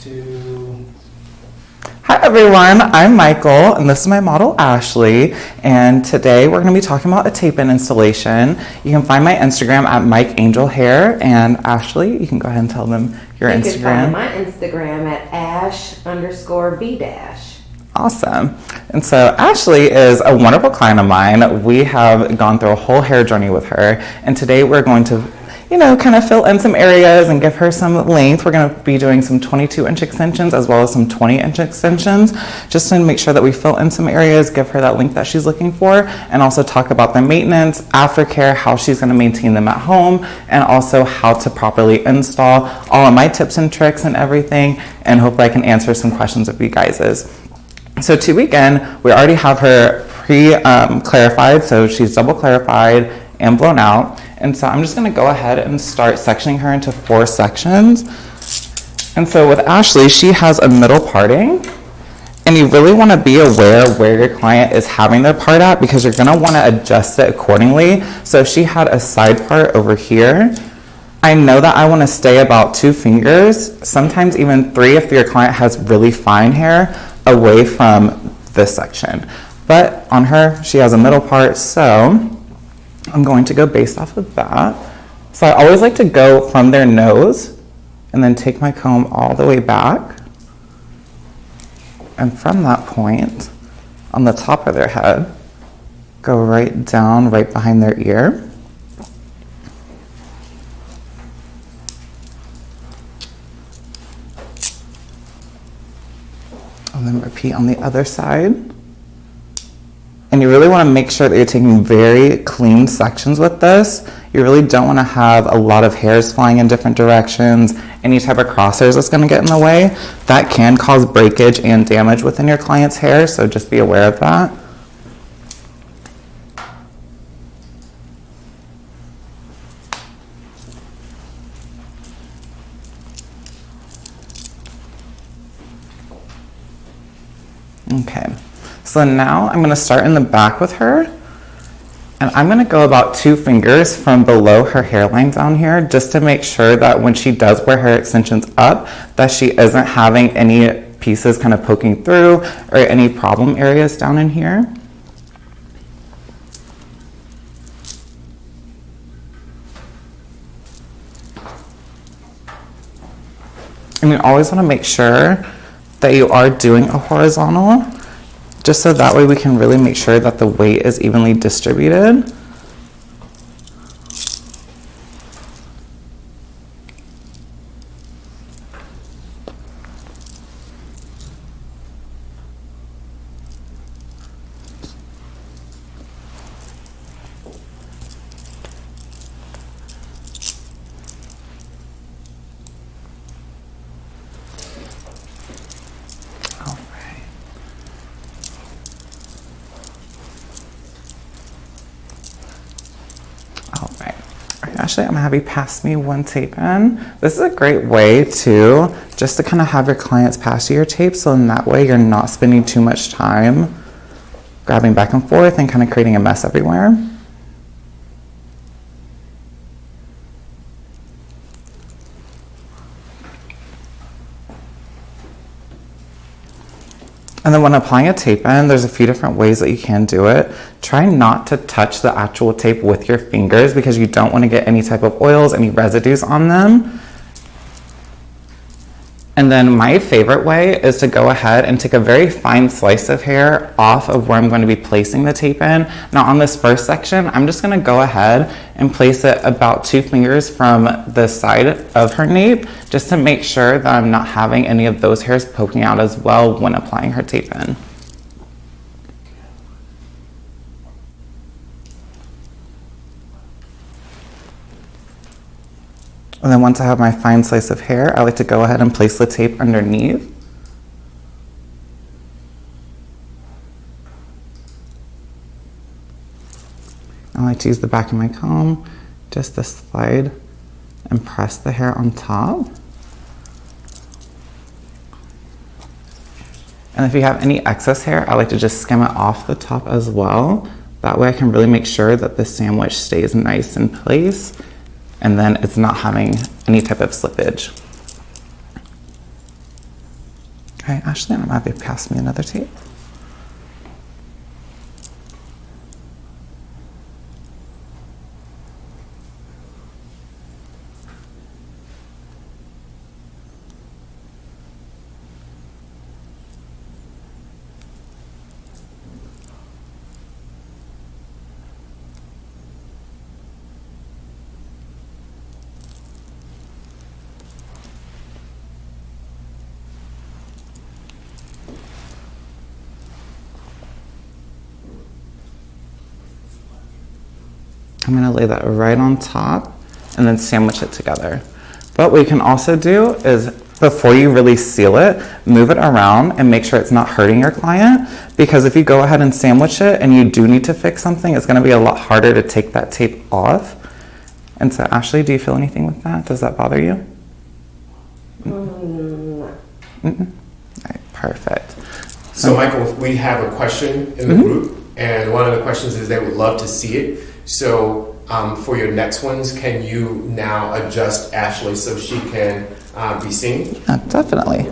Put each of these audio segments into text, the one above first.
2. Hi everyone, I'm Michael and this is my model Ashley, and today we're going to be talking about a tape-in installation. You can find my Instagram at Mike Angel Hair, and Ashley, you can go ahead and tell them your Instagram. You can find my Instagram at ash_b-. Awesome. And so Ashley is a wonderful client of mine. We have gone through a whole hair journey with her, and today we're going to kind of fill in some areas and give her some length. We're going to be doing some 22-inch extensions as well as some 20-inch extensions, just to make sure that we fill in some areas, give her that length that she's looking for, and also talk about the maintenance, aftercare, how she's going to maintain them at home, and also how to properly install, all of my tips and tricks and everything, and hopefully I can answer some questions of you guys's. So to begin, we already have her pre-clarified, so she's double clarified and blown out. And so I'm just going to go ahead and start sectioning her into 4 sections. And so with Ashley, she has a middle parting. And you really want to be aware where your client is having their part at, because you're going to want to adjust it accordingly. So if she had a side part over here, I know that I want to stay about 2 fingers, sometimes even 3 if your client has really fine hair, away from this section. But on her, she has a middle part, so I'm going to go based off of that. So I always like to go from their nose and then take my comb all the way back. And from that point, on the top of their head, go right down, right behind their ear. And then repeat on the other side. And you really want to make sure that you're taking very clean sections with this. You really don't want to have a lot of hairs flying in different directions, any type of crosshairs that's going to get in the way. That can cause breakage and damage within your client's hair, so just be aware of that. Okay. So now I'm going to start in the back with her, and I'm going to go about 2 fingers from below her hairline down here, just to make sure that when she does wear her extensions up, that she isn't having any pieces kind of poking through or any problem areas down in here. And you always want to make sure that you are doing a horizontal, just so that way we can really make sure that the weight is evenly distributed. Actually, I'm gonna have you pass me 1 tape in. This is a great way to just to kind of have your clients pass you your tape, so in that way you're not spending too much time grabbing back and forth and kind of creating a mess everywhere. And then when applying a tape in, there's a few different ways that you can do it. Try not to touch the actual tape with your fingers, because you don't want to get any type of oils, any residues on them. And then my favorite way is to go ahead and take a very fine slice of hair off of where I'm going to be placing the tape in. Now on this first section, I'm just going to go ahead and place it about 2 fingers from the side of her nape, just to make sure that I'm not having any of those hairs poking out as well when applying her tape in. And then once I have my fine slice of hair, I like to go ahead and place the tape underneath. I like to use the back of my comb just to slide and press the hair on top. And if you have any excess hair, I like to just skim it off the top as well. That way I can really make sure that the sandwich stays nice in place, and then it's not having any type of slippage. Okay, Ashley, I'm gonna have you pass me another tape. I'm gonna lay that right on top and then sandwich it together. But what you can also do is, before you really seal it, move it around and make sure it's not hurting your client, because if you go ahead and sandwich it and you do need to fix something, it's gonna be a lot harder to take that tape off. And so, Ashley, do you feel anything with that? Does that bother you? No. All right, perfect. So Michael, we have a question in the group, and one of the questions is they would love to see it. So for your next ones, can you now adjust Ashley so she can be seen? Yeah, definitely.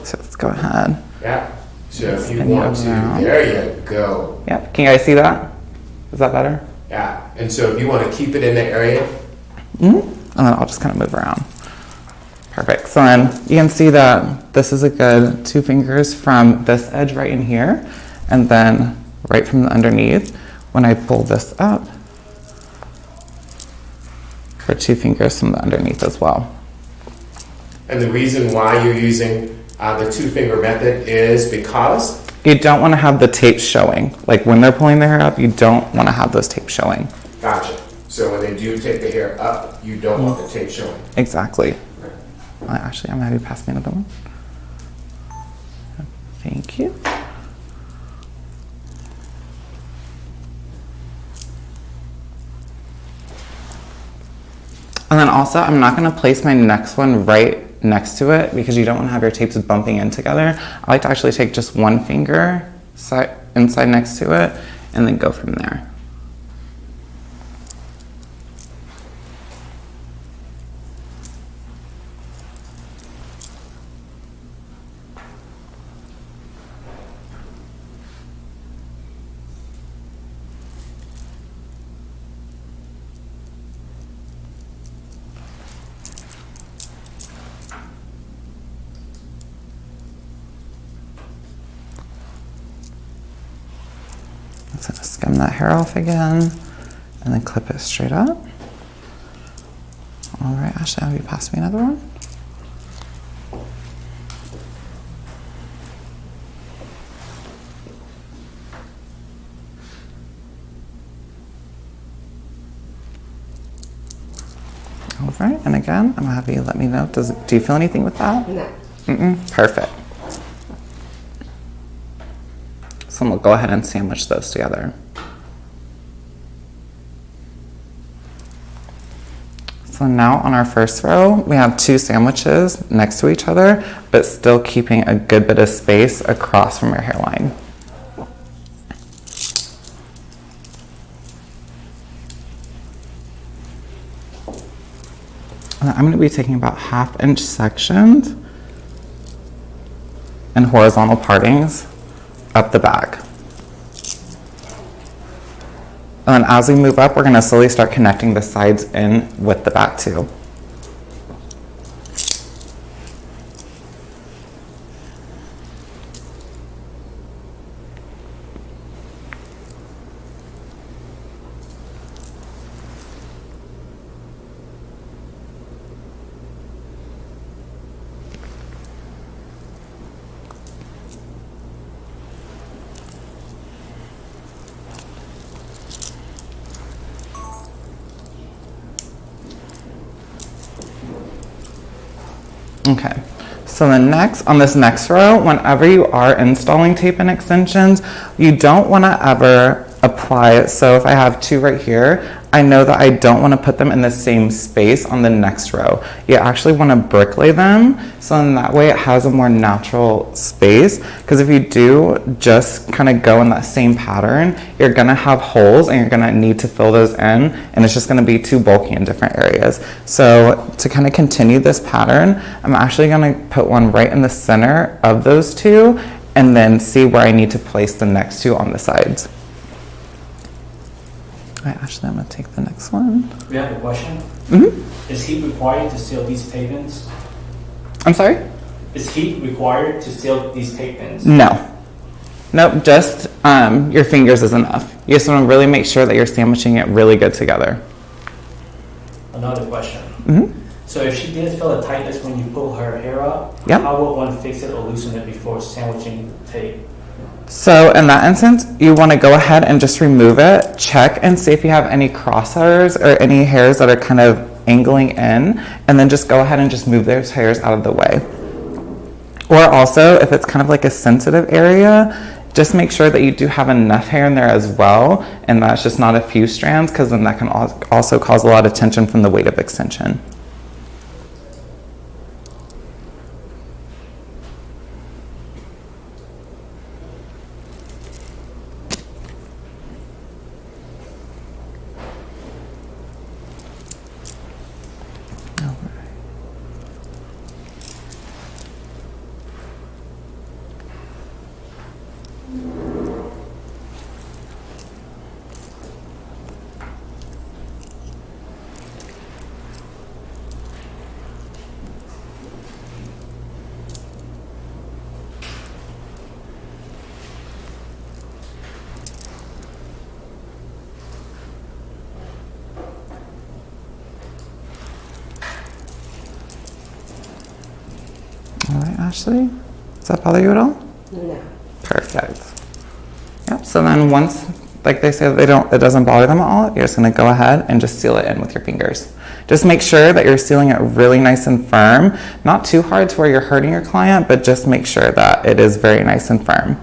So let's go ahead. Yeah. So if you Spin want it to, around. there you go. Yep, can you guys see that? Is that better? Yeah. And so if you want to keep it in the area, And then I'll just kind of move around. Perfect. So then you can see that this is a good 2 fingers from this edge right in here, and then right from the underneath. When I pull this up, for 2 fingers from the underneath as well. and the reason why you're using the 2-finger method is because You don't want to have the tape showing. Like when they're pulling their hair up, you don't want to have those tapes showing. gotcha. So when they do take the hair up, you don't want the tape showing. Exactly. Actually, I'm going to have you pass me another one. Thank you. And then also, I'm not going to place my next one right next to it because you don't want to have your tapes bumping in together. I like to actually take just 1 finger inside next to it and then go from there. Just gonna skim that hair off again and then clip it straight up. All right, Ashley, have you pass me another one? All right, and again, I'm gonna have you let me know. Do you feel anything with that? No. Perfect. So we'll go ahead and sandwich those together. So now on our first row, we have 2 sandwiches next to each other, but still keeping a good bit of space across from your hairline. And I'm going to be taking about 1/2 inch sections and horizontal partings up the back. And then as we move up, we're going to slowly start connecting the sides in with the back too. Okay, so then next, on this next row, whenever you are installing tape and extensions, you don't want to ever apply it. So if I have 2 right here, I know that I don't want to put them in the same space on the next row. You actually want to bricklay them, so in that way it has a more natural space, because if you do just kind of go in that same pattern, you're going to have holes and you're going to need to fill those in, and it's just going to be too bulky in different areas. So to kind of continue this pattern, I'm actually going to put one right in the center of those two, and then see where I need to place the next two on the sides. All right, Ashley, I'm going to take the next one. We have a question. Mm-hmm. Is heat required to seal these tape ins? I'm sorry? Is heat required to seal these tape ins? No. Nope, just your fingers is enough. You just want to really make sure that you're sandwiching it really good together. Another question. Mm-hmm. So if she did feel a tightness when you pull her hair up, Yep. how would one fix it or loosen it before sandwiching tape? So in that instance, you want to go ahead and just remove it, check and see if you have any crosshairs or any hairs that are kind of angling in, and then just go ahead and just move those hairs out of the way. Or also, if it's kind of like a sensitive area, just make sure that you do have enough hair in there as well, and that's just not a few strands, because then that can also cause a lot of tension from the weight of extension. All right, Ashley, does that bother you at all? No. Perfect. Yep, so then once, like they say, it doesn't bother them at all, you're just gonna go ahead and just seal it in with your fingers. Just make sure that you're sealing it really nice and firm, not too hard to where you're hurting your client, but just make sure that it is very nice and firm.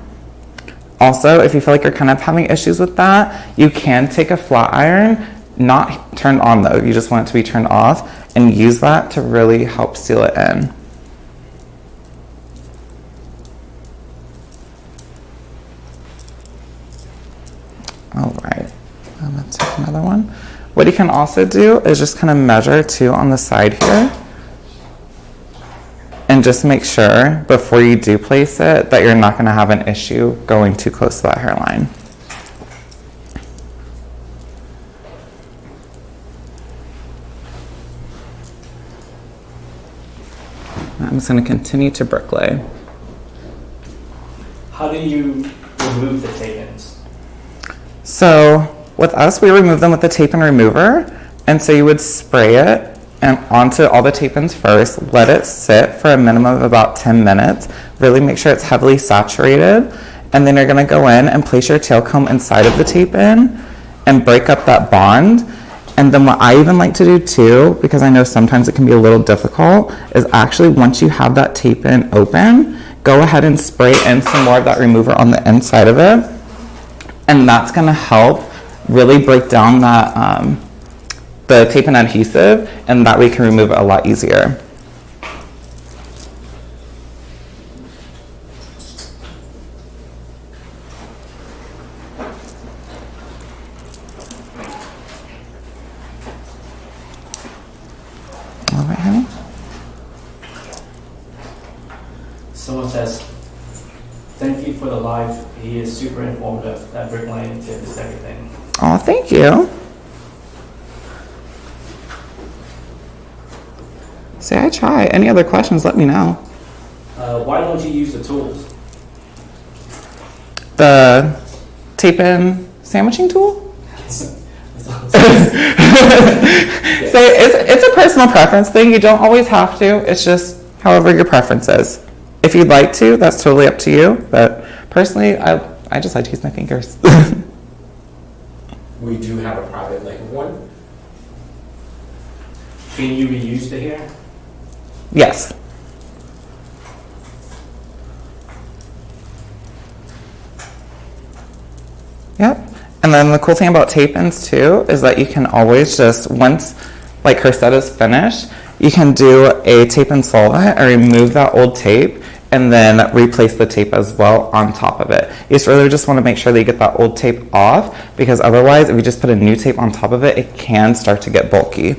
Also, if you feel like you're kind of having issues with that, you can take a flat iron, not turned on though, you just want it to be turned off, and use that to really help seal it in. All right, I'm gonna take another one. What you can also do is just kind of measure too on the side here, and just make sure before you do place it that you're not gonna have an issue going too close to that hairline. I'm just gonna continue to bricklay. How do you remove the tape ins? So with us, we remove them with the tape and remover. And so you would spray it and onto all the tape ins first, let it sit for a minimum of about 10 minutes, really make sure it's heavily saturated. And then you're gonna go in and place your tail comb inside of the tape in and break up that bond. And then what I even like to do too, because I know sometimes it can be a little difficult, is actually once you have that tape in open, go ahead and spray in some more of that remover on the inside of it. And that's gonna help really break down that the tape and adhesive, and that way you can remove it a lot easier. All right, honey. Someone says, thank you for the live. He is super informative. That bricklaying tip is everything. Oh, thank you. Say I try. Any other questions, let me know. Why don't you use the tools? The tape-in sandwiching tool? So it's a personal preference thing. You don't always have to. It's just however your preference is. If you'd like to, that's totally up to you. But personally, I just like to use my fingers. We do have a private label one. Can you reuse the hair? Yes. Yep. And And then the cool thing about tape-ins too is that you can always just, once like her set is finished, you can do a tape-in solvent and remove that old tape and then replace the tape as well on top of it. You just really just want to make sure that you get that old tape off, because otherwise if you just put a new tape on top of it, it can start to get bulky.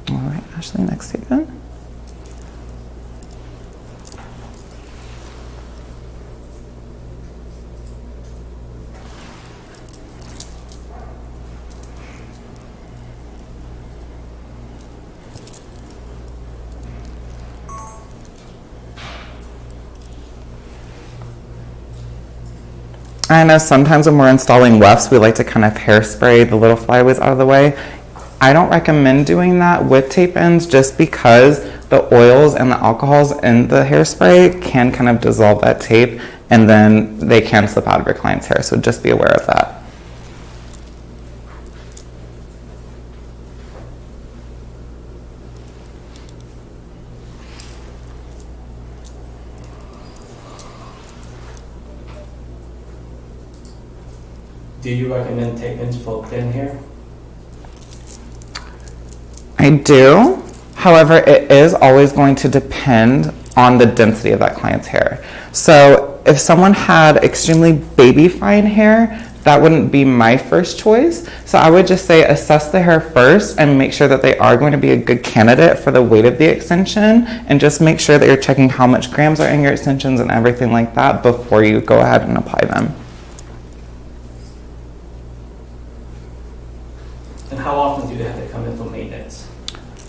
All right, Ashley, next tape in. I know sometimes when we're installing wefts, we like to kind of hairspray the little flyaways out of the way. I don't recommend doing that with tape ends, just because the oils and the alcohols in the hairspray can kind of dissolve that tape, and then they can slip out of your client's hair. So just be aware of that. Do you recommend tape-ins for thin hair? I do. However, it is always going to depend on the density of that client's hair. So if someone had extremely baby fine hair, that wouldn't be my first choice. So I would just say assess the hair first and make sure that they are going to be a good candidate for the weight of the extension, and just make sure that you're checking how much grams are in your extensions and everything like that before you go ahead and apply them. And how often do they have to come in for maintenance?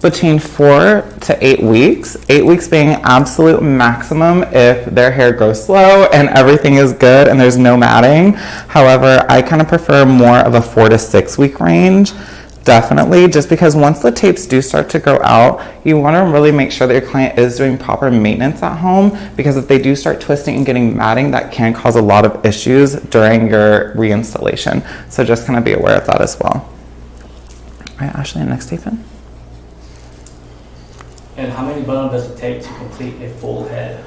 Between 4 to 8 weeks. 8 weeks being absolute maximum if their hair grows slow and everything is good and there's no matting. However, I kind of prefer more of a 4 to 6 week range. Definitely, just because once the tapes do start to grow out, you want to really make sure that your client is doing proper maintenance at home, because if they do start twisting and getting matting, that can cause a lot of issues during your reinstallation. So just kind of be aware of that as well. All right, Ashley, next tape in. And how many bundles does it take to complete a full head?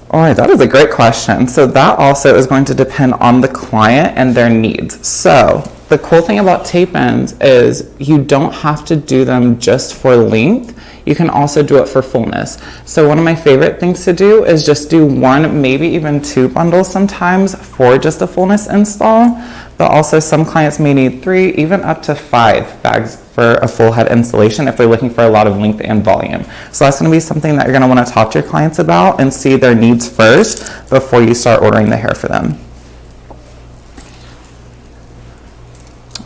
All right, that is a great question. So that also is going to depend on the client and their needs. So the cool thing about tape ends is you don't have to do them just for length. You can also do it for fullness. So one of my favorite things to do is just do 1, maybe even 2 bundles sometimes for just a fullness install. But also some clients may need 3, even up to 5 bags for a full head installation if they're looking for a lot of length and volume. So that's going to be something that you're going to want to talk to your clients about and see their needs first before you start ordering the hair for them.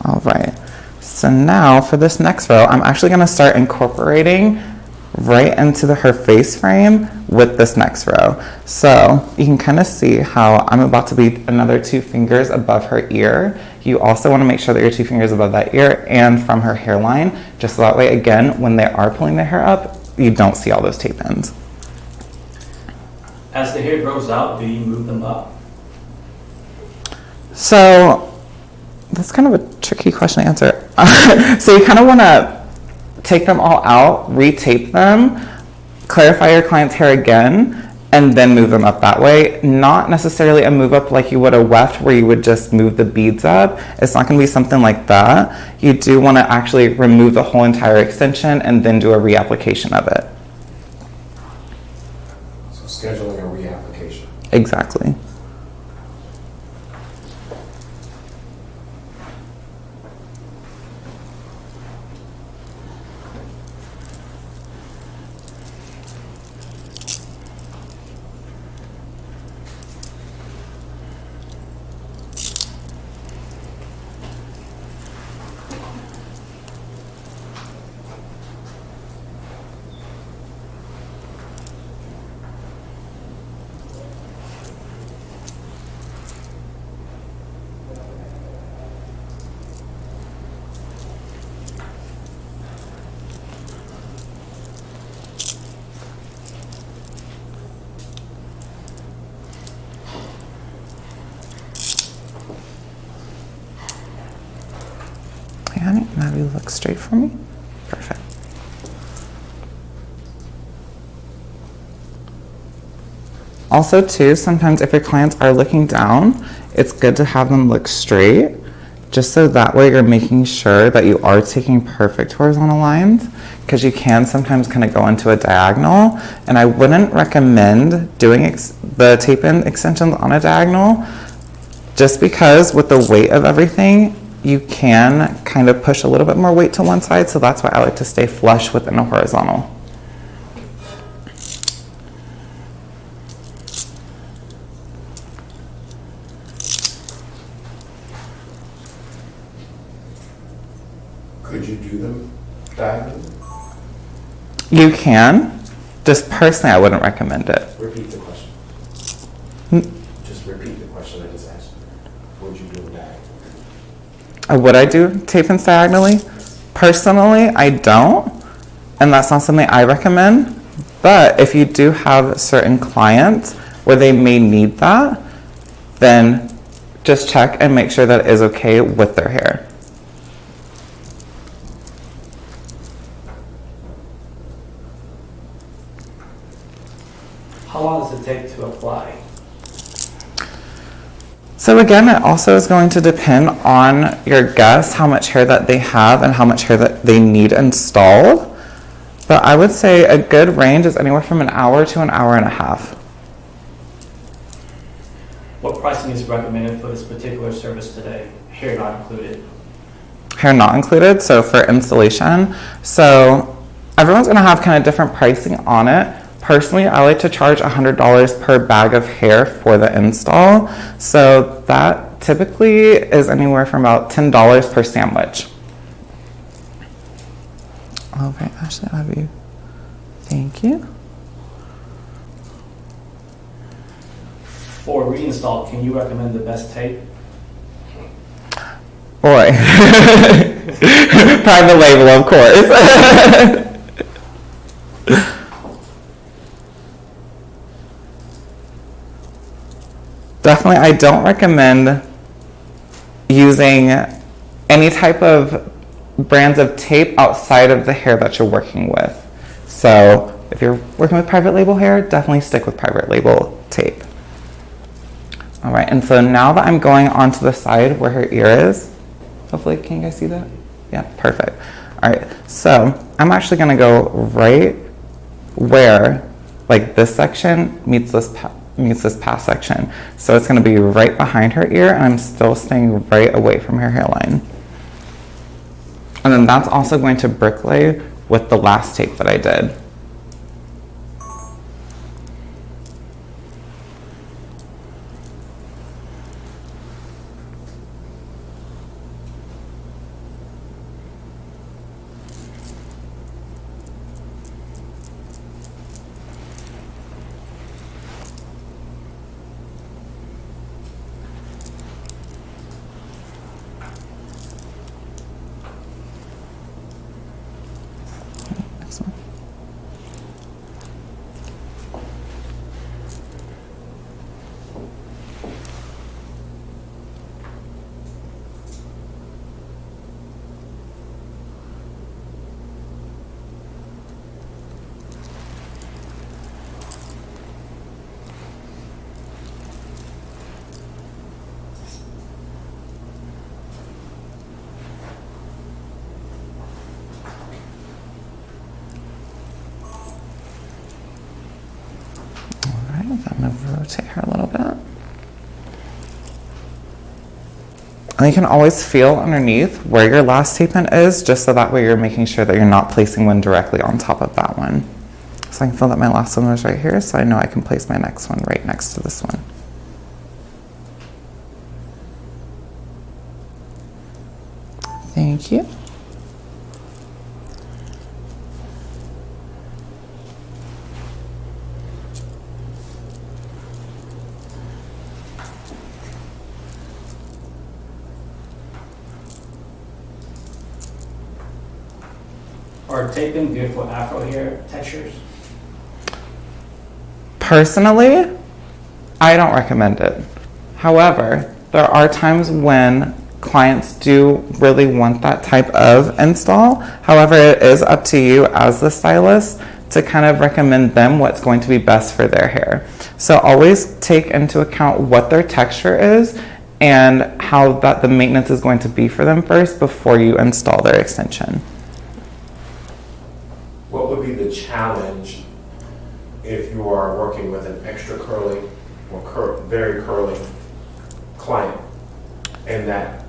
All right, so now for this next row, I'm actually going to start incorporating right into her face frame with this next row. So you can kind of see how I'm about to be another 2 fingers above her ear. You also want to make sure that you're 2 fingers above that ear and from her hairline, just so that way, again, when they are pulling their hair up, you don't see all those tape ends. As the hair grows out, do you move them up? So that's kind of a tricky question to answer. So you kind of want to take them all out, retape them, clarify your client's hair again, and then move them up that way. Not necessarily a move up like you would a weft where you would just move the beads up. It's not going to be something like that. You do want to actually remove the whole entire extension and then do a reapplication of it. So scheduling a reapplication. Exactly. Honey, now you look straight for me. Perfect. Also too, sometimes if your clients are looking down, it's good to have them look straight, just so that way you're making sure that you are taking perfect horizontal lines, because you can sometimes kind of go into a diagonal, and I wouldn't recommend doing the tape-in extensions on a diagonal, just because with the weight of everything, you can kind of push a little bit more weight to one side, so that's why I like to stay flush within a horizontal. Could you do them diagonally? You can. Just personally, I wouldn't recommend it. Repeat the question. Just repeat the question I just asked. Would you do them diagonally? Would I do tape-ins diagonally? Personally, I don't, and that's not something I recommend. But if you do have certain clients where they may need that, then just check and make sure that it is okay with their hair. How long does it take to apply? So again, it also is going to depend on your guests, how much hair that they have and how much hair that they need installed. But I would say a good range is anywhere from an hour to an hour and a half. What pricing is recommended for this particular service today? Hair not included. Hair not included, so for installation. So everyone's gonna have kind of different pricing on it. Personally, I like to charge $100 per bag of hair for the install. So that typically is anywhere from about $10 per sandwich. Okay, Ashley, I love you. Thank you. For reinstall, can you recommend the best tape? Boy. Private label, of course. Definitely, I don't recommend using any type of brands of tape outside of the hair that you're working with. So if you're working with private label hair, definitely stick with private label tape. All right, and so now that I'm going onto the side where her ear is, hopefully, can you guys see that? Yeah, perfect. All right, so I'm actually gonna go right where, like this section meets this past section. So it's gonna be right behind her ear, and I'm still staying right away from her hairline. And then that's also going to bricklay with the last tape that I did. I'm going to rotate her a little bit. And you can always feel underneath where your last tape in is, just so that way you're making sure that you're not placing one directly on top of that one. So I can feel that my last one was right here, so I know I can place my next one right next to this one. Thank you. Are tape-in good for afro hair textures? Personally, I don't recommend it. However, there are times when clients do really want that type of install. However, it is up to you as the stylist to kind of recommend them what's going to be best for their hair. So always take into account what their texture is and how that the maintenance is going to be for them first before you install their extension. What would be the challenge if you are working with an extra curly or very curly client and that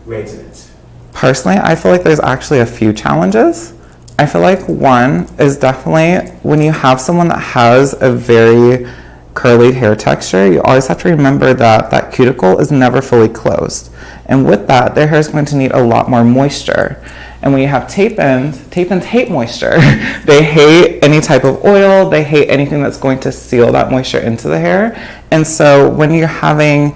maintenance? Personally, I feel like there's actually a few challenges. I feel like one is definitely when you have someone that has a very curly hair texture, you always have to remember that that cuticle is never fully closed. And with that, their hair is going to need a lot more moisture. And when you have tape-ins hate moisture. They hate any type of oil. They hate anything that's going to seal that moisture into the hair. And so when you're having,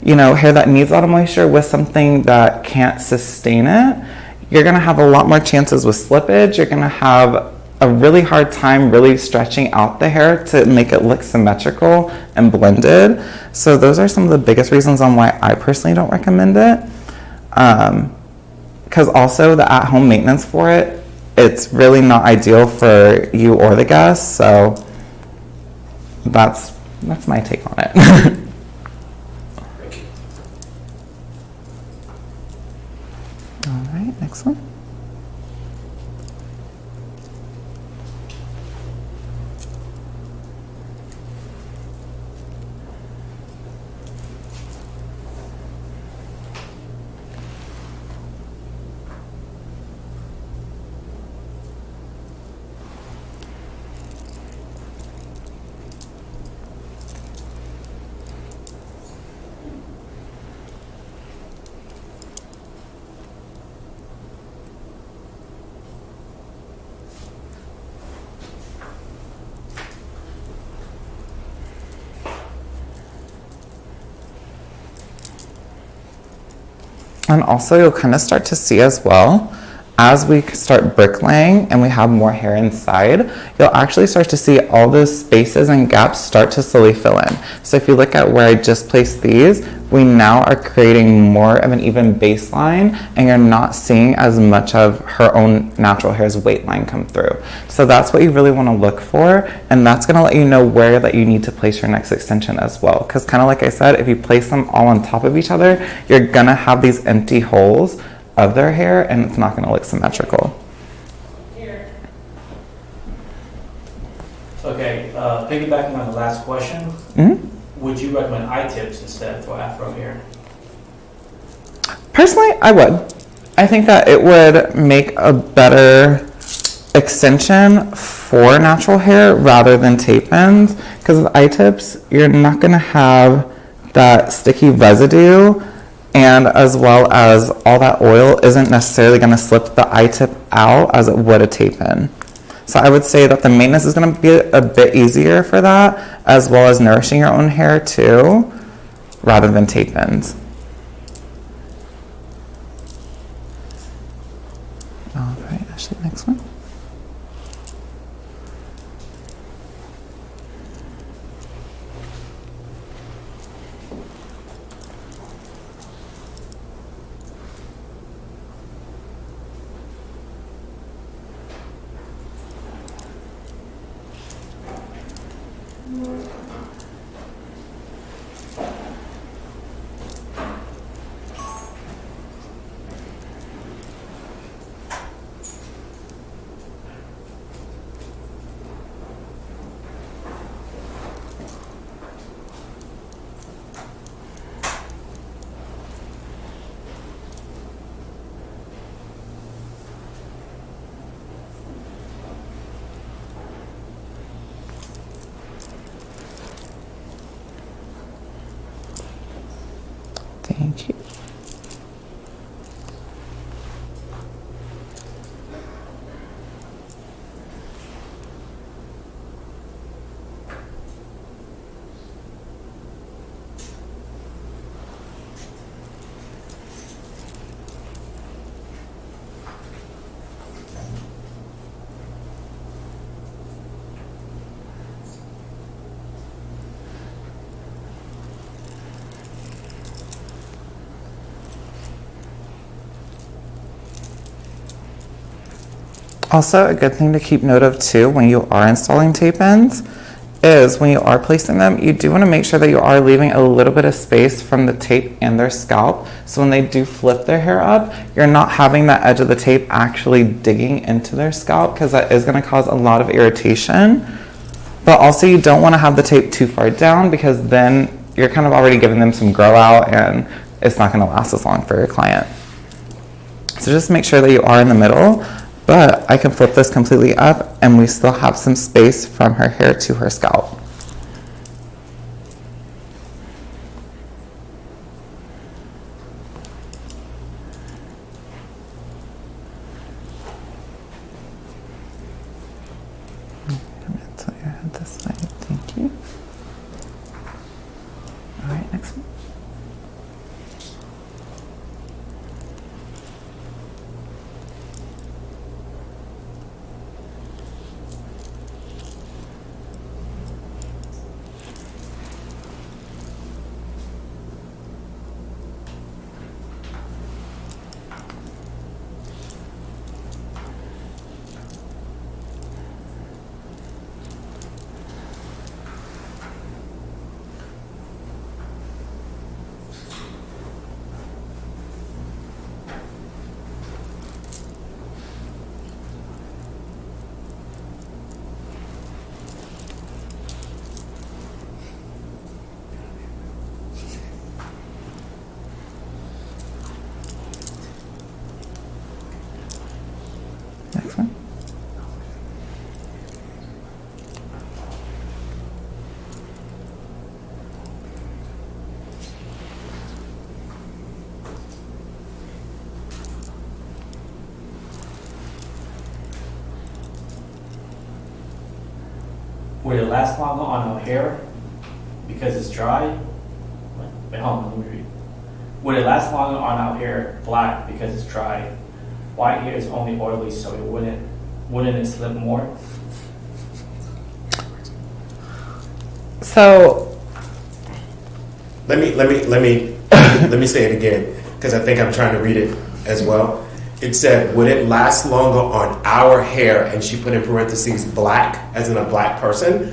hair that needs a lot of moisture with something that can't sustain it, you're going to have a lot more chances with slippage. You're going to have a really hard time really stretching out the hair to make it look symmetrical and blended. So those are some of the biggest reasons on why I personally don't recommend it. Because also the at-home maintenance for it, it's really not ideal for you or the guests. So that's my take on it. Thank you. All right, next one. And also you'll kind of start to see as well, as we start bricklaying and we have more hair inside, you'll actually start to see all those spaces and gaps start to slowly fill in. So if you look at where I just placed these, we now are creating more of an even baseline and you're not seeing as much of her own natural hair's weight line come through. So that's what you really want to look for, and that's going to let you know where that you need to place your next extension as well. Because kind of like I said, if you place them all on top of each other, you're going to have these empty holes of their hair and it's not going to look symmetrical. Okay, piggybacking on the last question, would you recommend I-tips instead for afro hair? Personally, I would. I think that it would make a better extension for natural hair rather than tape-ins, because with I-tips, you're not going to have that sticky residue, and as well as all that oil isn't necessarily going to slip the I-tip out as it would a tape-in. So I would say that the maintenance is going to be a bit easier for that, as well as nourishing your own hair too, rather than tape-ins. All right, Ashley, next one. Also, a good thing to keep note of too when you are installing tape ends is when you are placing them, you do want to make sure that you are leaving a little bit of space from the tape and their scalp. So when they do flip their hair up, you're not having that edge of the tape actually digging into their scalp, because that is going to cause a lot of irritation. But also you don't want to have the tape too far down, because then you're kind of already giving them some grow out and it's not going to last as long for your client. So just make sure that you are in the middle. But I can flip this completely up and we still have some space from her hair to her scalp. I'm going to tilt your head this way. Thank you. All right, next one. Next one. Would it last longer on our hair because it's dry? Wait, hold on, let me read. Would it last longer on our hair black because it's dry? White hair is only oily, so it wouldn't it slip more? So Let me say it again, because I think I'm trying to read it as well. It said, would it last longer on our hair? And she put in parentheses black, as in a black person,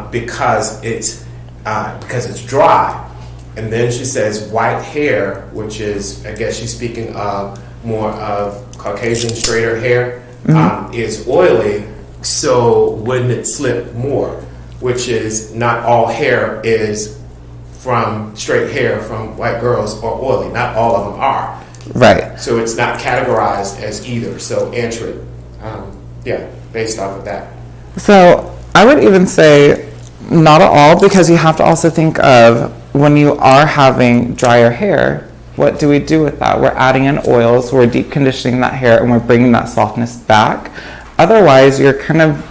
because it's dry. And then she says white hair, which is, I guess she's speaking of more of Caucasian straighter hair, is oily. So wouldn't it slip more? Which is, not all hair is from straight hair from white girls or oily. Not all of them are. right. So it's not categorized as either. So answer it, based off of that. So I would even say not at all, because you have to also think of when you are having drier hair, what do we do with that? We're adding in oils, we're deep conditioning that hair, and we're bringing that softness back. Otherwise, you're kind of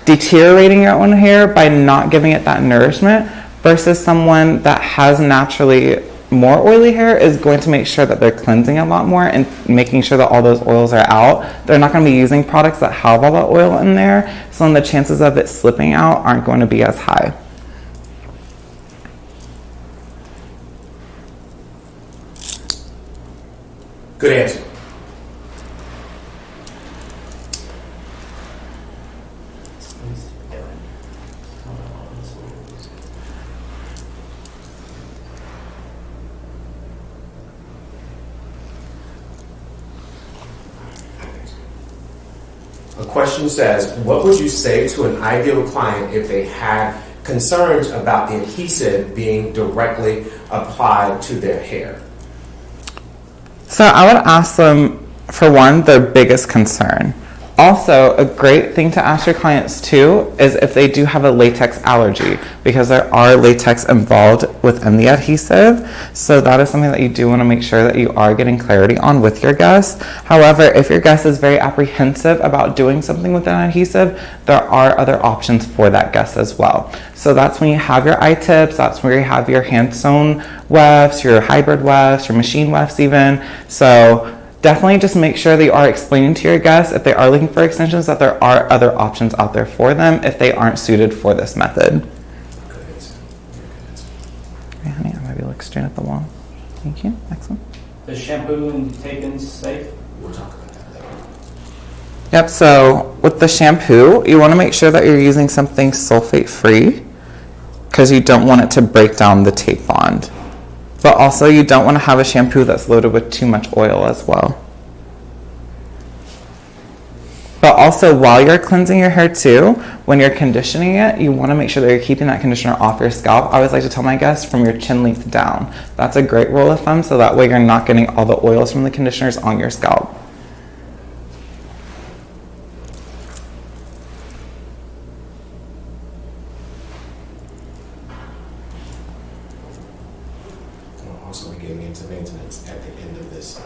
deteriorating your own hair by not giving it that nourishment, versus someone that has naturally more oily hair is going to make sure that they're cleansing a lot more and making sure that all those oils are out. They're not going to be using products that have all that oil in there, so then the chances of it slipping out aren't going to be as high. Good answer. A question says, what would you say to an ideal client if they had concerns about the adhesive being directly applied to their hair? So I would ask them, for one, their biggest concern. Also, a great thing to ask your clients too is if they do have a latex allergy, because there are latex involved within the adhesive. So that is something that you do want to make sure that you are getting clarity on with your guest. However, if your guest is very apprehensive about doing something with an adhesive, there are other options for that guest as well. So that's when you have your I-tips, that's where you have your hand-sewn wefts, your hybrid wefts, your machine wefts even. So definitely just make sure that you are explaining to your guests, if they are looking for extensions, that there are other options out there for them if they aren't suited for this method. Good answer. Okay, honey, I maybe look straight at the wall. Thank you. Excellent. Is shampoo and tape-ins safe? We'll talk about that later. Yep, so with the shampoo, you want to make sure that you're using something sulfate free because you don't want it to break down the tape bond. But also you don't want to have a shampoo that's loaded with too much oil as well. But also while you're cleansing your hair too, when you're conditioning it, you want to make sure that you're keeping that conditioner off your scalp. I always like to tell my guests from your chin length down. That's a great rule of thumb, so that way you're not getting all the oils from the conditioners on your scalp. Also, we getting into maintenance at the end of this.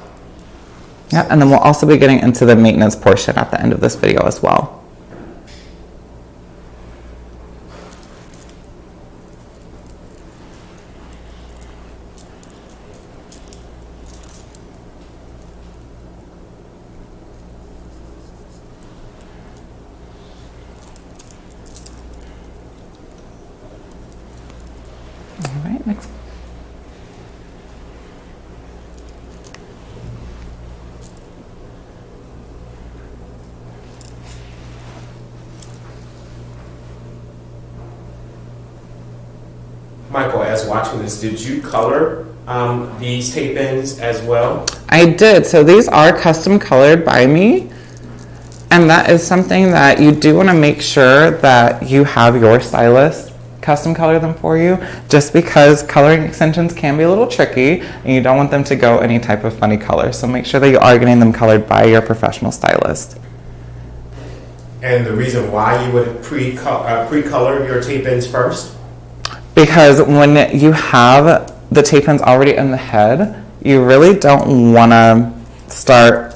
Yeah, and then we'll also be getting into the maintenance portion at the end of this video as well. All right, next. Michael, as watching this, did you color these tape-ins as well? I did. So these are custom colored by me. And that is something that you do want to make sure that you have your stylist custom color them for you, just because coloring extensions can be a little tricky and you don't want them to go any type of funny color. So make sure that you are getting them colored by your professional stylist. And the reason why you would pre-color your tape-ins first? Because when you have the tape ins already in the head, you really don't want to start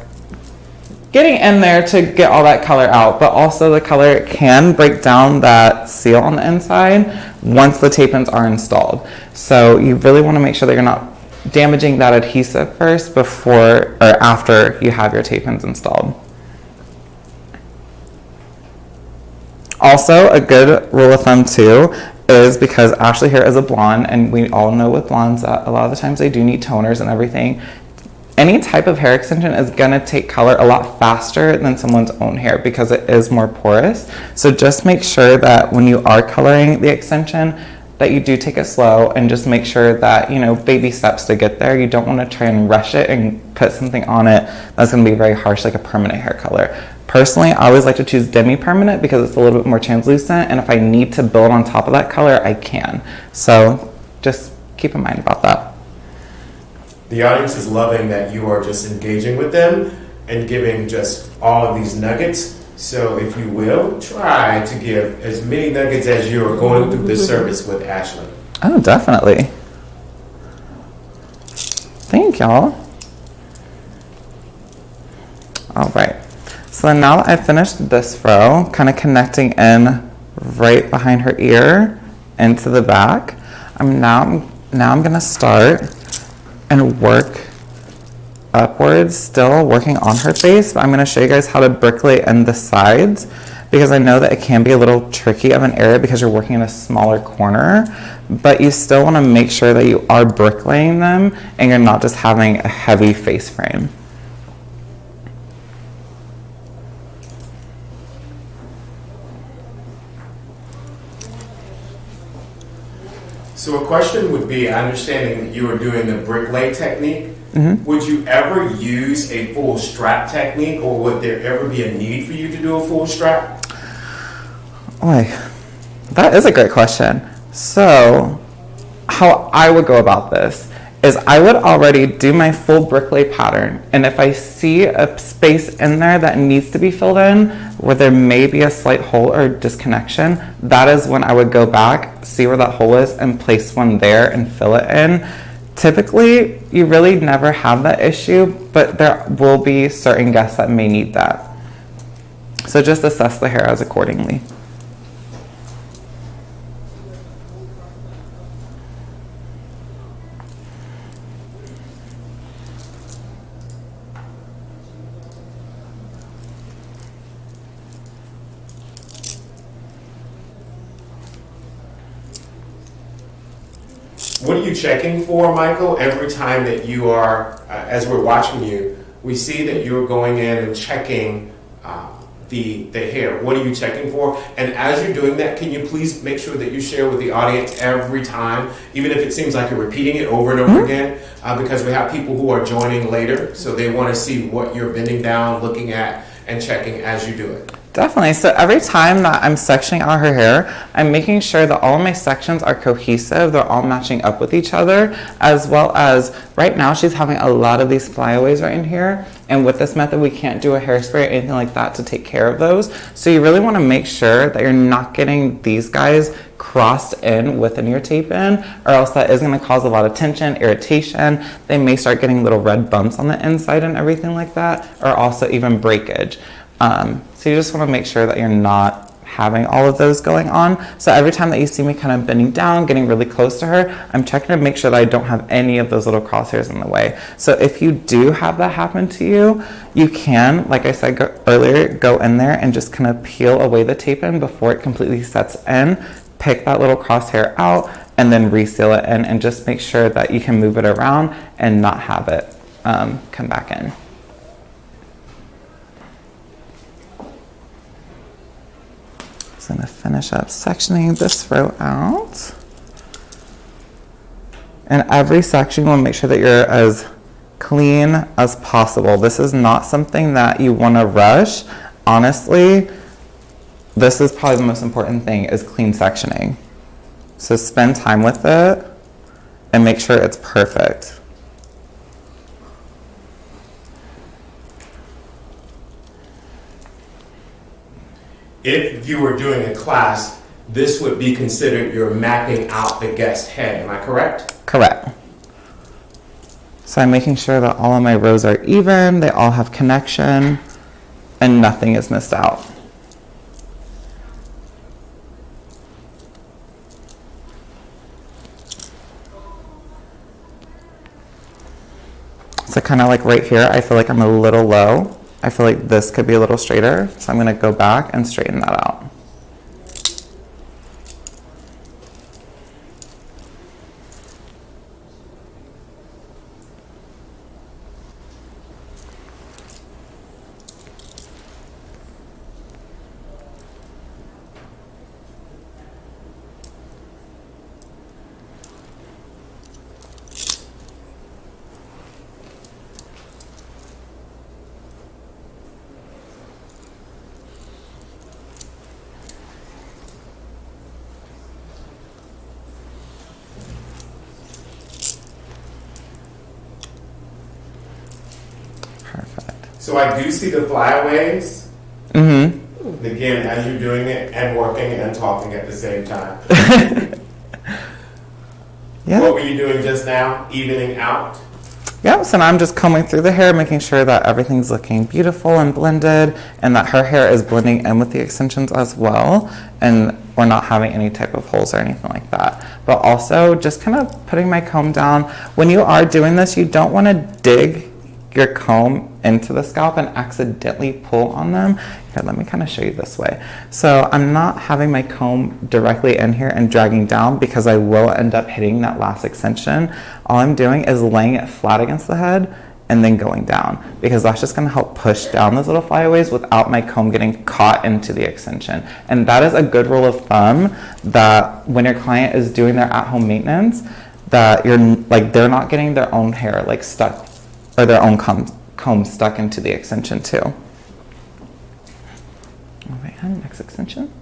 getting in there to get all that color out. But also the color can break down that seal on the inside once the tape ins are installed. So you really want to make sure that you're not damaging that adhesive first before or after you have your tape ins installed. Also, a good rule of thumb too is, because Ashley here is a blonde, and we all know with blondes that a lot of the times they do need toners and everything. Any type of hair extension is gonna take color a lot faster than someone's own hair because it is more porous. So just make sure that when you are coloring the extension that you do take it slow and just make sure that, you know, baby steps to get there. You don't want to try and rush it and put something on it that's going to be very harsh, like a permanent hair color. Personally, I always like to choose demi-permanent because it's a little bit more translucent, and if I need to build on top of that color, I can. So just keep in mind about that. The audience is loving that you are just engaging with them and giving just all of these nuggets. So if you will, try to give as many nuggets as you are going through this service with Ashley. Oh, definitely. Thank y'all. All right. So now that I've finished this row, kind of connecting in right behind her ear into the back, I'm gonna start and work upwards, still working on her face, but I'm gonna show you guys how to bricklay in the sides, because I know that it can be a little tricky of an area because you're working in a smaller corner, but you still wanna make sure that you are bricklaying them and you're not just having a heavy face frame. So a question would be, understanding that you are doing the bricklay technique, would you ever use a full strap technique, or would there ever be a need for you to do a full strap? Boy, that is a great question. So how I would go about this is I would already do my full bricklay pattern, and if I see a space in there that needs to be filled in where there may be a slight hole or disconnection, that is when I would go back, see where that hole is, and place one there and fill it in. Typically, you really never have that issue, but there will be certain guests that may need that. So just assess the hair as accordingly. What are you checking for, Michael, every time that you are, as we're watching you, we see that you're going in and checking the hair. What are you checking for? And as you're doing that, can you please make sure that you share with the audience every time, even if it seems like you're repeating it over and over again, because we have people who are joining later, so they want to see what you're bending down, looking at, and checking as you do it. Definitely. So every time that I'm sectioning out her hair, I'm making sure that all of my sections are cohesive. They're all matching up with each other, as well as right now she's having a lot of these flyaways right in here. And with this method, we can't do a hairspray or anything like that to take care of those. So you really want to make sure that you're not getting these guys crossed in within your tape in, or else that is going to cause a lot of tension, irritation. They may start getting little red bumps on the inside and everything like that, or also even breakage. So you just want to make sure that you're not having all of those going on. So every time that you see me kind of bending down, getting really close to her, I'm checking to make sure that I don't have any of those little crosshairs in the way. So if you do have that happen to you, you can, like I said earlier, go in there and just kind of peel away the tape in before it completely sets in, pick that little crosshair out, and then reseal it in, and just make sure that you can move it around and not have it come back in. So I'm going to finish up sectioning this row out. And every section, you want to make sure that you're as clean as possible. This is not something that you want to rush. Honestly, this is probably the most important thing, is clean sectioning. So spend time with it and make sure it's perfect. If you were doing a class, this would be considered you're mapping out the guest head. Am I correct? Correct. So I'm making sure that all of my rows are even, they all have connection, and nothing is missed out. So kind of like right here, I feel like I'm a little low. I feel like this could be a little straighter, so I'm going to go back and straighten that out. Perfect. So I do see the flyaways. Mm-hmm. Again, as you're doing it and working and talking at the same time. Yeah. What were you doing just now? Evening out? Yeah, so now I'm just combing through the hair, making sure that everything's looking beautiful and blended, and that her hair is blending in with the extensions as well, and we're not having any type of holes or anything like that. But also just kind of putting my comb down. When you are doing this, you don't want to dig your comb into the scalp and accidentally pull on them. Here, let me kind of show you this way. So I'm not having my comb directly in here and dragging down, because I will end up hitting that last extension. All I'm doing is laying it flat against the head and then going down, because that's just going to help push down those little flyaways without my comb getting caught into the extension. And that is a good rule of thumb, that when your client is doing their at-home maintenance, that you're like, they're not getting their own hair like stuck, or their own comb stuck into the extension too. All right, and next extension.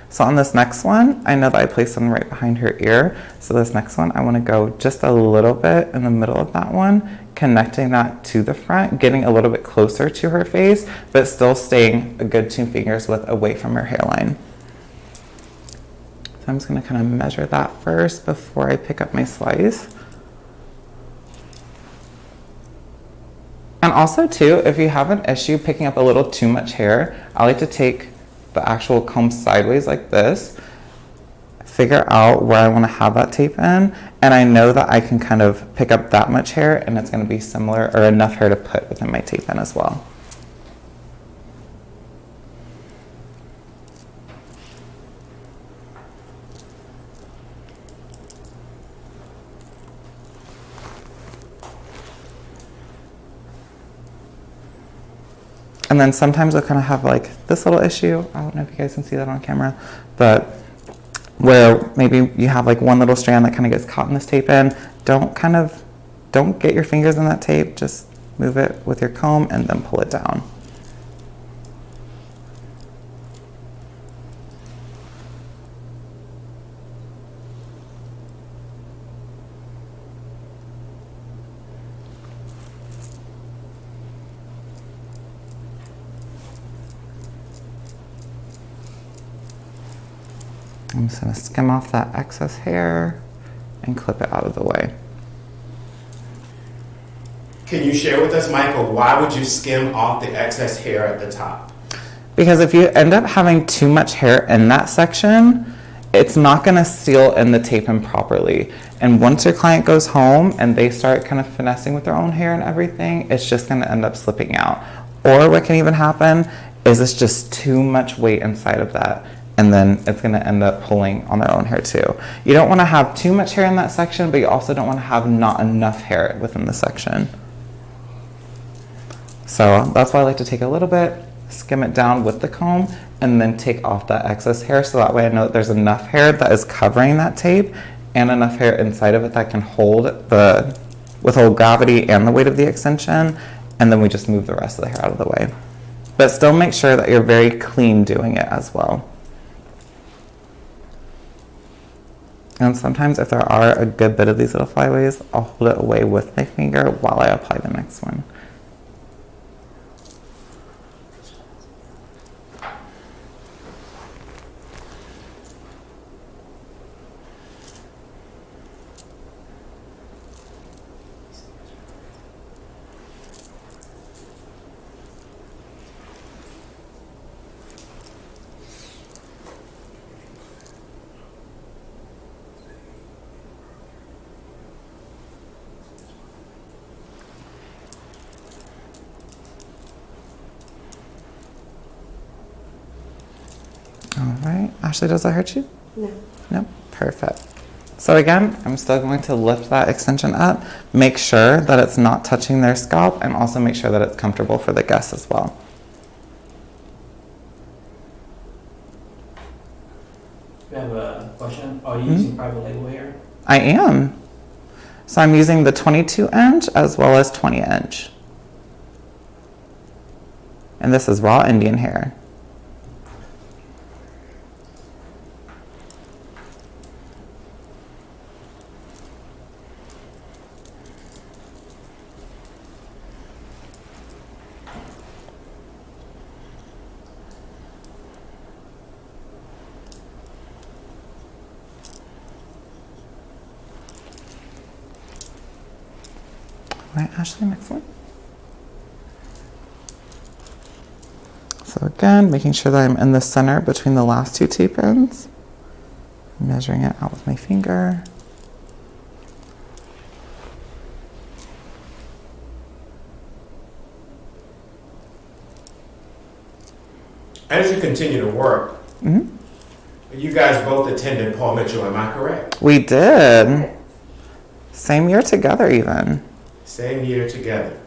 So on this next one, I know that I placed them right behind her ear. So this next one, I want to go just a little bit in the middle of that one, connecting that to the front, getting a little bit closer to her face, but still staying a good 2 fingers width away from her hairline. So I'm just going to kind of measure that first before I pick up my slice. And also too, if you have an issue picking up a little too much hair, I like to take the actual comb sideways like this, figure out where I want to have that tape in, and I know that I can kind of pick up that much hair, and it's going to be similar or enough hair to put within my tape in as well. And then sometimes we'll kind of have like this little issue. I don't know if you guys can see that on camera, but where maybe you have like one little strand that kind of gets caught in this tape in. Don't get your fingers in that tape. Just move it with your comb and then pull it down. I'm just going to skim off that excess hair and clip it out of the way. Can you share with us, Michael, why would you skim off the excess hair at the top? Because if you end up having too much hair in that section, it's not going to seal in the tape in properly. And once your client goes home and they start kind of finessing with their own hair and everything, it's just going to end up slipping out. Or what can even happen is it's just too much weight inside of that. And then it's going to end up pulling on their own hair too. You don't want to have too much hair in that section, but you also don't want to have not enough hair within the section. So that's why I like to take a little bit, skim it down with the comb, and then take off that excess hair, so that way I know that there's enough hair that is covering that tape and enough hair inside of it that can withhold gravity and the weight of the extension, and then we just move the rest of the hair out of the way. But still make sure that you're very clean doing it as well. And sometimes if there are a good bit of these little flyaways, I'll hold it away with my finger while I apply the next one. All right, Ashley, does that hurt you? No. No? Perfect. So again, I'm still going to lift that extension up, make sure that it's not touching their scalp, and also make sure that it's comfortable for the guests as well. We have a question. Are you using private label hair? I am. So I'm using the 22 inch as well as 20 inch. And this is raw Indian hair. All right, Ashley, next one. So again, making sure that I'm in the center between the last two tape ends. Measuring it out with my finger. As you continue to work, you guys both attended Paul Mitchell, am I correct? We did. Same year together even. Same year together.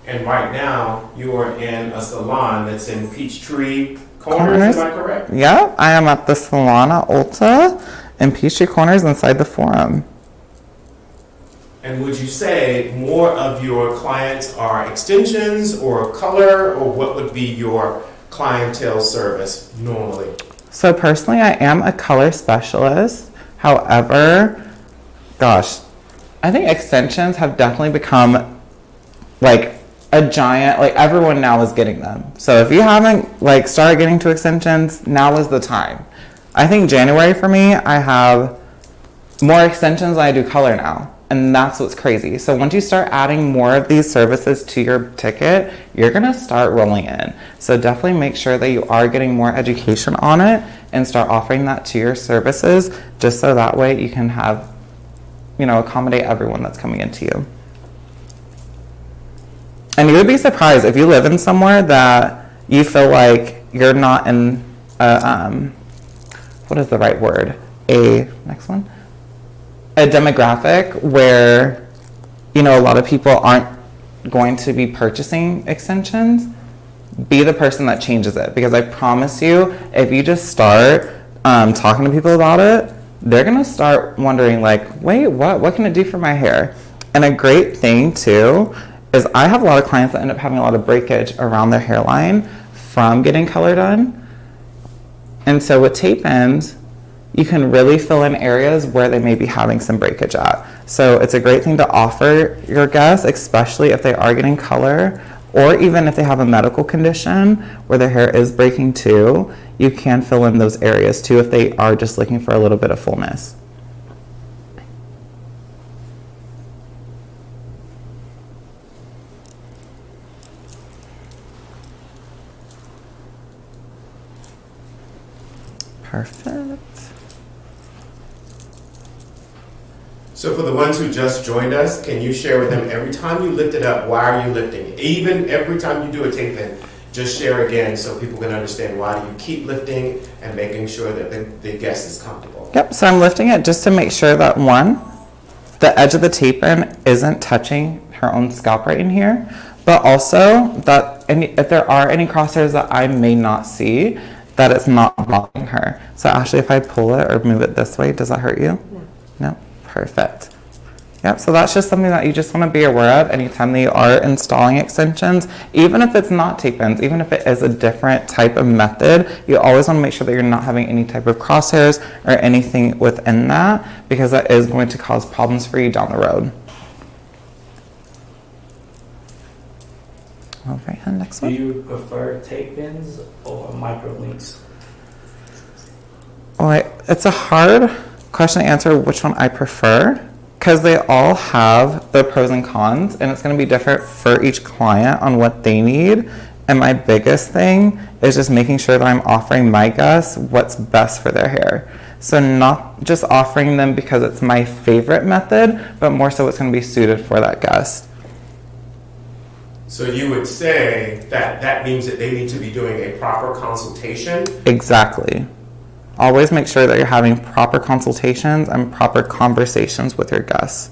And right now, you are in a salon that's in Peachtree Corners, am I correct? Yeah, I am at the Salon at Ulta in Peachtree Corners inside the Forum. And would you say more of your clients are extensions or color, or what would be your clientele service normally? So personally, I am a color specialist. However, gosh, I think extensions have definitely become like a giant, like everyone now is getting them. So if you haven't like started getting to extensions, now is the time. I think January for me, I have more extensions than I do color now. And that's what's crazy. So once you start adding more of these services to your ticket, you're gonna start rolling in. So definitely make sure that you are getting more education on it and start offering that to your services, just so that way you can have, you know, accommodate everyone that's coming into you. And you would be surprised if you live in somewhere that you feel like you're not in, what is the right word? A demographic where, you know, a lot of people aren't going to be purchasing extensions. be the person that changes it, because I promise you, if you just start talking to people about it, they're gonna start wondering like, wait, what can it do for my hair? And a great thing too is I have a lot of clients that end up having a lot of breakage around their hairline from getting color done. And so with tape ends, you can really fill in areas where they may be having some breakage at. So it's a great thing to offer your guests, especially if they are getting color, or even if they have a medical condition where their hair is breaking too. You can fill in those areas too if they are just looking for a little bit of fullness. Perfect. So for the ones who just joined us, can you share with them every time you lift it up, why are you lifting? Even every time you do a tape in, just share again so people can understand why do you keep lifting and making sure that the guest is comfortable. Yep, so I'm lifting it just to make sure that one, the edge of the tape in isn't touching her own scalp right in here, but also that if there are any crosshairs that I may not see, that it's not bothering her. So Ashley, if I pull it or move it this way, does that hurt you? No. No? Perfect. Yep, so that's just something that you just want to be aware of anytime that you are installing extensions, even if it's not tape ends, even if it is a different type of method, you always want to make sure that you're not having any type of crosshairs or anything within that, because that is going to cause problems for you down the road. All right, and next Do one. you prefer tape ins or micro links? Oh, it's a hard question to answer which one I prefer, because they all have the pros and cons, and it's going to be different for each client on what they need. And my biggest thing is just making sure that I'm offering my guests what's best for their hair. So not just offering them because it's my favorite method, but more so it's going to be suited for that guest. So you would say that that means that they need to be doing a proper consultation. Exactly. Always make sure that you're having proper consultations and proper conversations with your guests.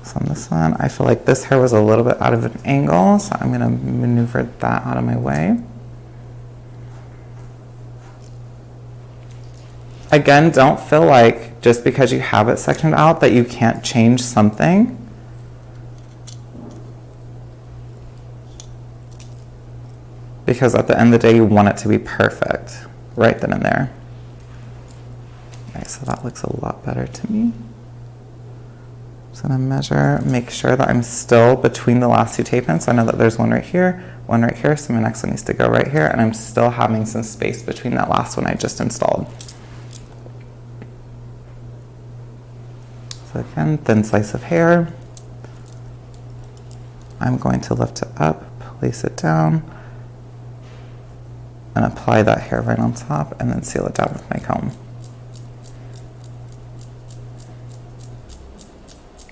So on this one, I feel like this hair was a little bit out of an angle, so I'm going to maneuver that out of my way. Again, don't feel like just because you have it sectioned out that you can't change something. Because at the end of the day, you want it to be perfect right then and there. Okay, so that looks a lot better to me. So I'm gonna measure, make sure that I'm still between the last two tape ends. So I know that there's one right here, so my next one needs to go right here, and I'm still having some space between that last one I just installed. So again, thin slice of hair. I'm going to lift it up, place it down, and apply that hair right on top, and then seal it down with my comb.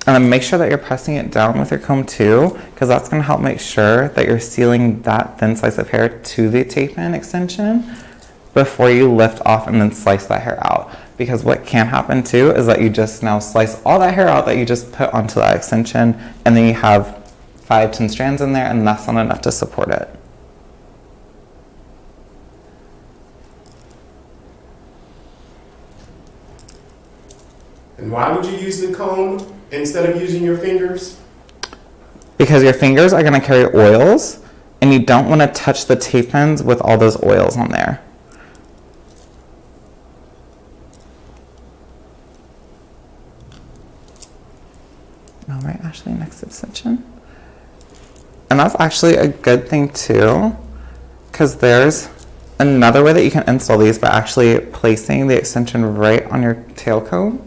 And then make sure that you're pressing it down with your comb too, because that's going to help make sure that you're sealing that thin slice of hair to the tape-in extension before you lift off and then slice that hair out. Because what can happen too is that you just now slice all that hair out that you just put onto that extension, and then you have 5-10 strands in there, and that's not enough to support it. And why would you use the comb instead of using your fingers? Because your fingers are going to carry oils, and you don't want to touch the tape ends with all those oils on there. All right, Ashley, next extension. And that's actually a good thing too, because there's another way that you can install these by actually placing the extension right on your tail comb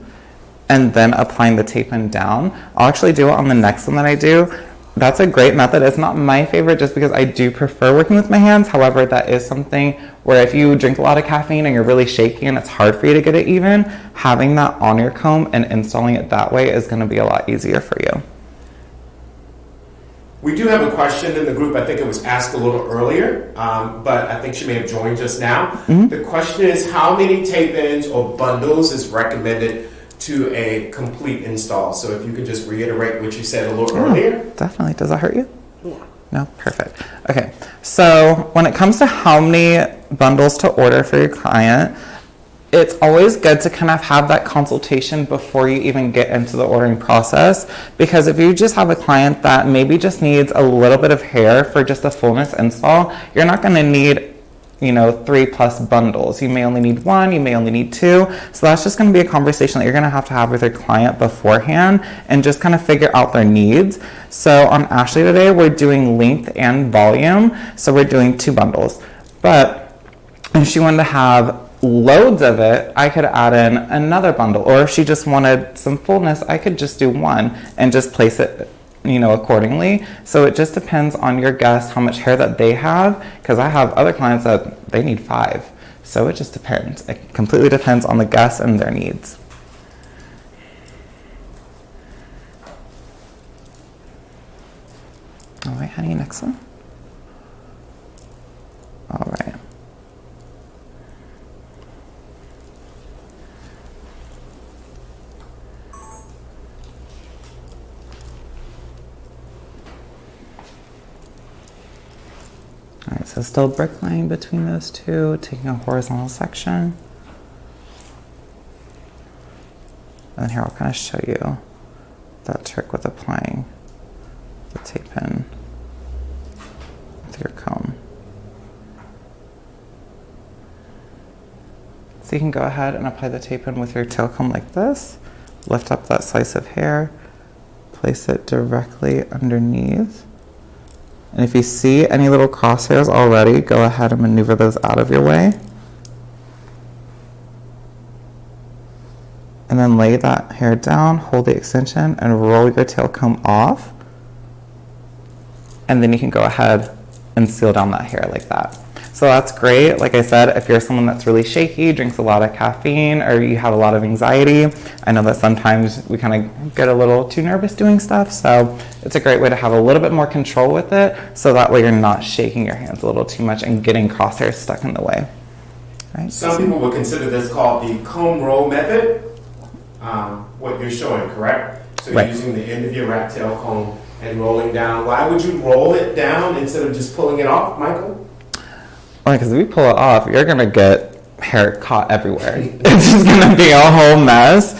and then applying the tape in down. I'll actually do it on the next one that I do. That's a great method. It's not my favorite just because I do prefer working with my hands. However, that is something where if you drink a lot of caffeine and you're really shaky and it's hard for you to get it even, having that on your comb and installing it that way is going to be a lot easier for you. We do have a question in the group. I think it was asked a little earlier, but I think she may have joined just now. The question is, how many tape-ins or bundles is recommended to a complete install? So if you could just reiterate what you said a little earlier. Definitely. Does that hurt you? No. No? Perfect. Okay. So when it comes to how many bundles to order for your client, it's always good to kind of have that consultation before you even get into the ordering process, because if you just have a client that maybe just needs a little bit of hair for just a fullness install, you're not going to need 3+ bundles. You may only need 1, you may only need 2. So that's just going to be a conversation that you're going to have with your client beforehand and just kind of figure out their needs. So on Ashley today, we're doing length and volume. So we're doing 2 bundles. But if she wanted to have loads of it, I could add in another bundle. Or if she just wanted some fullness, I could just do 1 and just place it accordingly. So it just depends on your guest, how much hair that they have, because I have other clients that they need 5. So it just depends. It completely depends on the guest and their needs. All right, honey, next one. All right. All right, so still bricklaying between those two, taking a horizontal section. And then here I'll kind of show you that trick with applying the tape in with your comb. So you can go ahead and apply the tape in with your tail comb like this. Lift up that slice of hair, place it directly underneath. And if you see any little crosshairs already, go ahead and maneuver those out of your way. And then lay that hair down, hold the extension, and roll your tail comb off. And then you can go ahead and seal down that hair like that. So that's great. Like I said, if you're someone that's really shaky, drinks a lot of caffeine, or you have a lot of anxiety, I know that sometimes we kind of get a little too nervous doing stuff. So it's a great way to have a little bit more control with it. So that way you're not shaking your hands a little too much and getting crosshairs stuck in the way. Right? Some people would consider this called the comb roll method. What you're showing, correct? So right. You're using the end of your rat tail comb and rolling down. Why would you roll it down instead of just pulling it off, Michael? Well, because if you pull it off, you're going to get hair caught everywhere. It's just going to be a whole mess.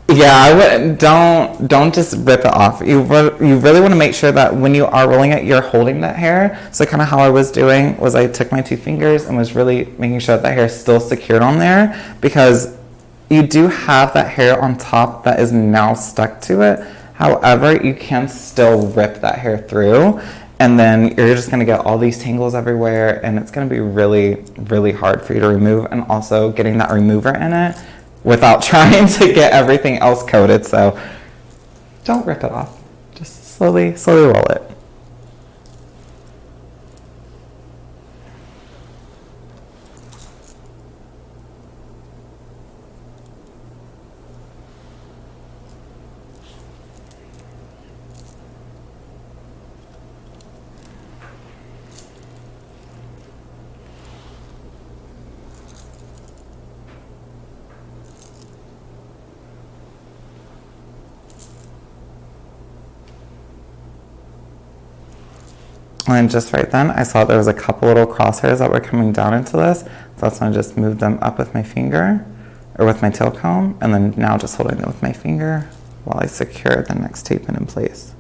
Yeah, I would don't just rip it off. You really want to make sure that when you are rolling it, you're holding that hair. So kind of how I was doing was I took my 2 fingers and was really making sure that hair is still secured on there, because you do have that hair on top that is now stuck to it. However, you can still rip that hair through, and then you're just going to get all these tangles everywhere, and it's going to be really, really hard for you to remove, and also getting that remover in it without trying to get everything else coated. So don't rip it off. Just slowly roll it. And just right then, I saw there was a couple little crosshairs that were coming down into this. So that's when I just moved them up with my finger, or with my tail comb, and then now just holding them with my finger while I secure the next tape in place.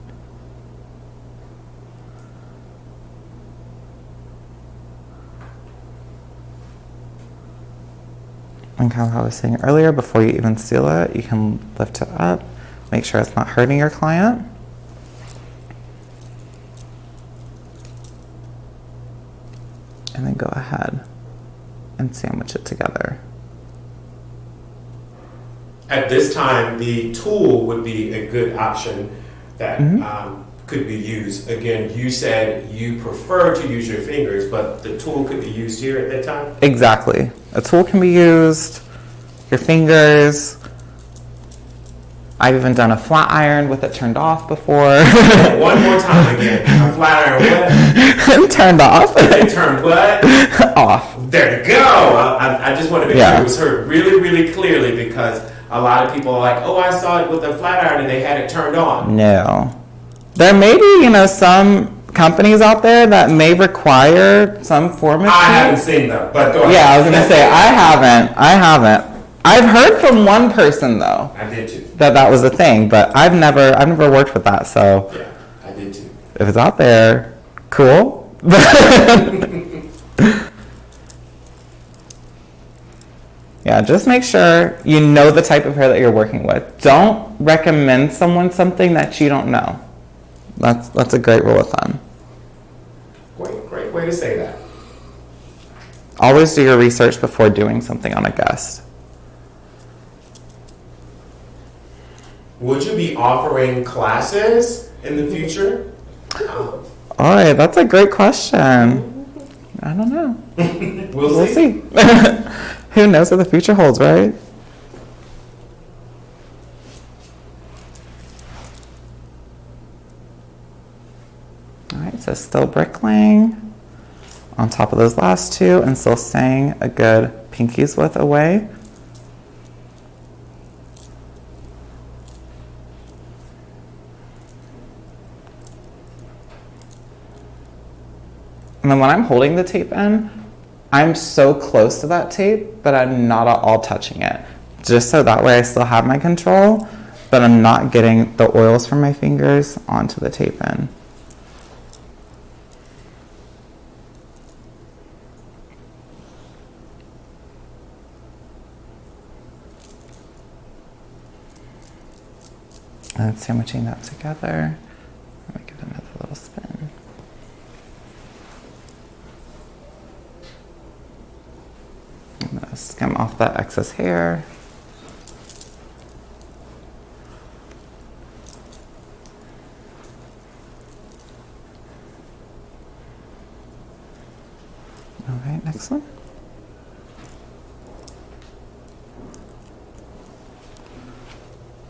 And kind of how I was saying earlier, before you even seal it, you can lift it up, make sure it's not hurting your client. And then go ahead and sandwich it together. At this time, the tool would be a good option that could be used. Again, you said you prefer to use your fingers, but the tool could be used here at that time? Exactly. A tool can be used, your fingers. I've even done a flat iron with it turned off before. One more time again. A flat iron what? Turned off. It turned what? Off. There you go. I just want to make sure it was heard really, really clearly because a lot of people are like, oh, I saw it with a flat iron and they had it turned on. No. There may be, some companies out there that may require some form of I haven't seen them, but go ahead. Yeah, I was going to say, I haven't. I've heard from one person, though. I did too. That was a thing, but I've never worked with that, so. Yeah, I did too. If it's out there, cool. Yeah, just make sure you know the type of hair that you're working with. Don't recommend someone something that you don't know. That's a great rule of thumb. Great way to say that. Always do your research before doing something on a guest. Would you be offering classes in the future? All right, that's a great question. I don't know. We'll see. Who knows what the future holds, right? All right, so still bricklaying on top of those last two and still staying a good pinky's width away. And then when I'm holding the tape in, I'm so close to that tape that I'm not at all touching it. Just so that way I still have my control, but I'm not getting the oils from my fingers onto the tape in. And sandwiching that together. Let me give it another little spin. I'm going to skim off that excess hair. All right, next one.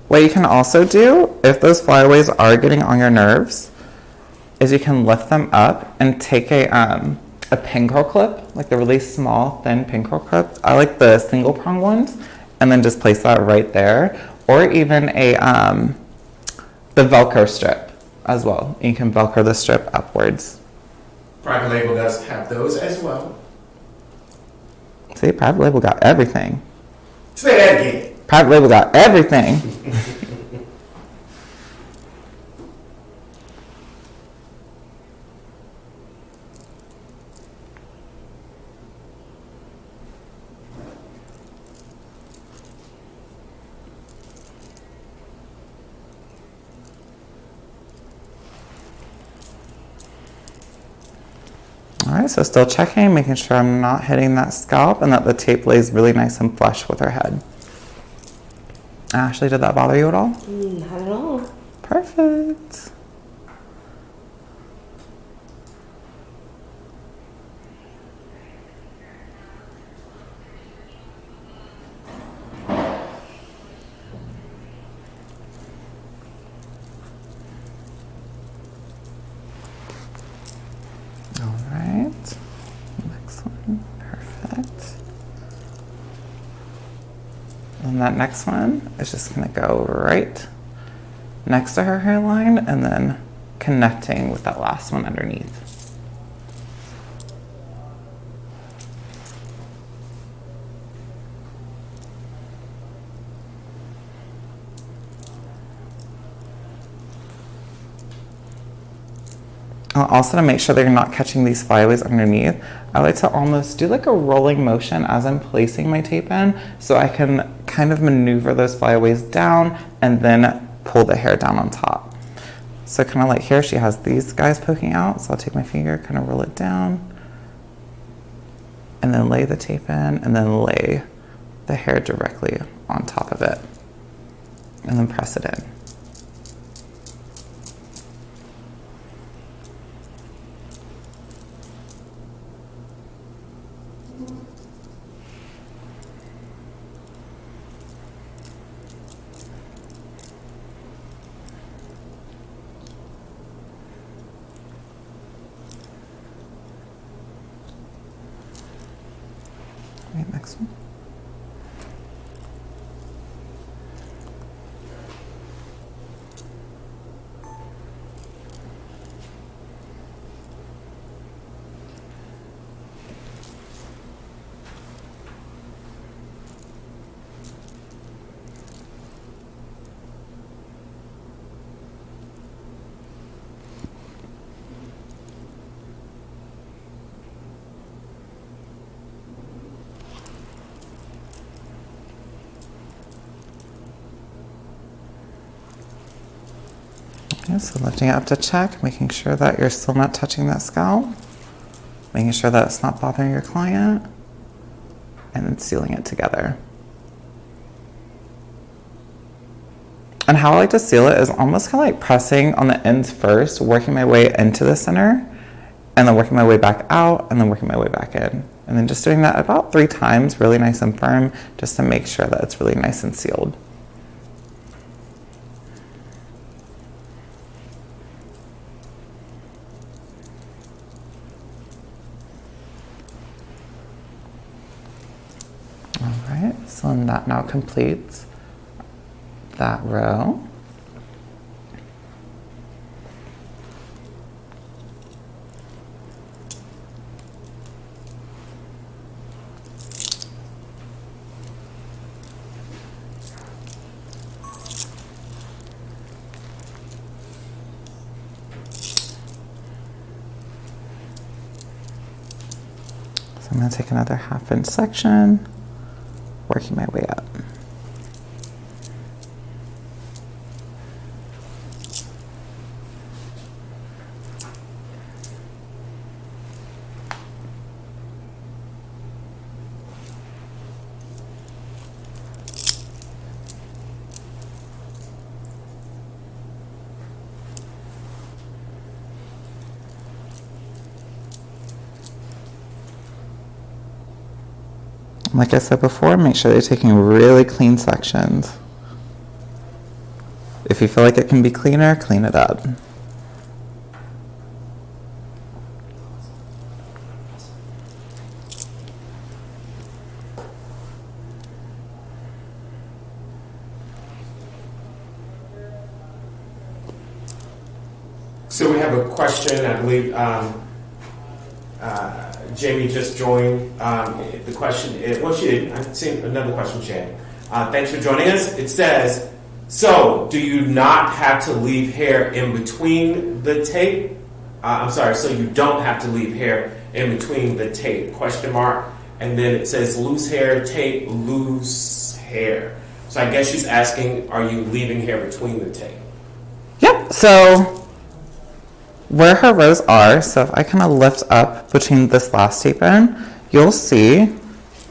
What you can also do, if those flyaways are getting on your nerves, is you can lift them up and take a pin curl clip, like the really small, thin pin curl clip. I like the single prong ones, and then just place that right there. Or even the Velcro strip as well. You can Velcro the strip upwards. Private Label does have those as well. See, Private Label got everything. Say that again. Private Label got everything. All right, so still checking, making sure I'm not hitting that scalp and that the tape lays really nice and flush with her head. Ashley, did that bother you at all? Not at all. Perfect. All right, next one, perfect. And that next one is just gonna go right next to her hairline and then connecting with that last one underneath. Also, to make sure that you're not catching these flyaways underneath, I like to almost do like a rolling motion as I'm placing my tape in so I can kind of maneuver those flyaways down and then pull the hair down on top. So kind of like here, she has these guys poking out, so I'll take my finger, kind of roll it down, and then lay the tape in, and then lay the hair directly on top of it, and then press it in. Okay, so lifting it up to check, making sure that you're still not touching that scalp, making sure that it's not bothering your client, and then sealing it together. And how I like to seal it is almost kind of like pressing on the ends first, working my way into the center, and then working my way back out, and then working my way back in. And then just doing that about 3 times, really nice and firm, just to make sure that it's really nice and sealed. All right, so that now completes that row. So I'm going to take another 1/2 inch section, working my way up. Like I said before, make sure you're taking really clean sections. If you feel like it can be cleaner, clean it up. So we have a question, I believe Jamie just joined. The question is, well, she did. I've seen another question she had. Thanks for joining us. It says, so do you not have to leave hair in between the tape? I'm sorry, so you don't have to leave hair in between the tape, question mark. And then it says loose hair, tape, loose hair. So I guess she's asking, are you leaving hair between the tape? Yep, so where her rows are, so if I kind of lift up between this last tape in, you'll see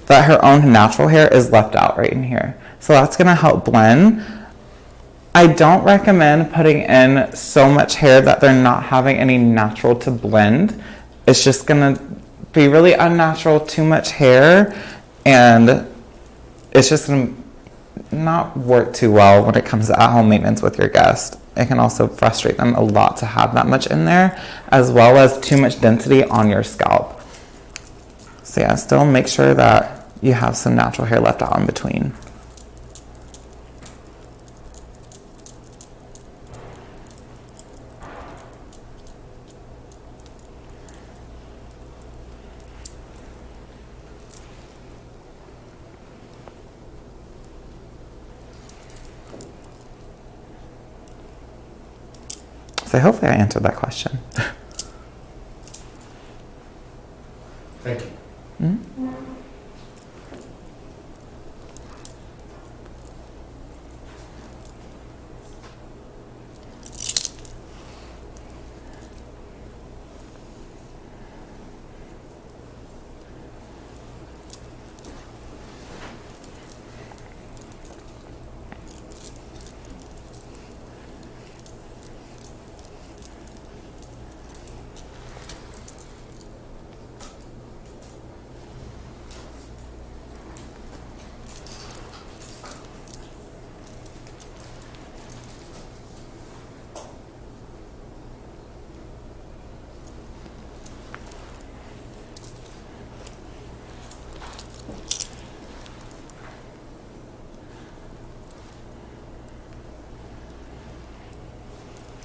that her own natural hair is left out right in here. So that's gonna help blend. I don't recommend putting in so much hair that they're not having any natural to blend. It's just gonna be really unnatural, too much hair, and it's just gonna not work too well when it comes to at-home maintenance with your guest. It can also frustrate them a lot to have that much in there, as well as too much density on your scalp. So yeah, still make sure that you have some natural hair left out in between. So hopefully I answered that question. Thank you. Mm-hmm.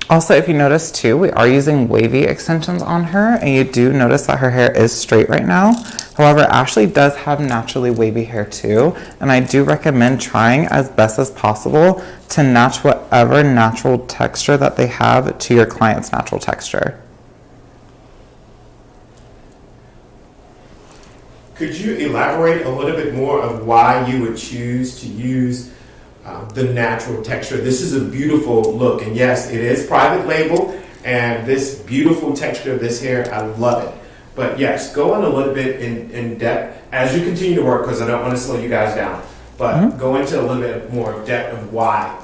Also, if you notice too, we are using wavy extensions on her, and you do notice that her hair is straight right now. However, Ashley does have naturally wavy hair too, and I do recommend trying as best as possible to match whatever natural texture that they have to your client's natural texture. Could you elaborate a little bit more of why you would choose to use the natural texture. This is a beautiful look, and yes, it is private label, and this beautiful texture of this hair, I love it. But yes, go on a little bit in depth as you continue to work, because I don't want to slow you guys down, but go into a little bit more depth of why.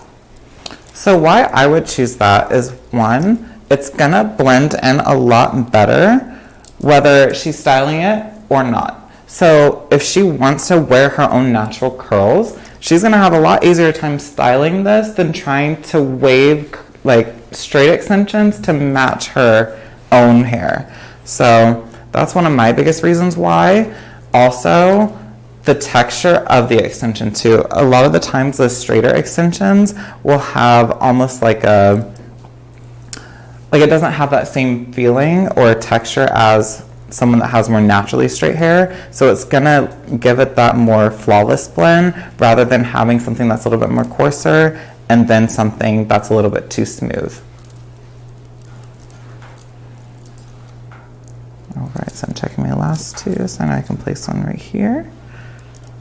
So why I would choose that is, one, it's gonna blend in a lot better whether she's styling it or not. So if she wants to wear her own natural curls, she's gonna have a lot easier time styling this than trying to wave like straight extensions to match her own hair. So that's one of my biggest reasons why. Also, the texture of the extension too. A lot of the times the straighter extensions will have almost like it doesn't have that same feeling or texture as someone that has more naturally straight hair. So it's gonna give it that more flawless blend rather than having something that's a little bit more coarser and then something that's a little bit too smooth. All right, so I'm checking my last two, so now I can place one right here.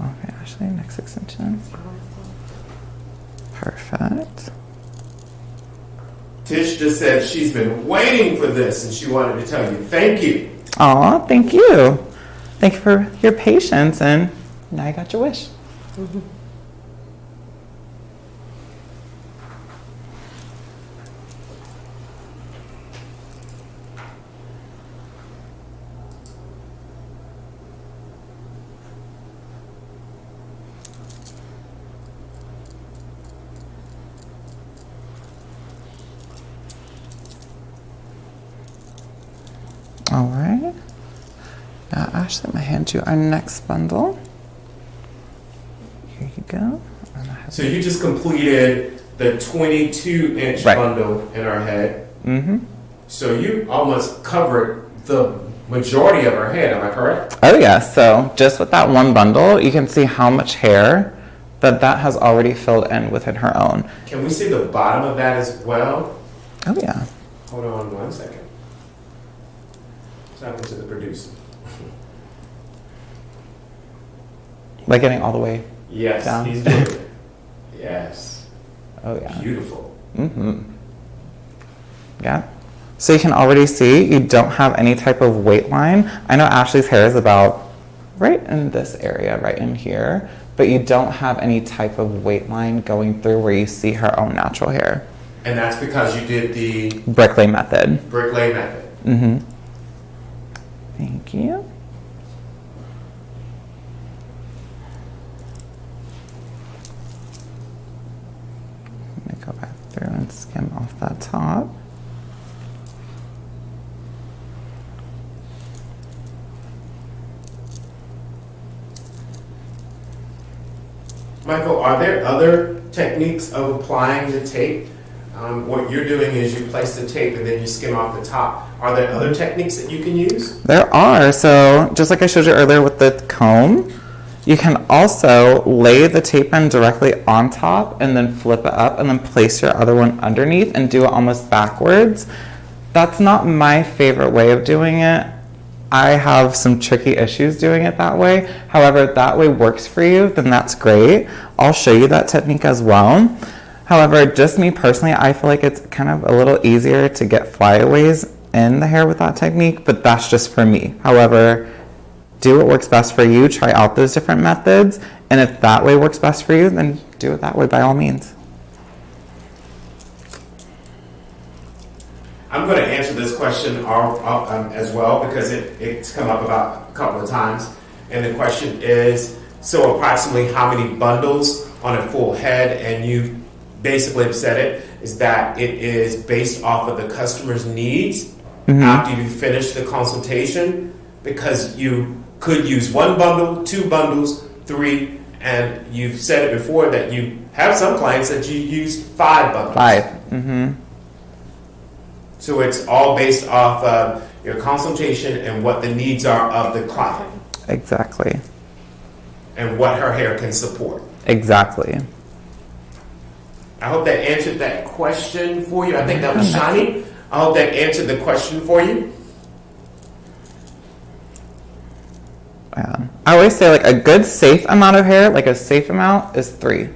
Okay, actually, next extension. Perfect. Tish just said she's been waiting for this, and she wanted to tell you thank you. Aw, thank you. Thank you for your patience, and now you got your wish. All right. Now, Ashley, I'm going to hand you our next bundle. Here you go. So you just completed the 22-inch Right. bundle in her head. Mm-hmm. So you almost covered the majority of her head, am I correct? Oh, yeah. So just with that one bundle, you can see how much hair that has already filled in within her own. Can we see the bottom of that as well? Oh, yeah. Hold on 1 second. What's happening to the producer? Like getting all the way. Yes, Down. he's doing it. Yes. Oh, yeah. Beautiful. Mm-hmm. Yeah. So you can already see you don't have any type of weight line. I know Ashley's hair is about right in this area, right in here, but you don't have any type of weight line going through where you see her own natural hair. And that's because you did the Bricklay method. bricklay method. Mm-hmm. Thank you. Let me go back through and skim off that top. Michael, are there other techniques of applying the tape? What you're doing is you place the tape and then you skim off the top. Are there other techniques that you can use? There are. So just like I showed you earlier with the comb, you can also lay the tape in directly on top and then flip it up and then place your other one underneath and do it almost backwards. That's not my favorite way of doing it. I have some tricky issues doing it that way. However, if that way works for you, then that's great. I'll show you that technique as well. However, just me personally, I feel like it's kind of a little easier to get flyaways in the hair with that technique, but that's just for me. However, do what works best for you. Try out those different methods. And if that way works best for you, then do it that way by all means. I'm going to answer this question as well because it's come up about a couple of times. And the question is, so approximately how many bundles on a full head? And you basically have said it, is that it is based off of the customer's needs after you finish the consultation, because you could use one bundle, two bundles, three, and you've said it before that you have some clients that you use 5 bundles. 5. Mm-hmm. So it's all based off of your consultation and what the needs are of the client Exactly. and what her hair can support. Exactly. I hope that answered that question for you. I think that was shiny. I hope that answered the question for you. Yeah. I always say like a good safe amount of hair, like a safe amount is 3.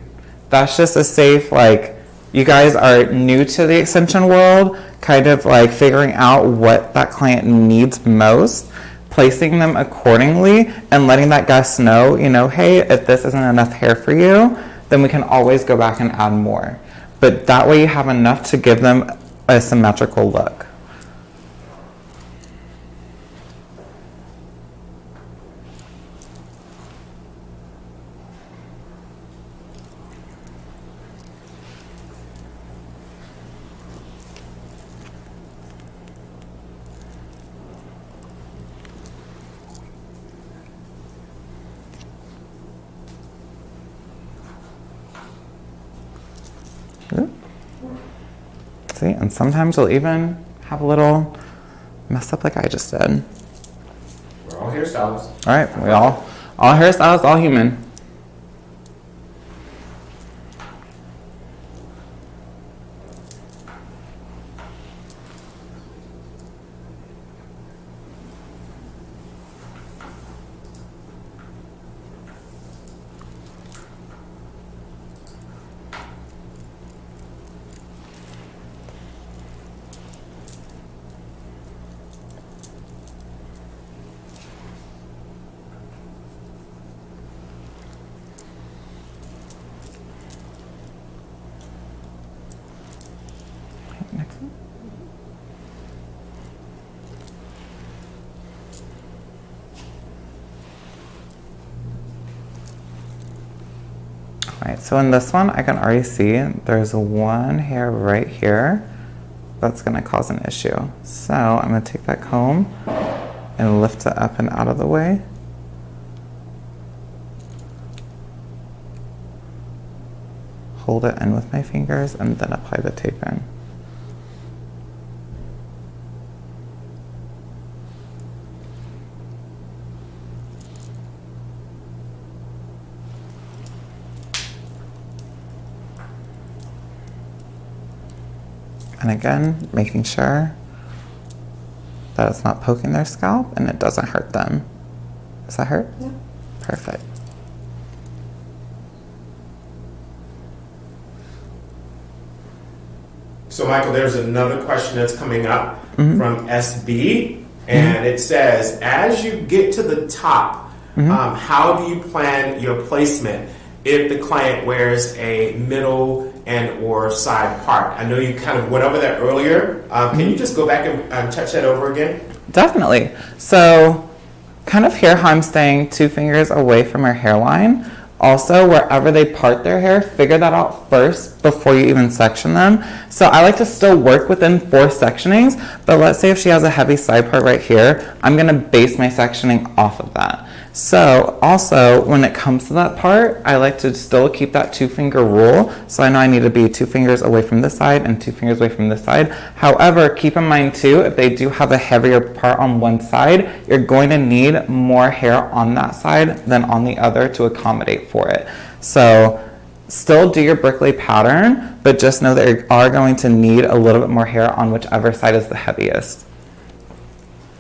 that's just a safe, like, you guys are new to the extension world, kind of like figuring out what that client needs most, placing them accordingly, and letting that guest know, you know, hey, if this isn't enough hair for you, then we can always go back and add more. But that way you have enough to give them a symmetrical look. See, and sometimes we'll even have a little mess up like I just did. We're all hairstylists. All right, we all hairstylists, all human. Next one. All right, so in this one, I can already see there's one hair right here that's gonna cause an issue. So I'm gonna take that comb and lift it up and out of the way. Hold it in with my fingers and then apply the tape in. And again, making sure that it's not poking their scalp and it doesn't hurt them. Does that hurt? No. Perfect. So, Michael, there's another question that's coming up from SB, and it says, as you get to the top, how do you plan your placement if the client wears a middle and or side part? I know you kind of went over that earlier. Can you just go back and touch that over again? Definitely. So kind of here how I'm staying 2 fingers away from her hairline. Also, wherever they part their hair, figure that out first before you even section them. So I like to still work within 4 sectionings, but let's say if she has a heavy side part right here, I'm gonna base my sectioning off of that. So also, when it comes to that part, I like to still keep that 2-finger rule. So I know I need to be 2 fingers away from this side and 2 fingers away from this side. However, keep in mind too, if they do have a heavier part on one side, you're going to need more hair on that side than on the other to accommodate for it. So still do your bricklay pattern, but just know that you are going to need a little bit more hair on whichever side is the heaviest.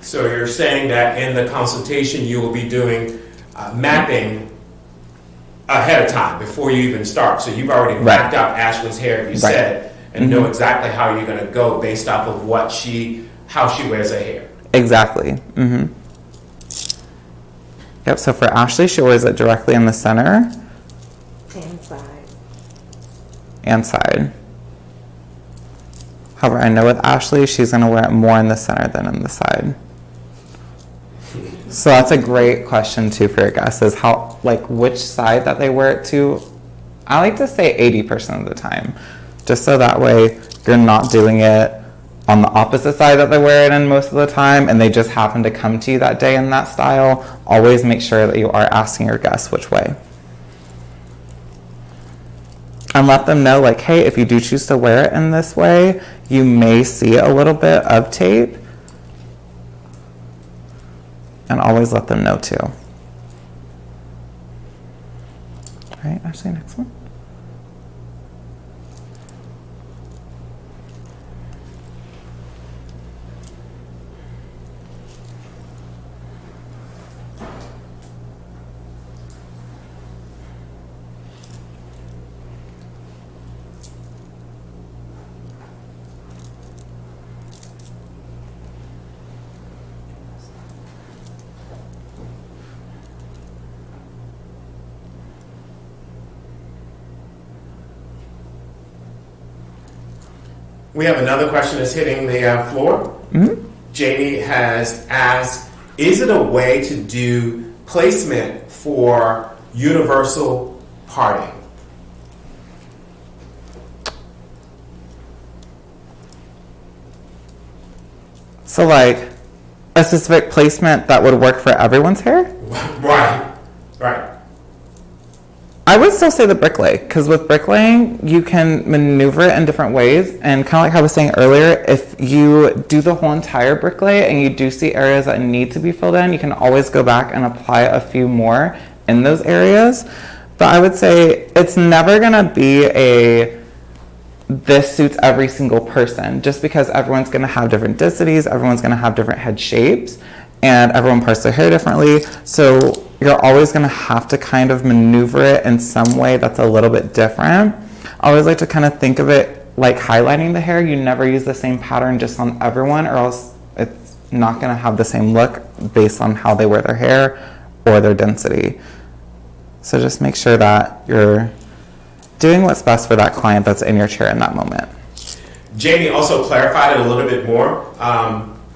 So you're saying that in the consultation you will be doing mapping ahead of time before you even start. So you've already mapped out Ashley's hair, you said, and know exactly how you're going to go based off of how she wears her hair. Exactly. Yep, so for Ashley, she wears it directly in the center And side. and side. However, I know with Ashley, she's going to wear it more in the center than in the side. So that's a great question too for your guests, is how, like, which side that they wear it to. I like to say 80% of the time, just so that way you're not doing it on the opposite side that they wear it in most of the time, and they just happen to come to you that day in that style. Always make sure that you are asking your guests which way. And let them know, like, hey, if you do choose to wear it in this way, you may see a little bit of tape. And always let them know too. All right, Ashley, next one. We have another question that's hitting the floor. Jamie has asked, is it a way to do placement for universal parting? So like a specific placement that would work for everyone's hair? Right. I would still say the bricklay, because with bricklaying, you can maneuver it in different ways. And kind of like how I was saying earlier, if you do the whole entire bricklay and you do see areas that need to be filled in, you can always go back and apply a few more in those areas. But I would say it's never going to be this suits every single person, just because everyone's going to have different densities, everyone's going to have different head shapes, and everyone parts their hair differently. So you're always going to have to kind of maneuver it in some way that's a little bit different. I always like to kind of think of it like highlighting the hair. You never use the same pattern just on everyone, or else it's not going to have the same look based on how they wear their hair or their density. So just make sure that you're doing what's best for that client that's in your chair in that moment. Jamie also clarified it a little bit more,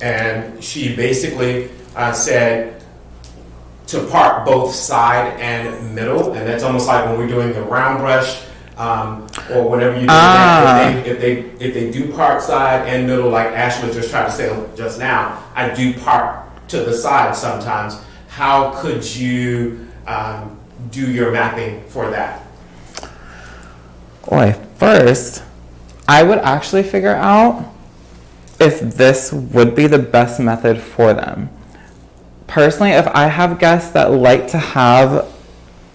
and she basically said to part both side and middle, and that's almost like when we're doing the round brush, or whenever you do that. If they do part side and middle, like Ashley just tried to say just now, I do part to the side sometimes. How could you do your mapping for that? Boy, first, I would actually figure out if this would be the best method for them. Personally, if I have guests that like to have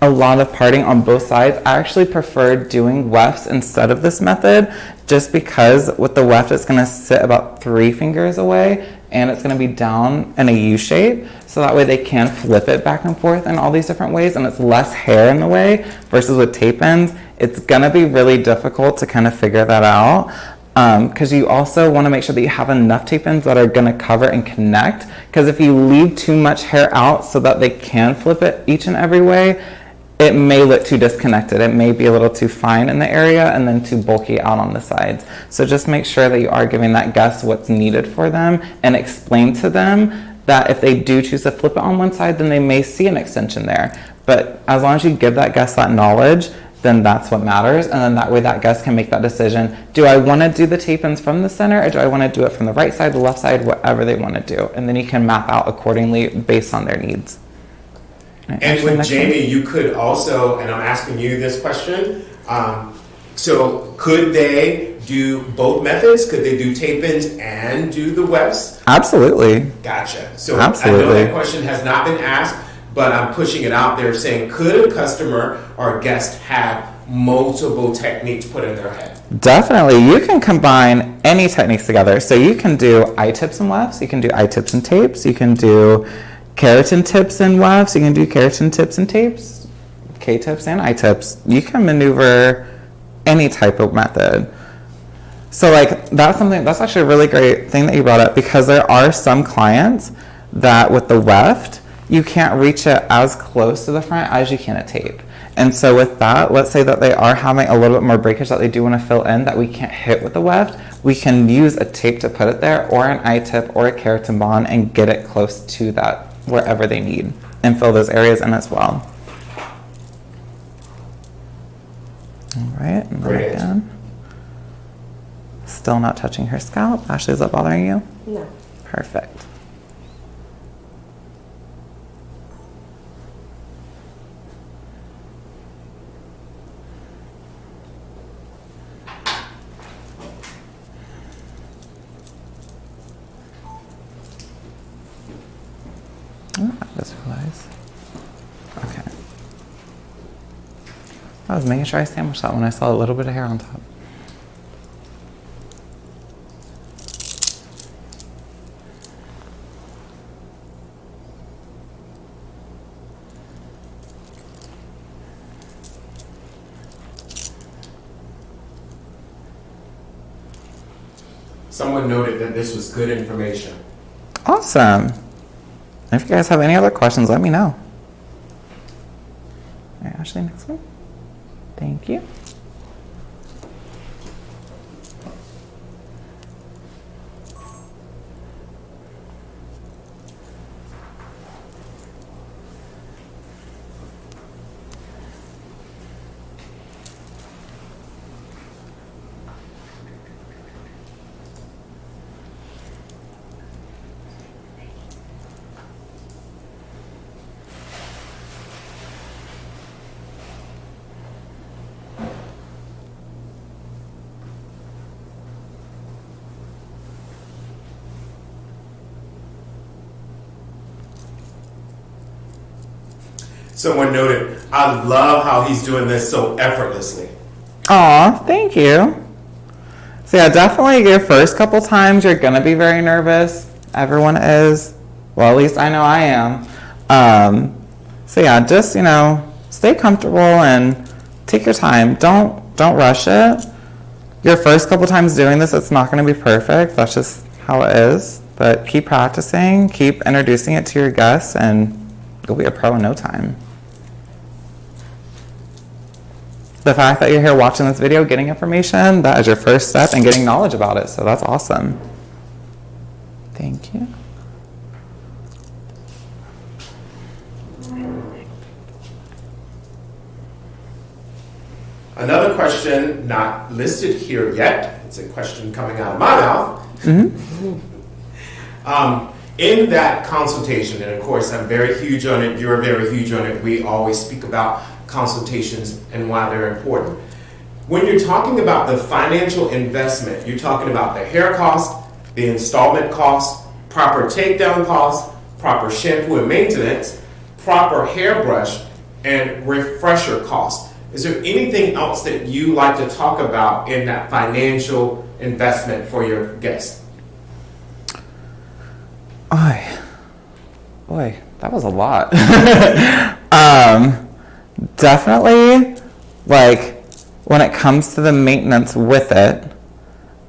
a lot of parting on both sides, I actually prefer doing wefts instead of this method, just because with the weft, it's going to sit about 3 fingers away, and it's going to be down in a U shape, so that way they can flip it back and forth in all these different ways, and it's less hair in the way, versus with tape ends, it's going to be really difficult to kind of figure that out. Because you also want to make sure that you have enough tape ends that are going to cover and connect, because if you leave too much hair out so that they can flip it each and every way, it may look too disconnected. It may be a little too fine in the area and then too bulky out on the sides. So just make sure that you are giving that guest what's needed for them, and explain to them that if they do choose to flip it on one side, then they may see an extension there. But as long as you give that guest that knowledge, then that's what matters, and then that way that guest can make that decision. Do I want to do the tape ends from the center, or do I want to do it from the right side, the left side, whatever they want to do? And then you can map out accordingly based on their needs. And with Jamie, you could also, and I'm asking you this question, so could they do both methods? Could they do tape ends and do the wefts? Absolutely. Gotcha. So Absolutely. I know that question has not been asked, but I'm pushing it out there saying, could a customer or a guest have multiple techniques put in their head? Definitely. You can combine any techniques together. So you can do I-tips and wefts, you can do I-tips and tapes, you can do keratin tips and wefts, you can do keratin tips and tapes, K-tips and I-tips. You can maneuver any type of method. So like that's actually a really great thing that you brought up, because there are some clients that with the weft, you can't reach it as close to the front as you can a tape. And so with that, let's say that they are having a little bit more breakage that they do want to fill in that we can't hit with the weft, we can use a tape to put it there, or an I-tip or a keratin bond, and get it close to that wherever they need, and fill those areas in as well. All right, and then again. Still not touching her scalp. Ashley, is that bothering you? No. Perfect. Oh, I just realized. Okay. I was making sure I sandwiched that when I saw a little bit of hair on top. Someone noted that this was good information. Awesome. If you guys have any other questions, let me know. All right, Ashley, next one. Thank you. Someone noted, I love how he's doing this so effortlessly. Aw, thank you. So yeah, definitely your first couple times you're gonna be very nervous. Everyone is. Well, at least I know I am. So yeah, just stay comfortable and take your time. Don't rush it. Your first couple times doing this, it's not gonna be perfect. That's just how it is. But keep practicing, keep introducing it to your guests, and you'll be a pro in no time. The fact that you're here watching this video, getting information, that is your first step in getting knowledge about it. So that's awesome. Thank you. Another question not listed here yet. It's a question coming out of my mouth. Mm-hmm. In that consultation, and of course I'm very huge on it, you're very huge on it, we always speak about consultations and why they're important. When you're talking about the financial investment, you're talking about the hair cost, the installment cost, proper takedown cost, proper shampoo and maintenance, proper hairbrush, and refresher cost. Is there anything else that you like to talk about in that financial investment for your guests? Boy, that was a lot. Definitely, when it comes to the maintenance with it,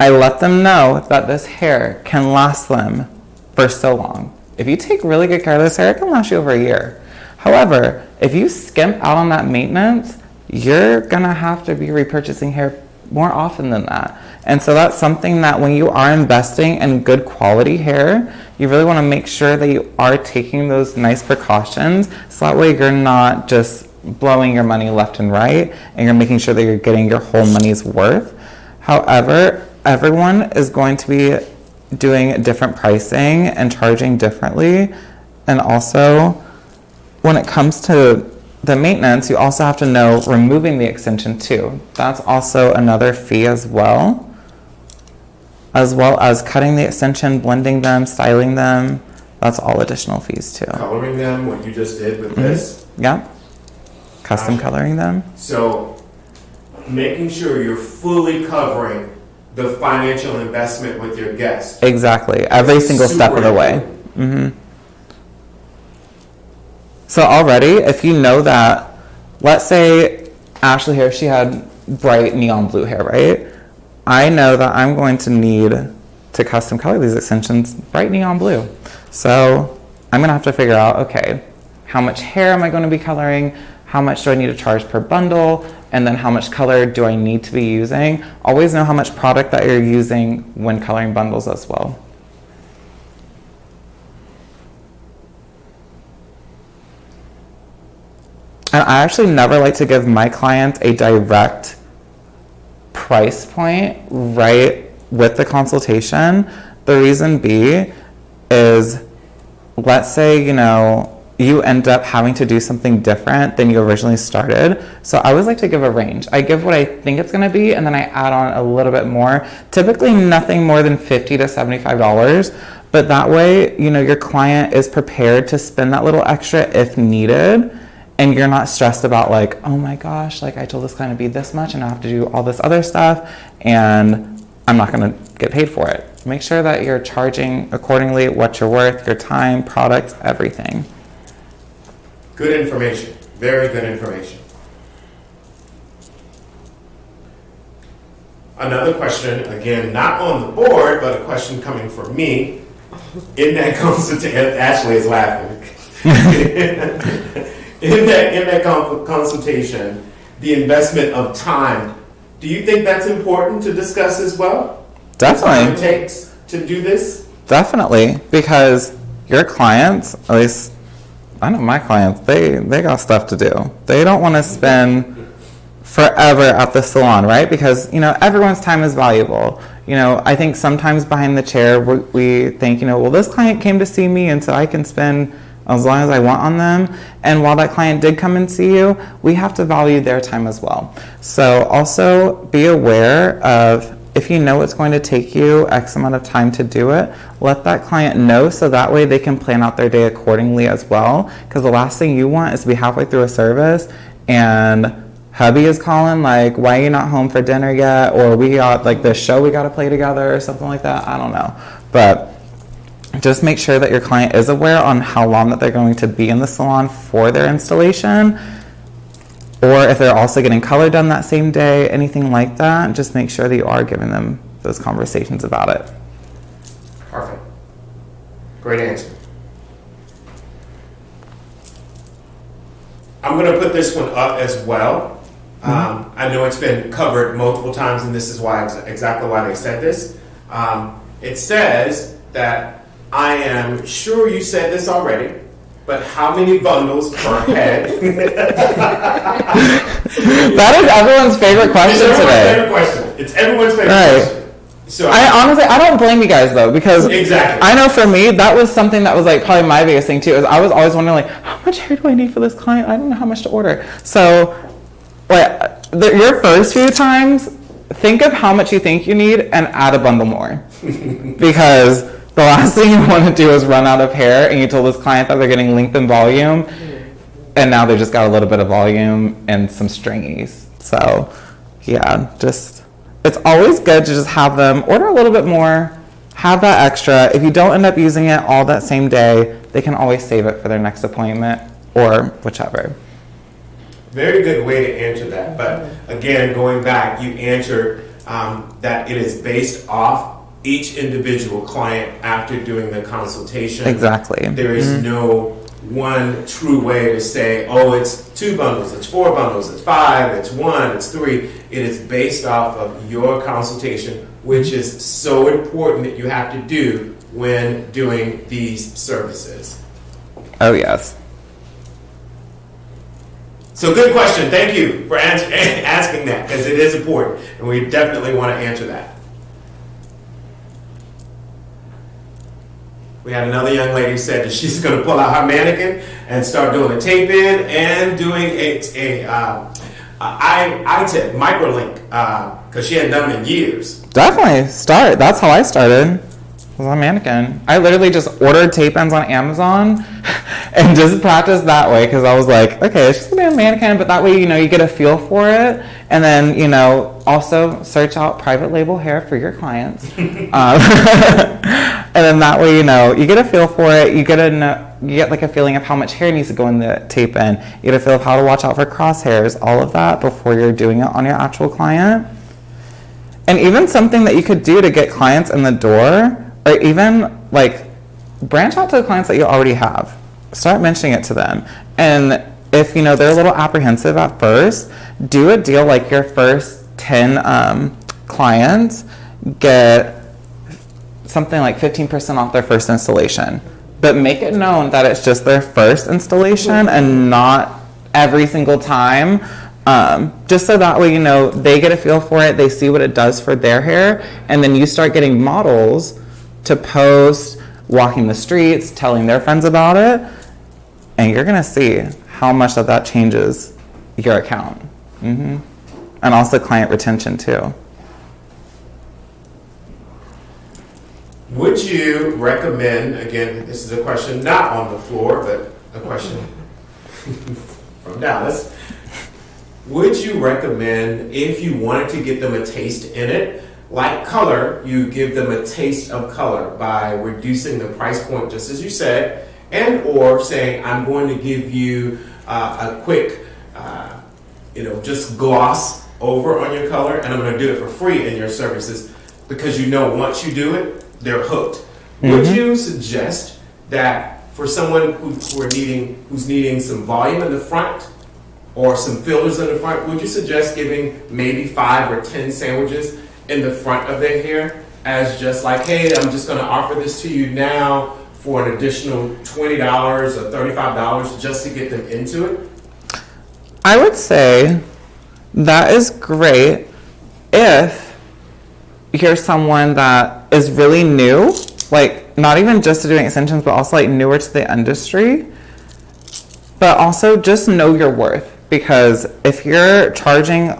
I let them know that this hair can last them for so long. If you take really good care of this hair, it can last you over a year. However, if you skimp out on that maintenance, you're gonna have to be repurchasing hair more often than that. And so that's something that when you are investing in good quality hair, you really want to make sure that you are taking those nice precautions, so that way you're not just blowing your money left and right, and you're making sure that you're getting your whole money's worth. However, everyone is going to be doing different pricing and charging differently. And also, when it comes to the maintenance, you also have to know removing the extension too. That's also another fee as well as cutting the extension, blending them, styling them. That's all additional fees too. Coloring them, what you just did with this. Yeah. Custom coloring them. So making sure you're fully covering the financial investment with your guests. Exactly. Every single step of the way. Mm-hmm. So already, if you know that, let's say Ashley here, she had bright neon blue hair, right? I know that I'm going to need to custom color these extensions bright neon blue. So I'm going to have to figure out, okay, how much hair am I going to be coloring? How much do I need to charge per bundle? And then how much color do I need to be using? Always know how much product that you're using when coloring bundles as well. And I actually never like to give my clients a direct price point right with the consultation. The reason being is, let's say, you end up having to do something different than you originally started. So I always like to give a range. I give what I think it's going to be, and then I add on a little bit more. Typically nothing more than $50 to $75. But that way, your client is prepared to spend that little extra if needed. And you're not stressed about oh my gosh, I told this client to be this much and I have to do all this other stuff and I'm not gonna get paid for it. Make sure that you're charging accordingly what you're worth, your time, product, everything. Good information, very good information. Another question, again, not on the board, but a question coming from me. In that consultation, Ashley is laughing. In that consultation, the investment of time, do you think that's important to discuss as well? Definitely. The time it takes to do this? Definitely, because your clients, at least I know my clients, they got stuff to do. They don't want to spend forever at the salon, right? Because, everyone's time is valuable. I think sometimes behind the chair, we think, well, this client came to see me and so I can spend as long as I want on them. And while that client did come and see you, we have to value their time as well. So also be aware of if you know it's going to take you X amount of time to do it, let that client know so that way they can plan out their day accordingly as well. Because the last thing you want is to be halfway through a service and hubby is calling like, why are you not home for dinner yet? Or we got like this show we got to play together or something like that. I don't know. But just make sure that your client is aware on how long that they're going to be in the salon for their installation. Or if they're also getting color done that same day, anything like that, just make sure that you are giving them those conversations about it. Perfect. Great answer. I'm going to put this one up as well. I know it's been covered multiple times, and this is why exactly why they said this. It says that I am sure you said this already, but how many bundles per head? That is everyone's favorite question today. It's everyone's favorite Right. question. So I don't blame you guys though, because exactly. I know for me that was something that was like probably my biggest thing too. Is I was always wondering like, how much hair do I need for this client? I don't know how much to order. So, like your first few times, think of how much you think you need and add a bundle more, because the last thing you want to do is run out of hair and you told this client that they're getting length and volume, and now they just got a little bit of volume and some stringies. So, yeah, it's always good to just have them order a little bit more, have that extra. If you don't end up using it all that same day, they can always save it for their next appointment or whichever. Very good way to answer that. But again, going back, you answered that it is based off each individual client after doing the consultation. Exactly. There is no one true way to say, oh, it's 2 bundles, it's 4 bundles, it's 5, it's 1, it's 3. It is based off of your consultation, which is so important that you have to do when doing these services. Oh, yes. So good question. Thank you for asking that, because it is important, and we definitely want to answer that. We had another young lady who said that she's going to pull out her mannequin and start doing a tape in and doing a tip microlink, because she hadn't done them in years. Definitely start. That's how I started. Was on mannequin. I literally just ordered tape ends on Amazon and just practiced that way, because I was like, okay, it's just gonna be a mannequin, but that way, you get a feel for it, and then, also search out private label hair for your clients. And then that way, you get a feel for it. You get like a feeling of how much hair needs to go in the tape in. You get a feel of how to watch out for crosshairs, all of that before you're doing it on your actual client. And even something that you could do to get clients in the door, or even like branch out to the clients that you already have. Start mentioning it to them. And if they're a little apprehensive at first, do a deal like your first 10 clients get something like 15% off their first installation. But make it known that it's just their first installation and not every single time. Just so that way, they get a feel for it, they see what it does for their hair, and then you start getting models to post, walking the streets, telling their friends about it, and you're gonna see how much that changes your account. And also client retention too. Would you recommend, again, this is a question not on the floor, but a question from Dallas. Would you recommend, if you wanted to get them a taste in it, like color, you give them a taste of color by reducing the price point, just as you said, and or saying, I'm going to give you a quick, just gloss over on your color, and I'm going to do it for free in your services, because once you do it, they're hooked. Would you suggest that for someone who's needing some volume in the front or some fillers in the front, would you suggest giving maybe 5 or 10 sandwiches in the front of their hair as just like, hey, I'm just going to offer this to you now for an additional $20 or $35 just to get them into it? I would say that is great if you're someone that is really new, like not even just to doing extensions, but also like newer to the industry. But also just know your worth, because if you're charging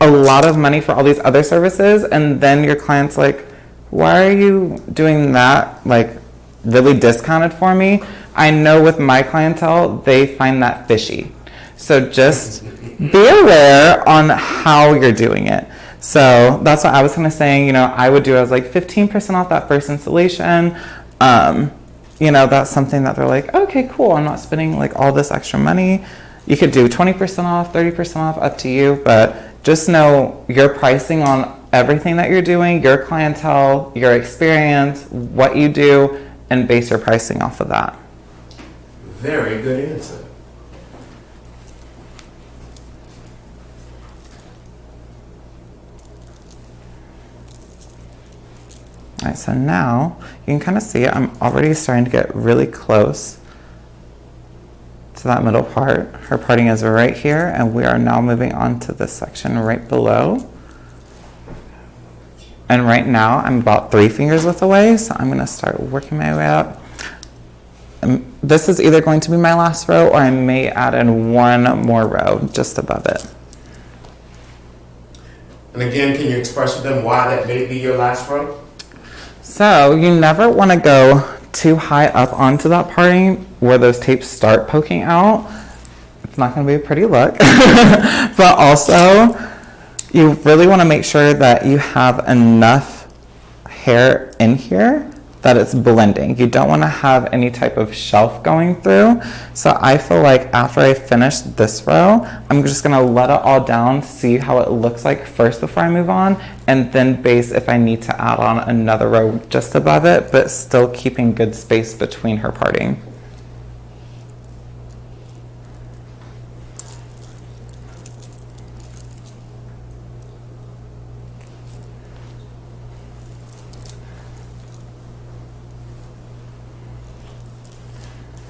a lot of money for all these other services, and then your client's like, why are you doing that, like, really discounted for me? I know with my clientele, they find that fishy. So just be aware on how you're doing it. So that's what I was kind of saying, you know, I would do as like 15% off that first installation. You know, that's something that they're like, okay, cool, I'm not spending like all this extra money. You could do 20% off, 30% off, up to you, but just know your pricing on everything that you're doing, your clientele, your experience, what you do, and base your pricing off of that. Very good answer. All right, so now you can kind of see I'm already starting to get really close to that middle part. Her parting is right here, and we are now moving on to this section right below. And right now I'm about 3 fingers width away, so I'm going to start working my way up. This is either going to be my last row, or I may add in one more row just above it. And again, can you express to them why that may be your last row? So you never want to go too high up onto that parting where those tapes start poking out. It's not going to be a pretty look. But also, you really want to make sure that you have enough hair in here that it's blending. You don't want to have any type of shelf going through. So I feel like after I finish this row, I'm just going to let it all down, see how it looks like first before I move on, and then base if I need to add on another row just above it, but still keeping good space between her parting.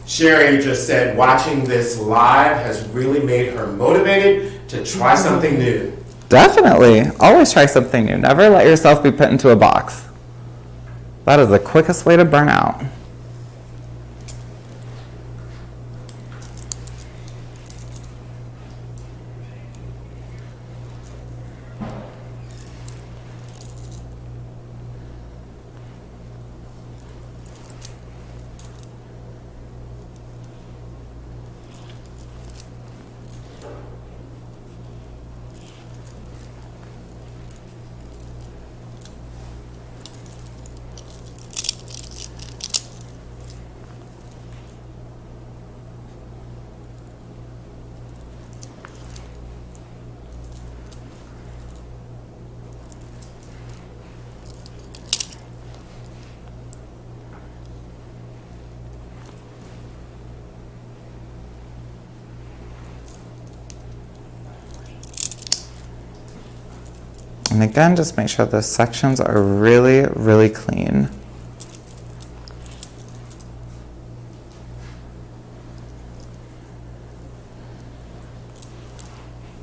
Sherry just said watching this live has really made her motivated to try something new. Definitely. Always try something new. Never let yourself be put into a box. That is the quickest way to burn out. And again, just make sure the sections are really, really clean.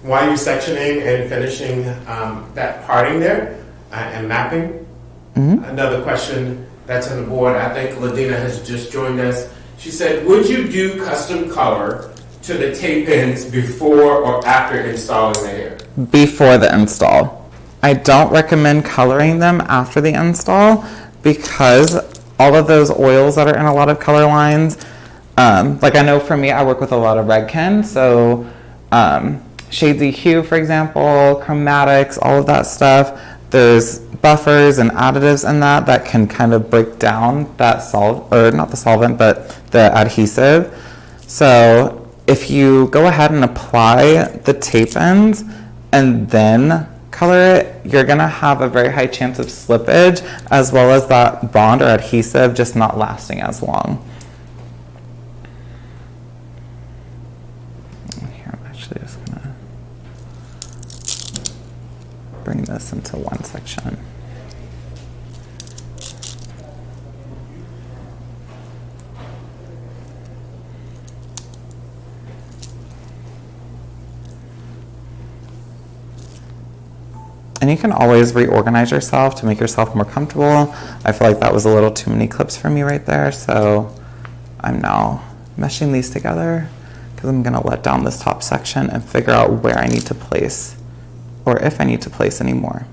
While you're sectioning and finishing that parting there and mapping, another question that's on the board, I think Ladina has just joined us. She said, would you do custom color to the tape ends before or after installing the hair? Before the install. I don't recommend coloring them after the install because all of those oils that are in a lot of color lines, like I know for me, I work with a lot of Redken, so Shadesy Hue, for example, chromatics, all of that stuff. There's buffers and additives in that can kind of break down that not the solvent, but the adhesive. So if you go ahead and apply the tape ends and then color it, you're gonna have a very high chance of slippage, as well as that bond or adhesive just not lasting as long. Here, I'm actually just gonna bring this into one section. And you can always reorganize yourself to make yourself more comfortable. I feel like that was a little too many clips for me right there, so I'm now meshing these together because I'm gonna let down this top section and figure out where I need to place or if I need to place any more.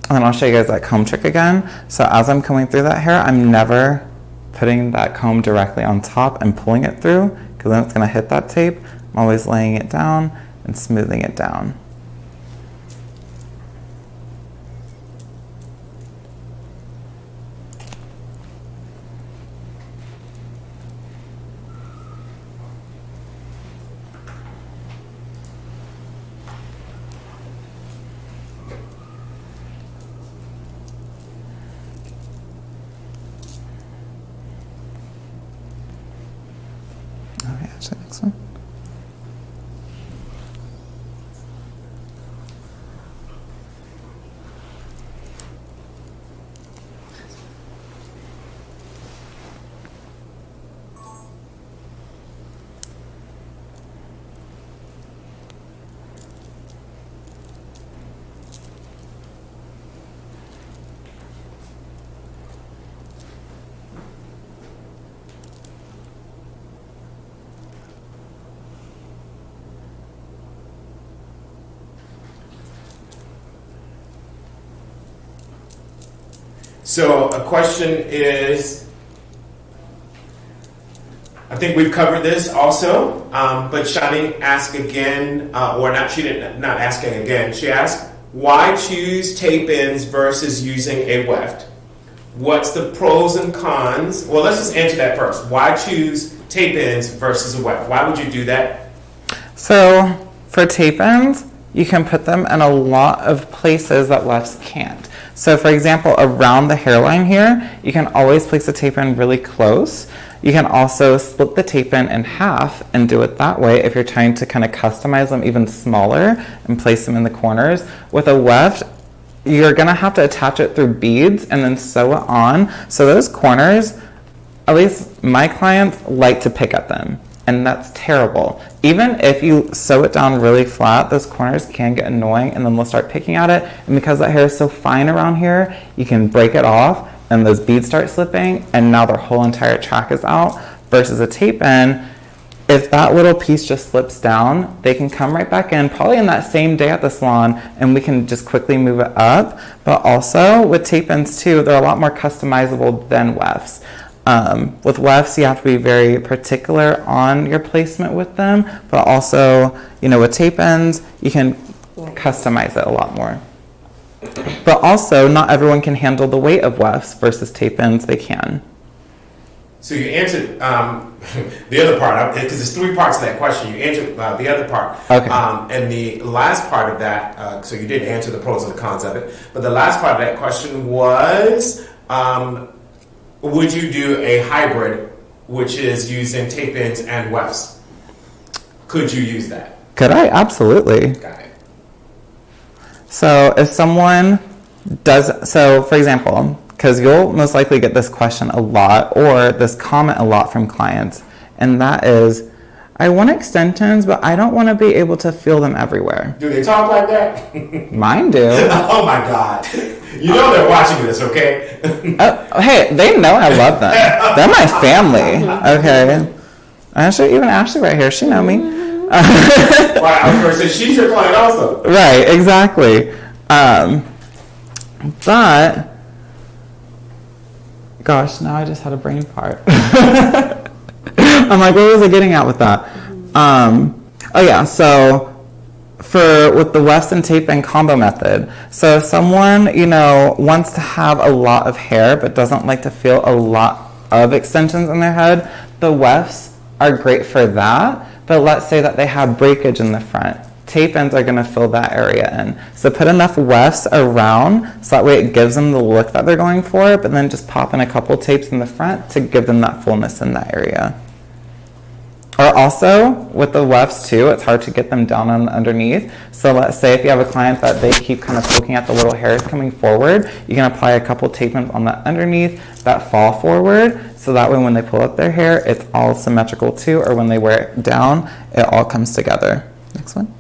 And then I'll show you guys that comb trick again. So as I'm combing through that hair, I'm never putting that comb directly on top and pulling it through, because then it's going to hit that tape. I'm always laying it down and smoothing it down. Okay, actually, next one. So a question is, I think we've covered this also, but Shani asked again, or not, she didn't, not asking again, she asked, why choose tape-ins versus using a weft? What's the pros and cons? Well, let's just answer that first. Why choose tape-ins versus a weft? Why would you do that? So for tape-ins, you can put them in a lot of places that wefts can't. So for example, around the hairline here, you can always place the tape-in really close. You can also split the tape-in in half and do it that way if you're trying to kind of customize them even smaller and place them in the corners. With a weft, you're gonna have to attach it through beads and then sew it on. So those corners, at least my clients like to pick at them, and that's terrible. Even if you sew it down really flat, those corners can get annoying and then they'll start picking at it. And because that hair is so fine around here, you can break it off and those beads start slipping and now their whole entire track is out. Versus a tape-in, if that little piece just slips down, they can come right back in, probably in that same day at the salon, and we can just quickly move it up. But also with tape-ins too, they're a lot more customizable than wefts. With wefts, you have to be very particular on your placement with them, but also, with tape-ins, you can customize it a lot more. But also, not everyone can handle the weight of wefts versus tape-ins, they can. So you answered the other part, because there's three parts to that question. You answered the other part. Okay. And the last part of that, so you didn't answer the pros and the cons of it, but the last part of that question was, would you do a hybrid, which is using tape-ins and wefts? Could you use that? Could I? Absolutely. Got it. So if someone does, so for example, because you'll most likely get this question a lot or this comment a lot from clients, and that is, I want extensions, but I don't want to be able to feel them everywhere. Do they talk like that? Mine do. Oh my God. You know they're watching this, okay? Hey, they know I love them. They're my family, okay? Actually, even Ashley right here, she know me. Wow, I was going to say, she's your client also. Right, exactly. But, gosh, now I just had a brain fart. I'm like, what was I getting at with that? Oh yeah, so with the wefts and tape-in combo method, so if someone, wants to have a lot of hair but doesn't like to feel a lot of extensions in their head, the wefts are great for that. But let's say that they have breakage in the front. Tape-ins are going to fill that area in. So put enough wefts around so that way it gives them the look that they're going for, but then just pop in a couple tapes in the front to give them that fullness in that area. Or also, with the wefts too, it's hard to get them down on underneath. So let's say if you have a client that they keep kind of poking at the little hairs coming forward, you can apply a couple tape-ins on that underneath that fall forward. So that way when they pull up their hair, it's all symmetrical too, or when they wear it down, it all comes together. Next one.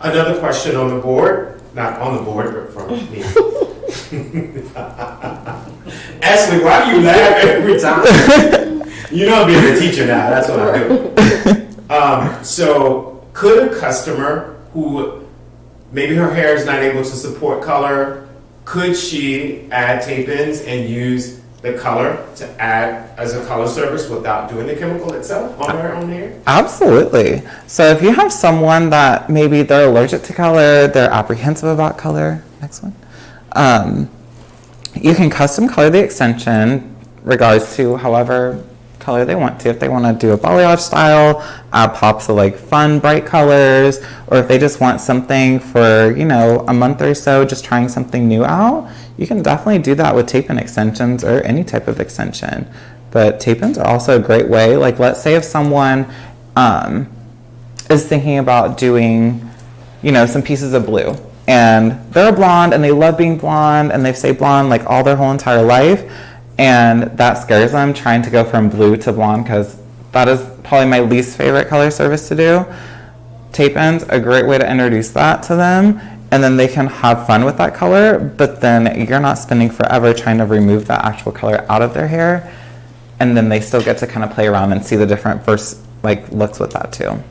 Another question on the board, not on the board, but from me. Ashley, why do you laugh every time? You know I'm being a teacher now, that's what I do. So could a customer who maybe her hair is not able to support color, could she add tape-ins and use the color to add as a color service without doing the chemical itself on her own hair? Absolutely. So if you have someone that maybe they're allergic to color, they're apprehensive about color, next one, you can custom color the extension regards to however color they want to. If they want to do a balayage style, add pops of like fun, bright colors, or if they just want something for, you know, a month or so, just trying something new out, you can definitely do that with tape-in extensions or any type of extension. But tape-ins are also a great way. Like, let's say if someone is thinking about doing, you know, some pieces of blue, and they're a blonde and they love being blonde and they've stayed blonde like all their whole entire life, and that scares them trying to go from blue to blonde, because that is probably my least favorite color service to do. Tape-ins, a great way to introduce that to them, and then they can have fun with that color, but then you're not spending forever trying to remove that actual color out of their hair, and then they still get to kind of play around and see the different first like looks with that too.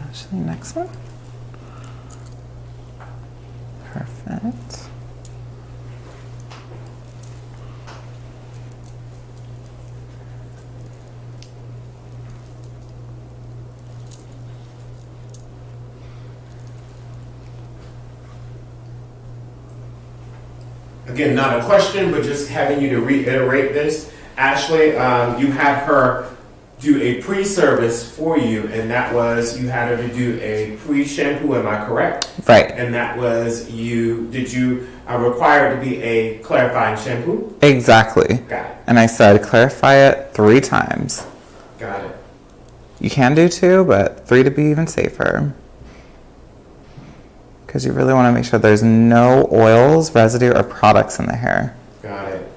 Actually, next one. Perfect. Again, not a question, but just having you to reiterate this. Ashley, you had her do a pre-service for you, and that was you had her to do a pre-shampoo, am I correct? Right. And that was did you require it to be a clarifying shampoo? Exactly. Got it. And I said clarify it 3 times. Got it. You can do 2, but 3 to be even safer. Because you really want to make sure there's no oils, residue, or products in the hair. Got it.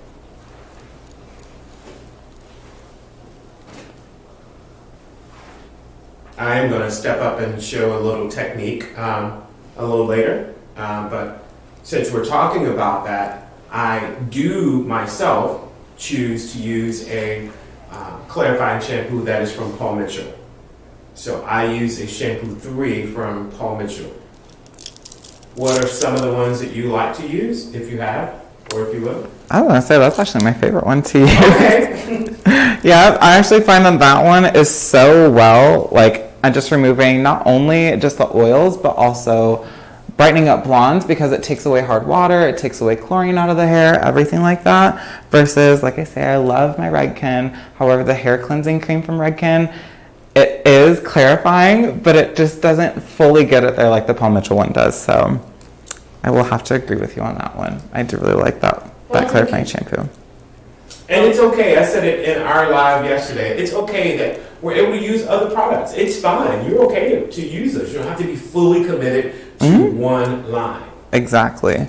I am going to step up and show a little technique a little later, but since we're talking about that, I do myself choose to use a clarifying shampoo that is from Paul Mitchell. So I use a shampoo 3 from Paul Mitchell. What are some of the ones that you like to use, if you have, or if you will? I was going to say, that's actually my favorite one to use. Okay. Yeah, I actually find that one is so well, like, I'm just removing not only just the oils, but also brightening up blondes, because it takes away hard water, it takes away chlorine out of the hair, everything like that. Versus, like I say, I love my Redken. However, the hair cleansing cream from Redken, it is clarifying, but it just doesn't fully get it there like the Paul Mitchell one does. So I will have to agree with you on that one. I do really like that clarifying shampoo. And it's okay. I said it in our live yesterday. It's okay that we're able to use other products. It's fine. You're okay to use those. You don't have to be fully committed to one line. Exactly.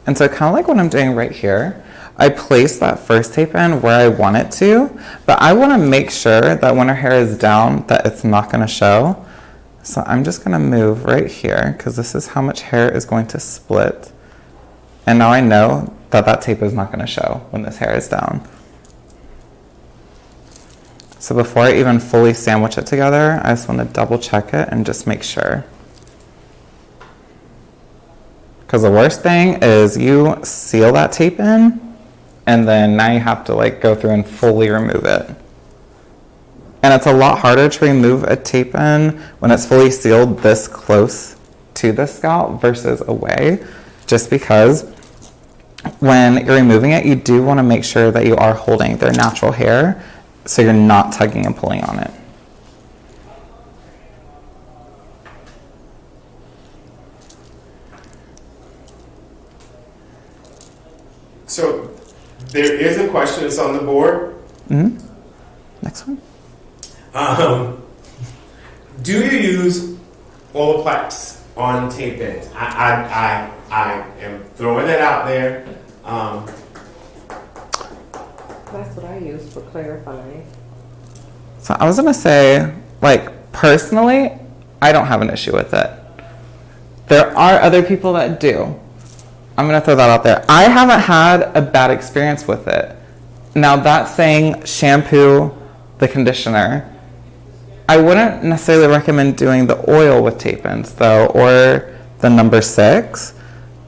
And so kind of like what I'm doing right here, I place that first tape in where I want it to, but I want to make sure that when her hair is down that it's not going to show. So I'm just going to move right here, because this is how much hair is going to split. And now I know that that tape is not going to show when this hair is down. So before I even fully sandwich it together, I just want to double check it and just make sure. Because the worst thing is you seal that tape in, and then now you have to like go through and fully remove it. And it's a lot harder to remove a tape in when it's fully sealed this close to the scalp versus away, just because when you're removing it, you do want to make sure that you are holding their natural hair so you're not tugging and pulling on it. So there is a question that's on the board. Next one. Do you use Olaplex on tape ends? I am throwing that out there. That's what I use for clarifying. So I was gonna say, like, personally, I don't have an issue with it. There are other people that do. I'm gonna throw that out there. I haven't had a bad experience with it. Now that's saying shampoo, the conditioner. I wouldn't necessarily recommend doing the oil with tape ends though, or the number 6,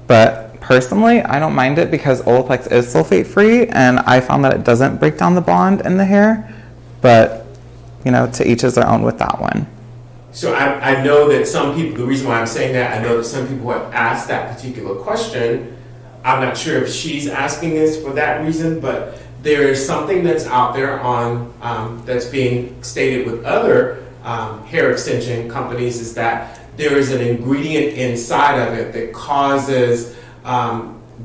but personally, I don't mind it because Olaplex is sulfate free, and I found that it doesn't break down the bond in the hair, but you know, to each his their own with that one. So I know that some people, the reason why I'm saying that, I know that some people have asked that particular question. I'm not sure if she's asking this for that reason, but there is something that's out there on that's being stated with other hair extension companies, is that there is an ingredient inside of it that causes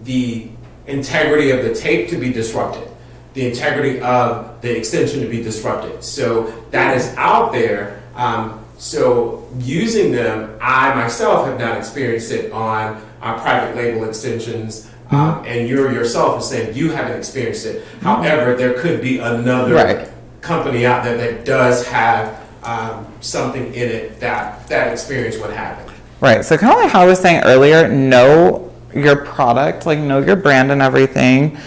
the integrity of the tape to be disrupted, the integrity of the extension to be disrupted. So that is out there. So using them, I myself have not experienced it on private label extensions. And you yourself are saying you haven't experienced it. However, there could be another company out there that does have something in it that experience would happen. Right. So kind of like how I was saying earlier, know your product, like know your brand and everything,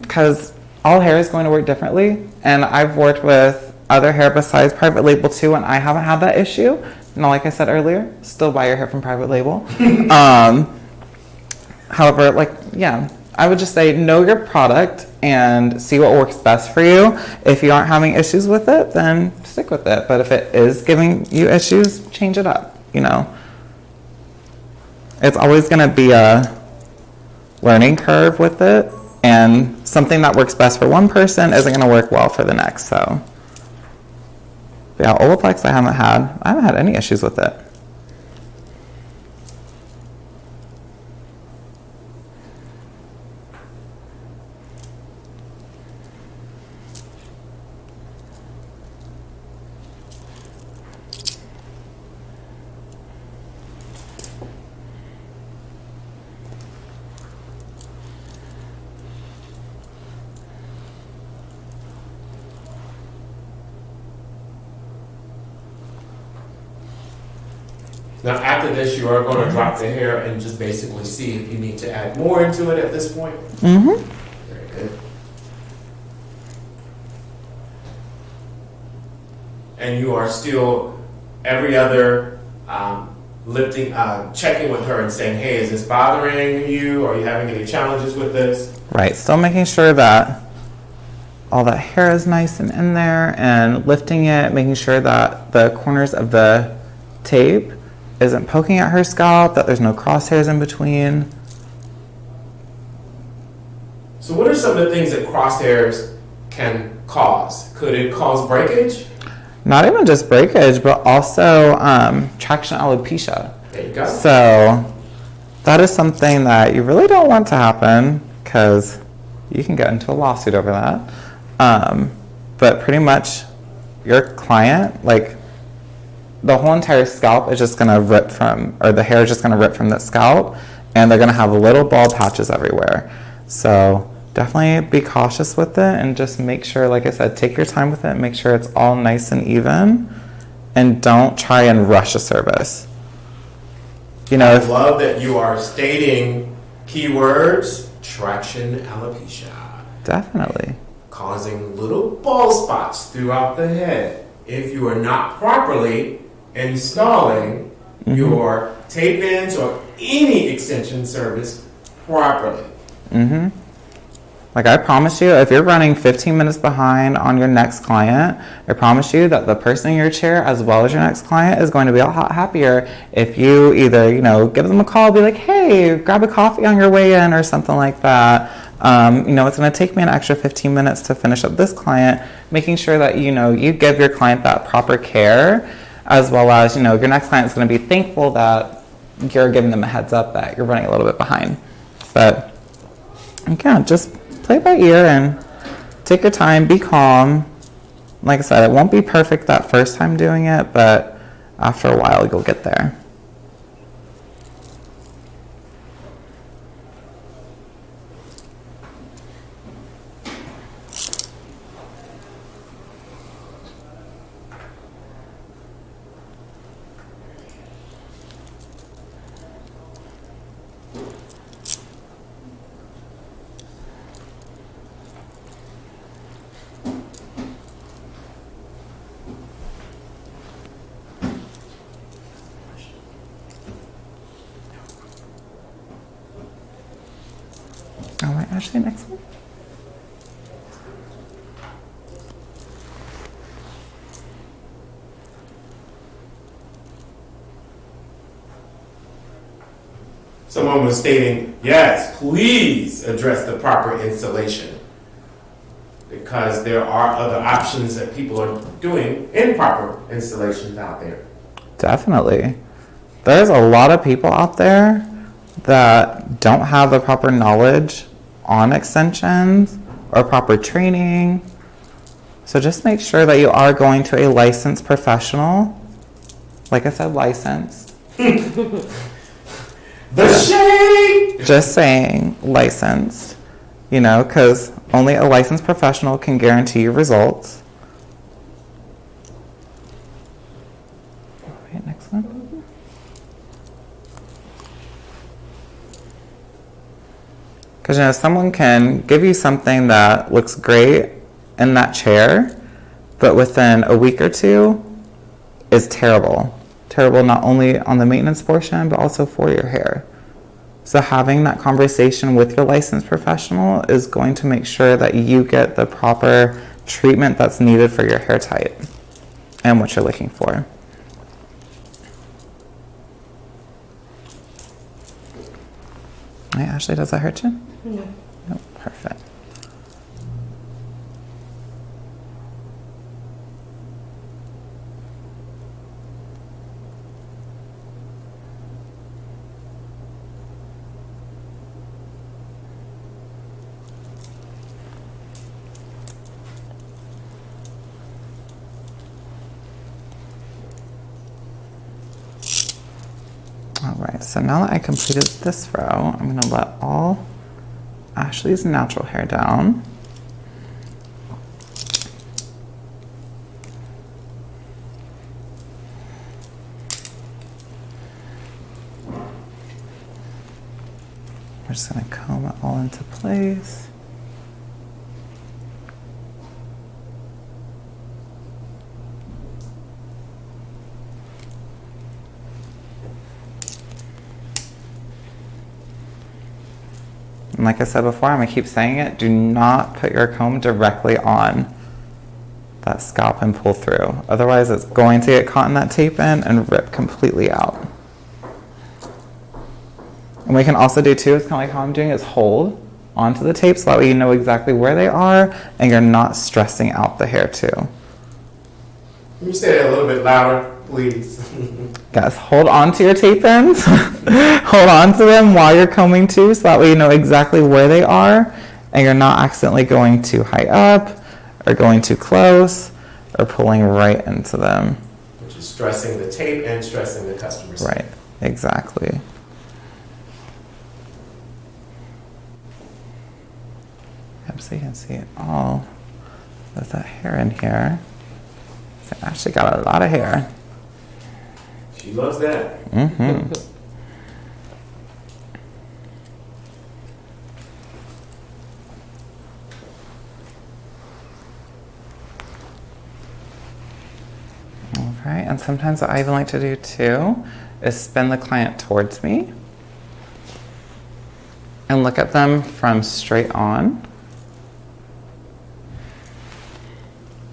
because all hair is going to work differently. And I've worked with other hair besides private label too, and I haven't had that issue. Now, like I said earlier, still buy your hair from private label. However, like, yeah, I would just say know your product and see what works best for you. If you aren't having issues with it, then stick with it. But if it is giving you issues, change it up, you know. It's always going to be a learning curve with it, and something that works best for one person isn't going to work well for the next, so. Yeah, Olaplex I haven't had any issues with it. Now, after this, you are going to drop the hair and just basically see if you need to add more into it at this point. Mm-hmm. Very good. And you are still every other lifting, checking with her and saying, "Hey, is this bothering you? Are you having any challenges with this?" Right. Still making sure that all that hair is nice and in there, and lifting it, making sure that the corners of the tape isn't poking at her scalp, that there's no crosshairs in between. So what are some of the things that crosshairs can cause? Could it cause breakage? Not even just breakage, but also traction alopecia. There you go. So that is something that you really don't want to happen, because you can get into a lawsuit over that. But pretty much your client, like, the whole entire scalp is just going to rip from, or the hair is just going to rip from the scalp, and they're going to have little bald patches everywhere. So definitely be cautious with it, and just make sure, like I said, take your time with it, make sure it's all nice and even, and don't try and rush a service. You know, I love that you are stating keywords: traction alopecia. Definitely. Causing little bald spots throughout the head. If you are not properly installing your tape ends or any extension service properly. Mm-hmm. Like, I promise you, if you're running 15 minutes behind on your next client, I promise you that the person in your chair, as well as your next client, is going to be a lot happier if you either, you know, give them a call, be like, hey, grab a coffee on your way in or something like that. You know, it's going to take me an extra 15 minutes to finish up this client, making sure that, you know, you give your client that proper care, as well as, you know, your next client is going to be thankful that you're giving them a heads up that you're running a little bit behind. But, again, just play by ear and take your time, be calm, Like I said, it won't be perfect that first time doing it, but after a while you'll get there. All right, Ashley, next one. Someone was stating, yes, please address the proper installation. Because there are other options that people are doing improper installations out there. Definitely. There's a lot of people out there that don't have the proper knowledge on extensions or proper training. So just make sure that you are going to a licensed professional. Like I said, licensed. The shade! Just saying, licensed. You know, because only a licensed professional can guarantee you results. All right, next one. Because, you know, someone can give you something that looks great in that chair, but within a week or two is terrible. Terrible not only on the maintenance portion, but also for your hair. So having that conversation with your licensed professional is going to make sure that you get the proper treatment that's needed for your hair type and what you're looking for. Hey, Ashley, does that hurt you? No. No, perfect. All right, so now that I completed this row, I'm gonna let all Ashley's natural hair down. We're just gonna comb it all into place. And like I said before, I'm gonna keep saying it, do not put your comb directly on that scalp and pull through. Otherwise it's going to get caught in that tape in and rip completely out. And we can also do too, it's kind of like how I'm doing, is hold onto the tape so that way you know exactly where they are and you're not stressing out the hair too. Can you say it a little bit louder, please? Guys, hold on to your tape ends. Hold on to them while you're combing too, so that way you know exactly where they are and you're not accidentally going too high up or going too close or pulling right into them. Which is stressing the tape and stressing the customer. Right, exactly. Yep, so you can see it all with that hair in here. So I actually got a lot of hair. She loves that. Mm-hmm. All right, and sometimes what I even like to do too is spin the client towards me and look at them from straight on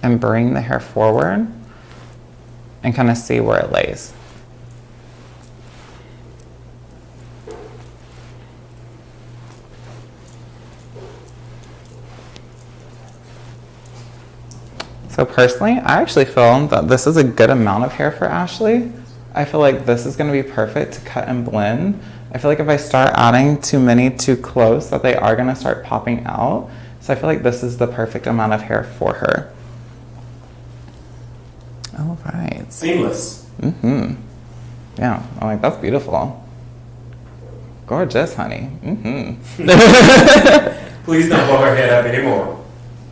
and bring the hair forward and kind of see where it lays. So personally, I actually feel that this is a good amount of hair for Ashley. I feel like this is going to be perfect to cut and blend. I feel like if I start adding too many too close, that they are going to start popping out. So I feel like this is the perfect amount of hair for her. All right. Seamless. Mm-hmm. Yeah, I'm like, that's beautiful. Gorgeous, honey. Mm-hmm. Please don't blow her head up anymore.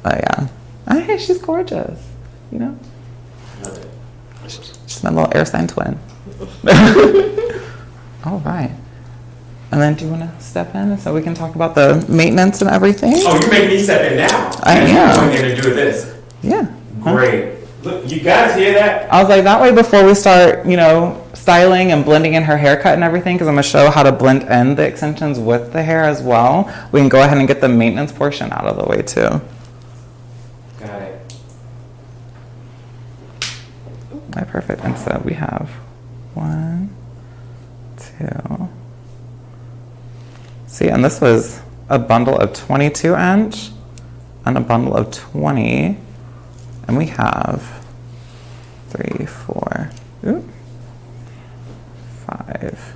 Oh, yeah. Hey, she's gorgeous. You know? Love it. She's my little air sign twin. All right. And then do you want to step in so we can talk about the maintenance and everything? Oh, you're making me step in now. I am. You're going in to do this. Yeah. Great. Look, you guys hear that? I was like, that way before we start, styling and blending in her haircut and everything, because I'm going to show how to blend in the extensions with the hair as well, we can go ahead and get the maintenance portion out of the way too. Got it. All right, perfect. And so we have 1, 2. See, and this was a bundle of 22 inch and a bundle of 20. And we have 3, 4, 5.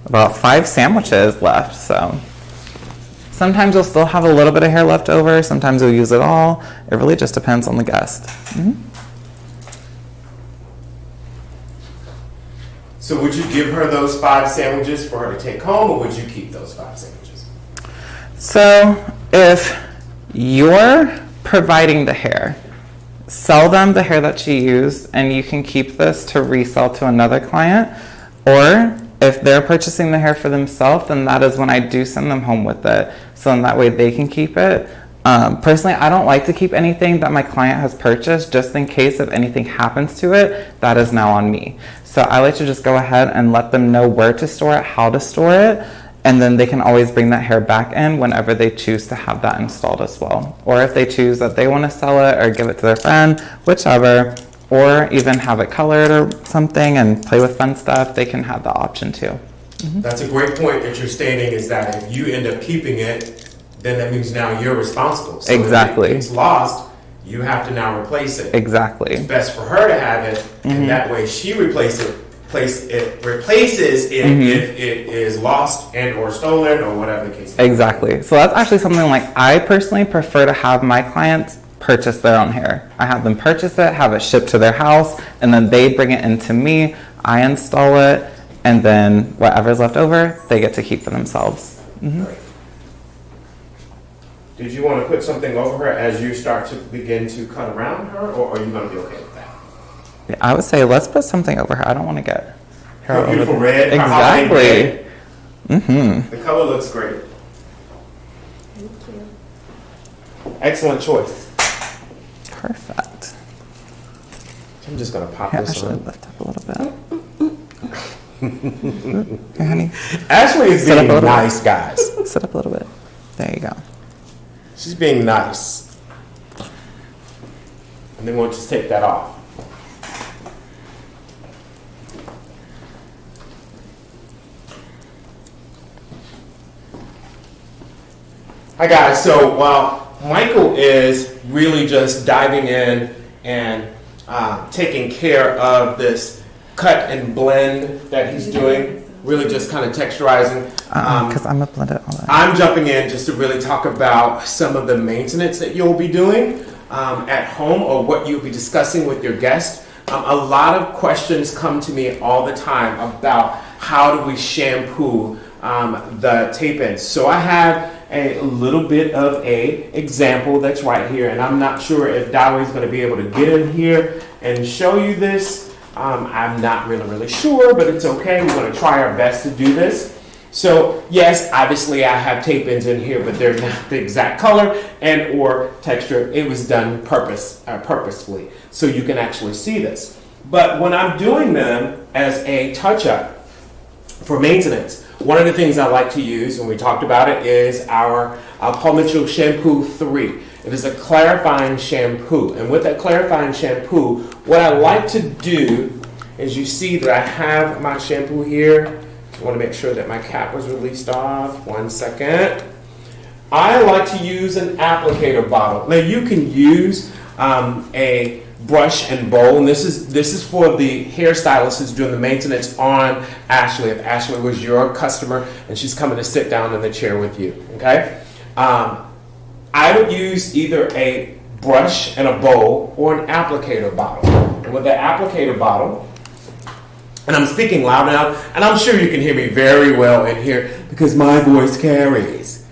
About 5 sandwiches left, so sometimes you'll still have a little bit of hair left over, sometimes you'll use it all. It really just depends on the guest. So would you give her those 5 sandwiches for her to take home, or would you keep those 5 sandwiches? So if you're providing the hair, sell them the hair that she used, and you can keep this to resell to another client. Or if they're purchasing the hair for themselves, then that is when I do send them home with it, so in that way they can keep it. Personally, I don't like to keep anything that my client has purchased, just in case if anything happens to it, that is now on me. So I like to just go ahead and let them know where to store it, how to store it, and then they can always bring that hair back in whenever they choose to have that installed as well. Or if they choose that they want to sell it or give it to their friend, whichever, or even have it colored or something and play with fun stuff, they can have the option too. That's a great point that you're stating, is that if you end up keeping it, then that means now you're responsible. So Exactly. if it's lost, you have to now replace it. Exactly. It's best for her to have it, and that way she replaces it if it is lost and or stolen or whatever the case may be. Exactly. So that's actually something like I personally prefer to have my clients purchase their own hair. I have them purchase it, have it shipped to their house, and then they bring it into me. I install it, and then whatever's left over, they get to keep for themselves. Right. Did you want to put something over her as you start to begin to cut around her, or are you going to be okay with that? Yeah, I would say let's put something over her. I don't want to get hair Her over beautiful the- red. her Hawaiian Exactly. red. The color looks great. Thank you. Excellent choice. Perfect. I'm just going to pop Here, this actually on. lift up a little bit. Here, honey. Ashley is Sit up being a little nice, guys. Sit up a little bit. There you go. She's being nice. And then we'll just take that off. Hi guys, so while Michael is really just diving in and taking care of this cut and blend that he's doing, really just kind of texturizing. Because I'm going to blend it all that. I'm jumping in just to really talk about some of the maintenance that you'll be doing at home, or what you'll be discussing with your guests. A lot of questions come to me all the time about how do we shampoo the tape ends. So I have a little bit of a example that's right here, and I'm not sure if Dowie's going to be able to get in here and show you this. I'm not really sure, but it's okay. We're going to try our best to do this. So yes, obviously I have tape ends in here, but they're not the exact color and or texture. It was done purposefully, so you can actually see this. But when I'm doing them as a touch-up for maintenance, one of the things I like to use, when we talked about it, is our Paul Mitchell Shampoo 3. It is a clarifying shampoo. And with that clarifying shampoo, what I like to do is, you see that I have my shampoo here. I want to make sure that my cap was released off. 1 second. I like to use an applicator bottle. Now you can use a brush and bowl, and this is for the hairstylist who's doing the maintenance on Ashley. If Ashley was your customer and she's coming to sit down in the chair with you, okay? I would use either a brush and a bowl or an applicator bottle. And with the applicator bottle, and I'm speaking loud now, and I'm sure you can hear me very well in here because my voice carries.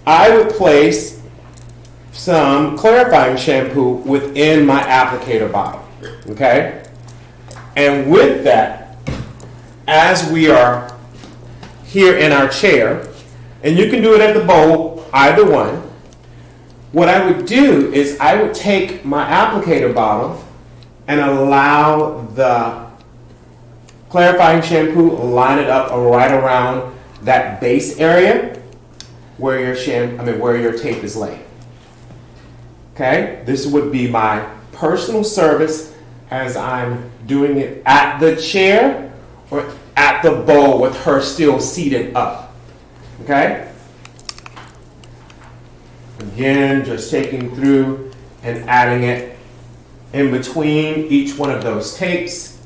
I would place some clarifying shampoo within my applicator bottle, okay? And with that, as we are here in our chair, and you can do it at the bowl, either one, what I would do is I would take my applicator bottle and allow the clarifying shampoo, line it up right around that base area where your tape is laid. Okay, this would be my personal service as I'm doing it at the chair or at the bowl with her still seated up. Okay? Again, just taking through and adding it in between each one of those tapes.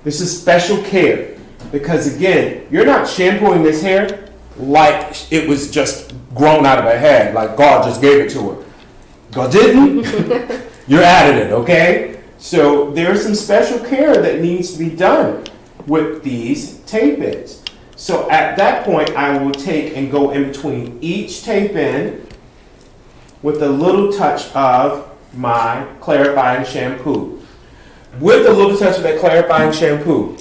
This is special care because, again, you're not shampooing this hair like it was just grown out of her head, like God just gave it to her. God didn't. You're adding it, okay? So there's some special care that needs to be done with these tape ins. So at that point, I will take and go in between each tape in with a little touch of my clarifying shampoo. With a little touch of that clarifying shampoo,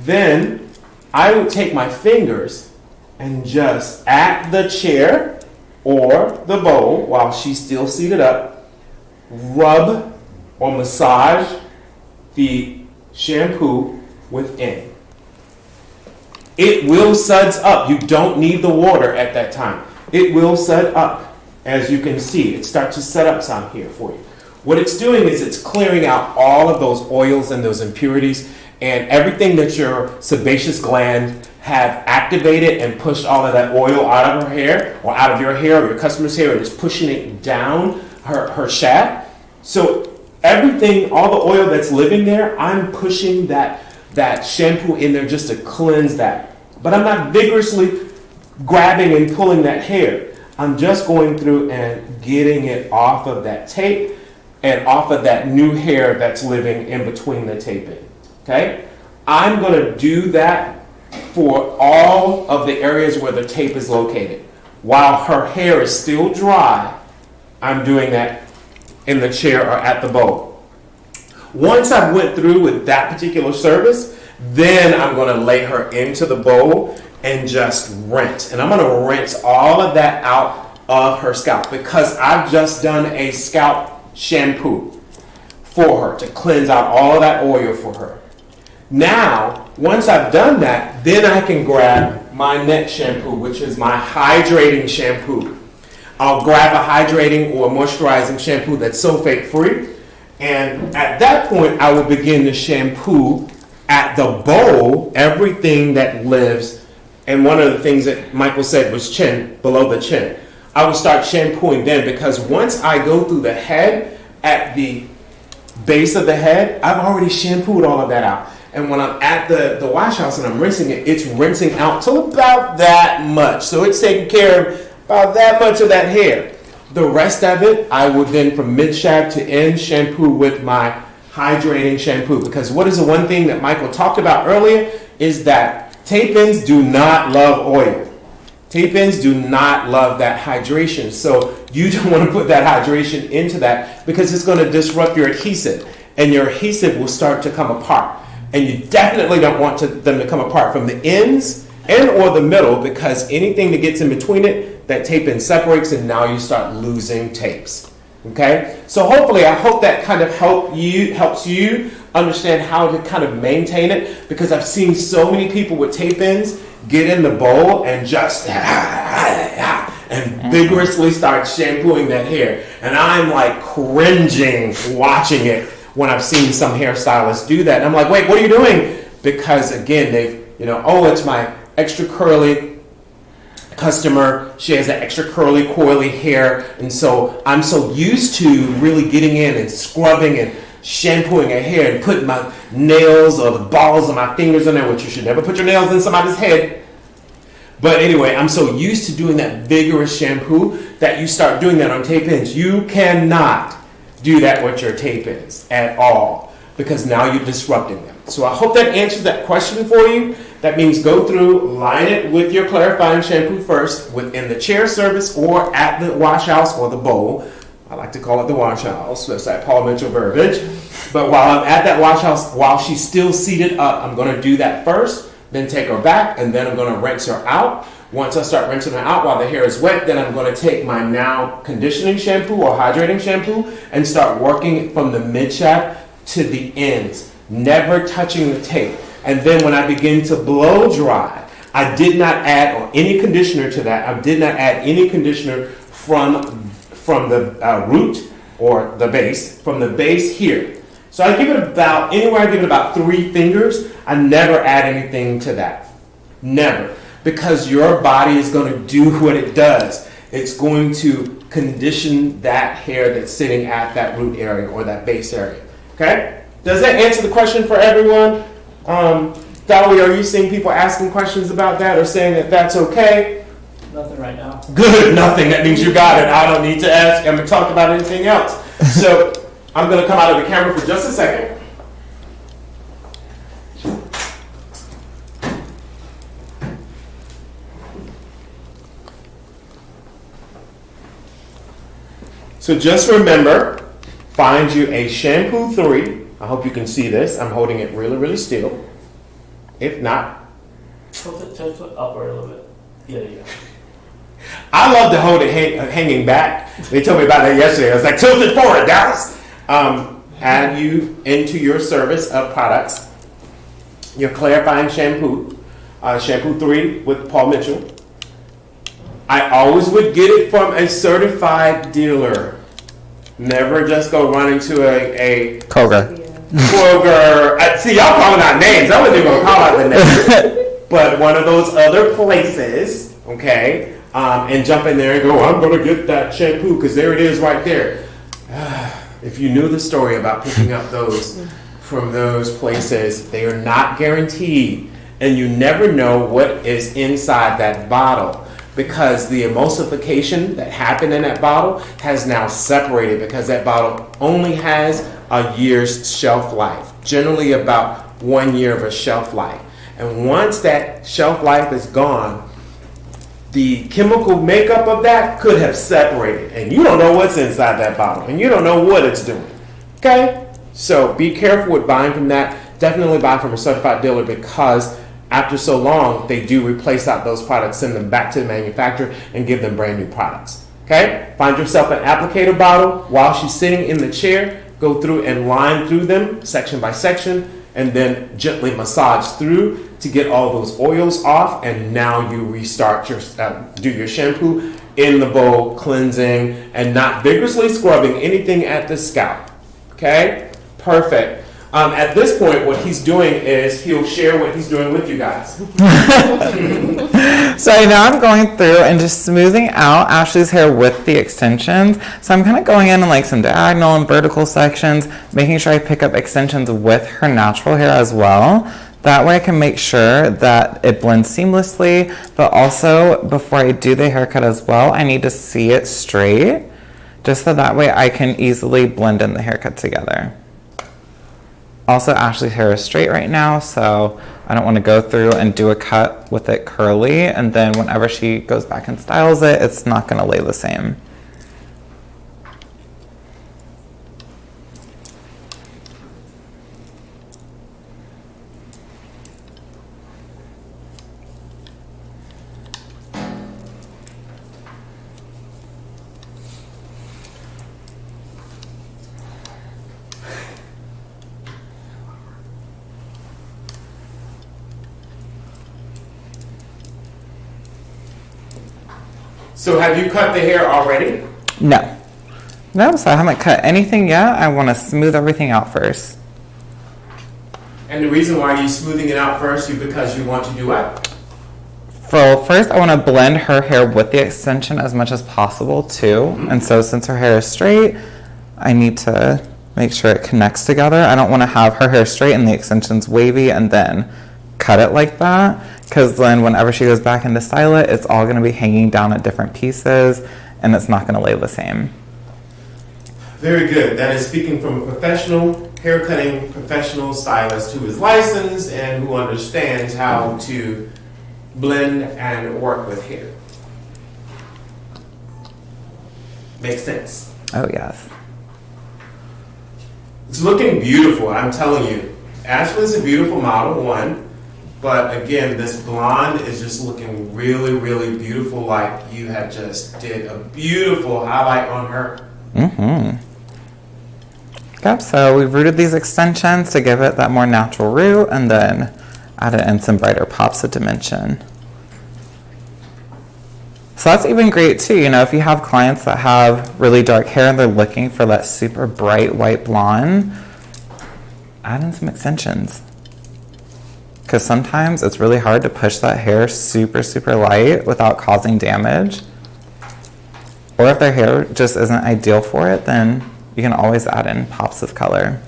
then I would take my fingers and just at the chair or the bowl while she's still seated up, rub or massage the shampoo within. It will suds up. You don't need the water at that time. It will sud up. As you can see, it starts to set up some here for you. What it's doing is it's clearing out all of those oils and those impurities and everything that your sebaceous gland have activated and pushed all of that oil out of her hair or out of your hair or your customer's hair and is pushing it down her shaft. So everything, all the oil that's living there, I'm pushing that shampoo in there just to cleanse that. But I'm not vigorously grabbing and pulling that hair. I'm just going through and getting it off of that tape and off of that new hair that's living in between the taping. Okay? I'm going to do that for all of the areas where the tape is located. While her hair is still dry, I'm doing that in the chair or at the bowl. Once I went through with that particular service, then I'm going to lay her into the bowl and just rinse. And I'm going to rinse all of that out of her scalp because I've just done a scalp shampoo for her to cleanse out all of that oil for her. Now, once I've done that, then I can grab my next shampoo, which is my hydrating shampoo. I'll grab a hydrating or moisturizing shampoo that's sulfate free. And at that point, I will begin to shampoo at the bowl everything that lives. And one of the things that Michael said was chin, below the chin. I will start shampooing then because once I go through the head, at the base of the head, I've already shampooed all of that out. And when I'm at the wash house and I'm rinsing it, it's rinsing out to about that much. So it's taking care of about that much of that hair. The rest of it, I would then from mid-shaft to end shampoo with my hydrating shampoo. Because what is the one thing that Michael talked about earlier is that tape-ins do not love oil. Tape-ins do not love that hydration. So you don't want to put that hydration into that because it's going to disrupt your adhesive. And your adhesive will start to come apart. And you definitely don't want them to come apart from the ends and or the middle because anything that gets in between it, that tape-in separates and now you start losing tapes. Okay? So hopefully, I hope that kind of helps you understand how to kind of maintain it because I've seen so many people with tape-ins get in the bowl and just and vigorously start shampooing that hair. And I'm like cringing watching it when I've seen some hairstylists do that. And I'm like, wait, what are you doing? Because again, it's my extra curly customer. She has that extra curly, coily hair. And so I'm so used to really getting in and scrubbing and shampooing her hair and putting my nails or the balls of my fingers in there, which you should never put your nails in somebody's head. But anyway, I'm so used to doing that vigorous shampoo that you start doing that on tape ends. You cannot do that with your tape ends at all because now you're disrupting them. So I hope that answers that question for you. That means go through, line it with your clarifying shampoo first within the chair service or at the wash house or the bowl. I like to call it the wash house. That's that Paul Mitchell verbiage. But while I'm at that wash house, while she's still seated up, I'm going to do that first, then take her back, and then I'm going to rinse her out. Once I start rinsing her out while the hair is wet, then I'm going to take my now conditioning shampoo or hydrating shampoo and start working from the mid shaft to the ends, never touching the tape. And then when I begin to blow dry, I did not add any conditioner to that. I did not add any conditioner from the root or the base, from the base here. So I give it about, anywhere I give it about 3 fingers. I never add anything to that. Never. Because your body is going to do what it does. It's going to condition that hair that's sitting at that root area or that base area. Okay? Does that answer the question for everyone? Dolly, are you seeing people asking questions about that or saying that that's okay? Nothing right now. Good, nothing. That means you got it. I don't need to ask and talk about anything else. So I'm going to come out of the camera for just a second. So just remember, find you a shampoo 3. I hope you can see this. I'm holding it really, really still. If not, Tilt it upward a little bit. Yeah, yeah. I love to hold it hanging back. They told me about that yesterday. I was like, tilt it forward, Dallas. Add you into your service of products. Your clarifying shampoo, shampoo 3 with Paul Mitchell. I always would get it from a certified dealer. Never just go running to a Kroger. See, y'all calling out names. I wasn't even going to call out the names. But one of those other places, okay, and jump in there and go, I'm going to get that shampoo because there it is right there. If you knew the story about picking up those from those places, they are not guaranteed. And you never know what is inside that bottle because the emulsification that happened in that bottle has now separated because that bottle only has a year's shelf life, generally about 1 year of a shelf life. And once that shelf life is gone, the chemical makeup of that could have separated. And you don't know what's inside that bottle. And you don't know what it's doing. Okay? So be careful with buying from that. Definitely buy from a certified dealer because after so long, they do replace out those products, send them back to the manufacturer, and give them brand new products. Okay? Find yourself an applicator bottle while she's sitting in the chair. Go through and line through them section by section, and then gently massage through to get all those oils off. And now you restart your do your shampoo in the bowl, cleansing, and not vigorously scrubbing anything at the scalp. Okay? Perfect. At this point, what he's doing is he'll share what he's doing with you guys. So now I'm going through and just smoothing out Ashley's hair with the extensions. So I'm kind of going in like some diagonal and vertical sections, making sure I pick up extensions with her natural hair as well. That way I can make sure that it blends seamlessly, but also before I do the haircut as well, I need to see it straight, just so that way I can easily blend in the haircut together. Also, Ashley's hair is straight right now, so I don't want to go through and do a cut with it curly, and then whenever she goes back and styles it, it's not going to lay the same. So have you cut the hair already? No, so I haven't cut anything yet. I want to smooth everything out first. And the reason why you're smoothing it out first is because you want to do what? So first I want to blend her hair with the extension as much as possible too. And so since her hair is straight, I need to make sure it connects together. I don't want to have her hair straight and the extensions wavy and then cut it like that. Because then whenever she goes back in to style it, it's all going to be hanging down at different pieces, and it's not going to lay the same. Very good. That is speaking from a professional haircutting professional stylist who is licensed and who understands how to blend and work with hair. Makes sense. Oh, yes. It's looking beautiful, I'm telling you. Ashley's a beautiful model, one. But again, this blonde is just looking really, really beautiful, like you have just did a beautiful highlight on her. Mm-hmm. Yep, so we've rooted these extensions to give it that more natural root and then added in some brighter pops of dimension. So that's even great too, you know, if you have clients that have really dark hair and they're looking for that super bright white blonde, add in some extensions. Because sometimes it's really hard to push that hair super, super light without causing damage. Or if their hair just isn't ideal for it, then you can always add in pops of color.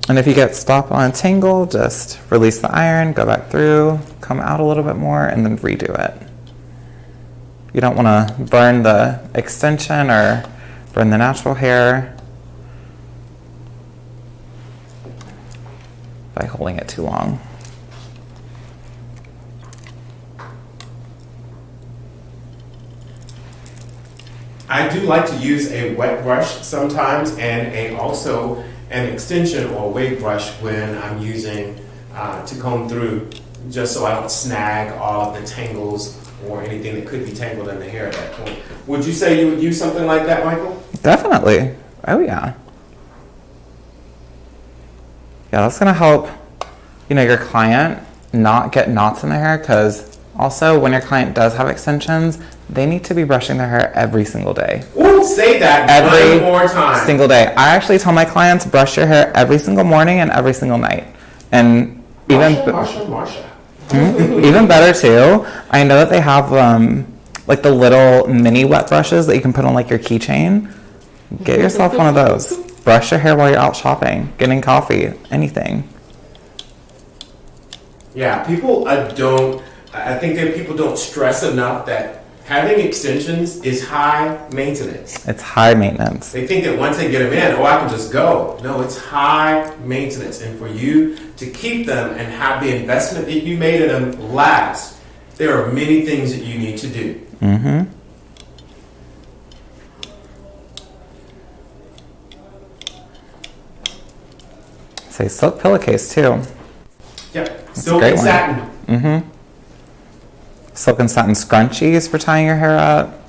And if you get stop on a tangle, just release the iron, go back through, come out a little bit more, and then redo it. You don't want to burn the extension or burn the natural hair by holding it too long. I do like to use a wet brush sometimes and also an extension or wave brush when I'm using to comb through, just so I don't snag all of the tangles or anything that could be tangled in the hair at that point. Would you say you would use something like that, Michael? Definitely. Oh yeah. Yeah, that's gonna help, you know, your client not get knots in their hair, because also when your client does have extensions, they need to be brushing their hair every single day. Ooh, say that Every one more time. single day. I actually tell my clients brush your hair every single morning and every single night. And even Marsha. even better too, I know that they have like the little mini wet brushes that you can put on like your keychain. Get yourself one of those. Brush your hair while you're out shopping, getting coffee, anything. Yeah, I think that people don't stress enough that having extensions is high maintenance. It's high maintenance. They think that once they get them in, I can just go. No, it's high maintenance. And for you to keep them and have the investment that you made in them last, there are many things that you need to do. Mm-hmm. Say silk pillowcase too. Yep, silk great and one. satin. Mm-hmm. Silk and satin scrunchies for tying your hair up.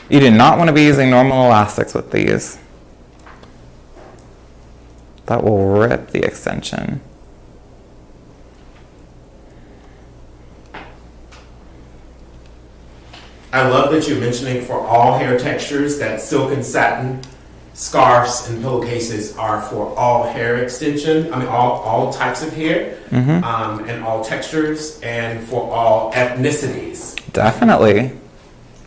You do not want to be using normal elastics with these. That will rip the extension. I love that you're mentioning for all hair textures that silk and satin scarves and pillowcases are for all hair extension. I mean, all types of hair, and all textures, and for all ethnicities. Definitely.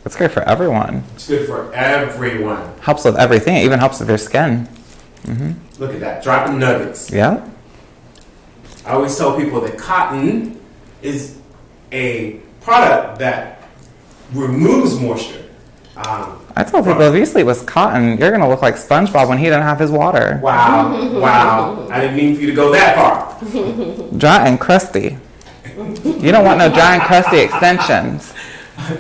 It's great for everyone. It's good for everyone. Helps with everything. It even helps with your skin. Look at that, dropping nuggets. Yeah. I always tell people that cotton is a product that removes moisture. I tell people if you sleep with cotton, you're going to look like SpongeBob when he didn't have his water. Wow. I didn't mean for you to go that far. Dry and crusty. You don't want no dry and crusty extensions. I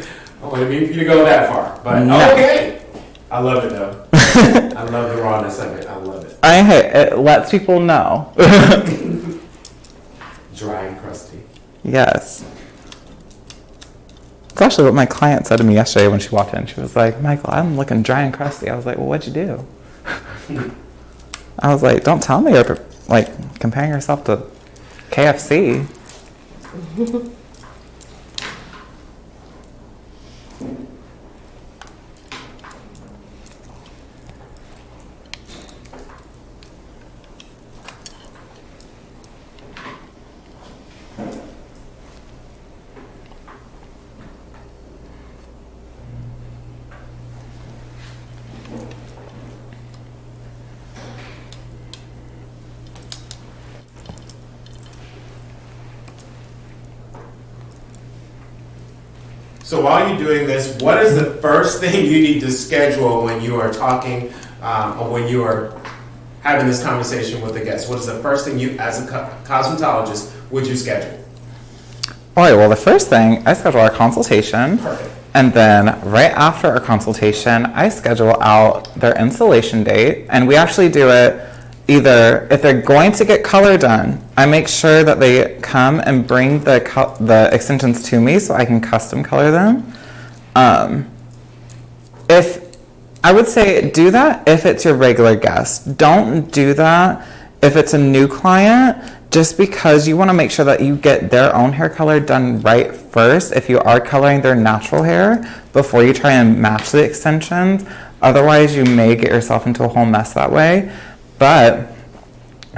didn't mean for you to go that far. But No. okay. I love it though. I love the rawness of it. I love it. It lets people know. Dry and crusty. Yes. It's actually what my client said to me yesterday when she walked in. She was like, Michael, I'm looking dry and crusty. I was like, well, what'd you do? I was like, don't tell me you're like comparing yourself to KFC. So while you're doing this, what is the first thing you need to schedule when you are talking or when you are having this conversation with a guest? What is the first thing you, as a cosmetologist, would you schedule? All right, well, the first thing, I schedule our consultation. Perfect. And then right after our consultation, I schedule out their installation date. And we actually do it either, if they're going to get color done, I make sure that they come and bring the extensions to me so I can custom color them. If I would say do that if it's your regular guest. Don't do that if it's a new client, just because you want to make sure that you get their own hair color done right first if you are coloring their natural hair before you try and match the extensions. Otherwise, you may get yourself into a whole mess that way. But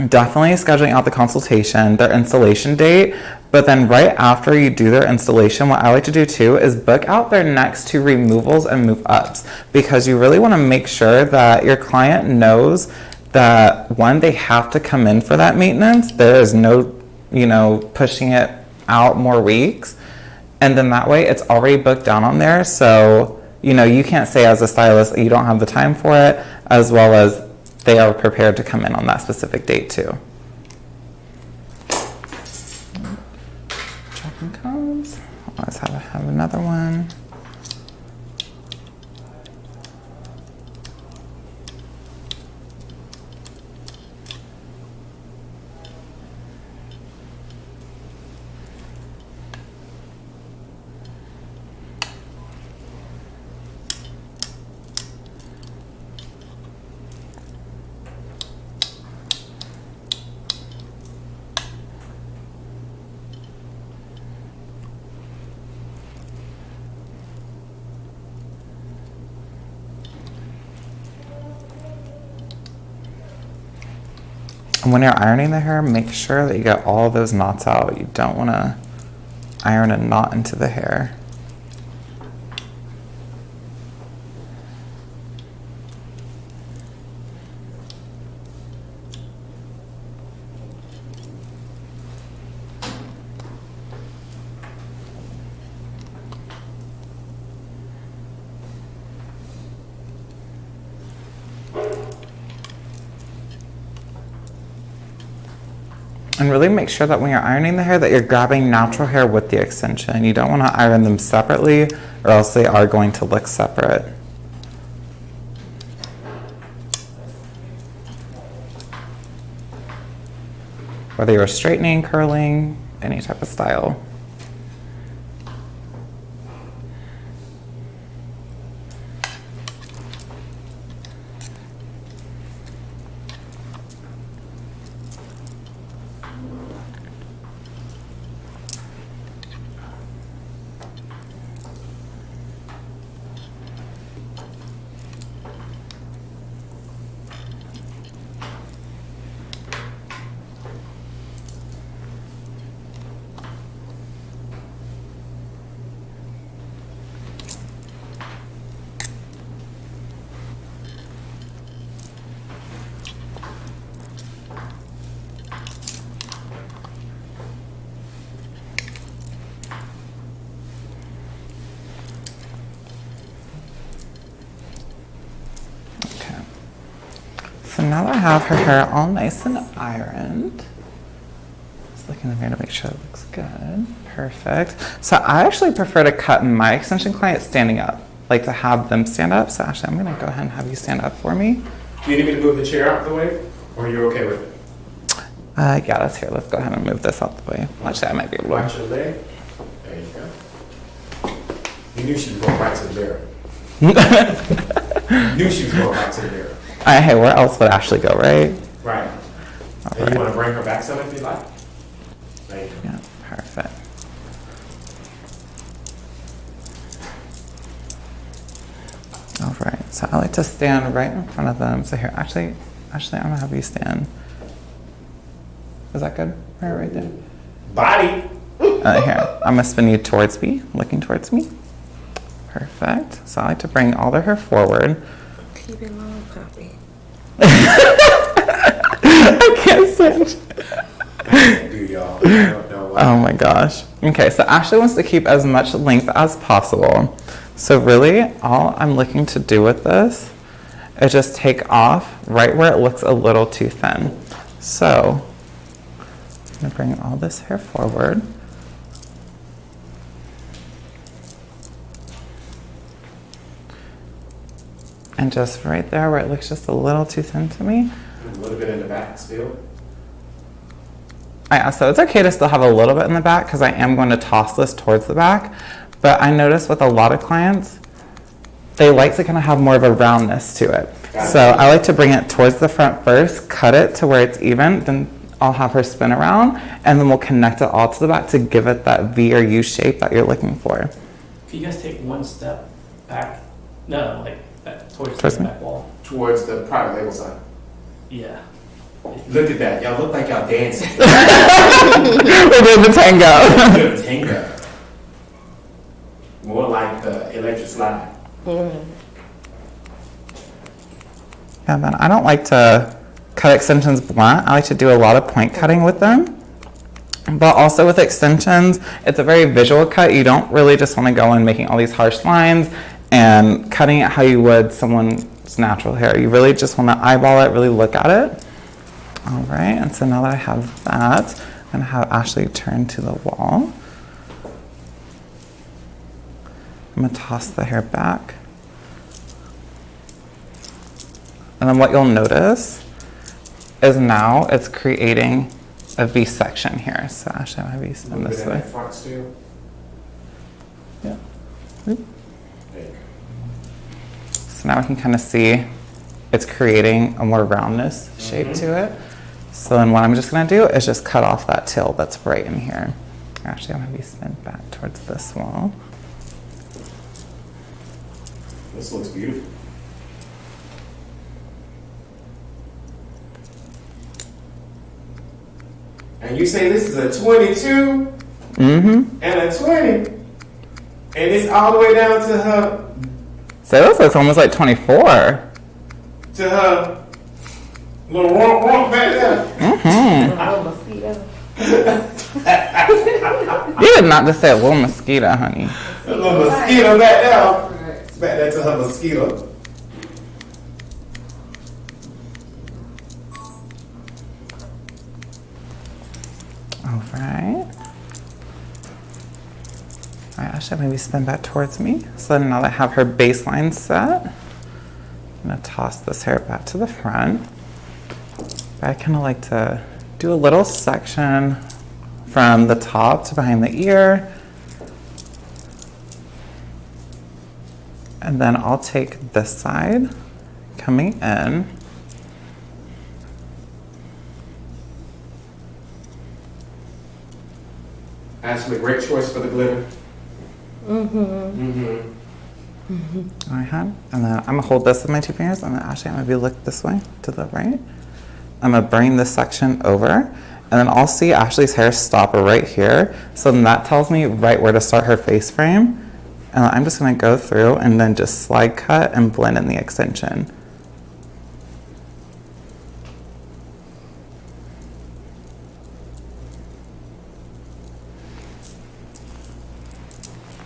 definitely scheduling out the consultation, their installation date, but then right after you do their installation, what I like to do too is book out their next 2 removals and move ups, because you really want to make sure that your client knows that, one, they have to come in for that maintenance. There is no, pushing it out more weeks. And then that way it's already booked down on there. So, you can't say as a stylist that you don't have the time for it, as well as they are prepared to come in on that specific date too. Checking codes. Always have another one. And when you're ironing the hair, make sure that you get all those knots out. You don't want to iron a knot into the hair. And really make sure that when you're ironing the hair that you're grabbing natural hair with the extension. You don't want to iron them separately, or else they are going to look separate. Whether you're straightening, curling, any type of style. So now that I have her hair all nice and ironed, just looking in the mirror to make sure it looks good. Perfect. So I actually prefer to cut my extension clients standing up, like to have them stand up. So Ashley, I'm going to go ahead and have you stand up for me. Do you need me to move the chair out of the way, or are you okay with it? Yeah, let's go ahead and move this out the way. Actually, I might be able to. Watch your leg. There you go. You knew she was going right to the mirror. You knew she was going right to the mirror. Hey, where else would Ashley go, right? Right. All And right. you want to bring her back some if you like? There you go. Yeah, perfect. All right, so I like to stand right in front of them. So here, actually, I'm gonna have you stand. Is that good? Right there. Body. Here, I'm gonna spin you towards me, looking towards me. Perfect. So I like to bring all their hair forward. Keep it long, Poppy. I can't stand. I can't do y'all. I don't know why. Oh my gosh. Okay, so Ashley wants to keep as much length as possible. So really, all I'm looking to do with this is just take off right where it looks a little too thin. So I'm gonna bring all this hair forward. And just right there where it looks just a little too thin to me. A little bit in the back still. Yeah, so it's okay to still have a little bit in the back because I am going to toss this towards the back. But I notice with a lot of clients, they like to kind of have more of a roundness to it. So I like to bring it towards the front first, cut it to where it's even, then I'll have her spin around, and then we'll connect it all to the back to give it that V or U shape that you're looking for. Can you guys take one step back? No, like back towards Towards the me? back wall. Towards the private label side. Yeah. Look at that. Y'all look like y'all dancing. We're doing the tango. Good tango. More like the electric slide. Yeah, man, I don't like to cut extensions blunt. I like to do a lot of point cutting with them. But also with extensions, it's a very visual cut. You don't really just want to go in making all these harsh lines and cutting it how you would someone's natural hair. You really just want to eyeball it, really look at it. All right, and so now that I have that, I'm going to have Ashley turn to the wall. I'm going to toss the hair back. And then what you'll notice is now it's creating a V section here. So Ashley, I'm going to have you spin this way. Front still. Yeah. There you go. So now we can kind of see it's creating a more roundness shape to it. So then what I'm just going to do is just cut off that tail that's right in here. Actually, I'm going to be spin back towards this wall. This looks beautiful. And you say this is a 22 and a 20. And it's all the way down to her, So this looks almost like 24. to her little rump back there. You did not just say a little mosquito, honey. A little mosquito back there. It's back there to her mosquito. All right. All right, Ashley, maybe spin back towards me. So now that I have her baseline set, I'm gonna toss this hair back to the front. But I kind of like to do a little section from the top to behind the ear. And then I'll take this side coming in. Ashley, great choice for the glitter. All right, and then I'm gonna hold this with my two fingers, and then Ashley, I'm gonna be look this way to the right. I'm gonna bring this section over, and then I'll see Ashley's hair stop right here. So then that tells me right where to start her face frame. And I'm just gonna go through and then just slide cut and blend in the extension.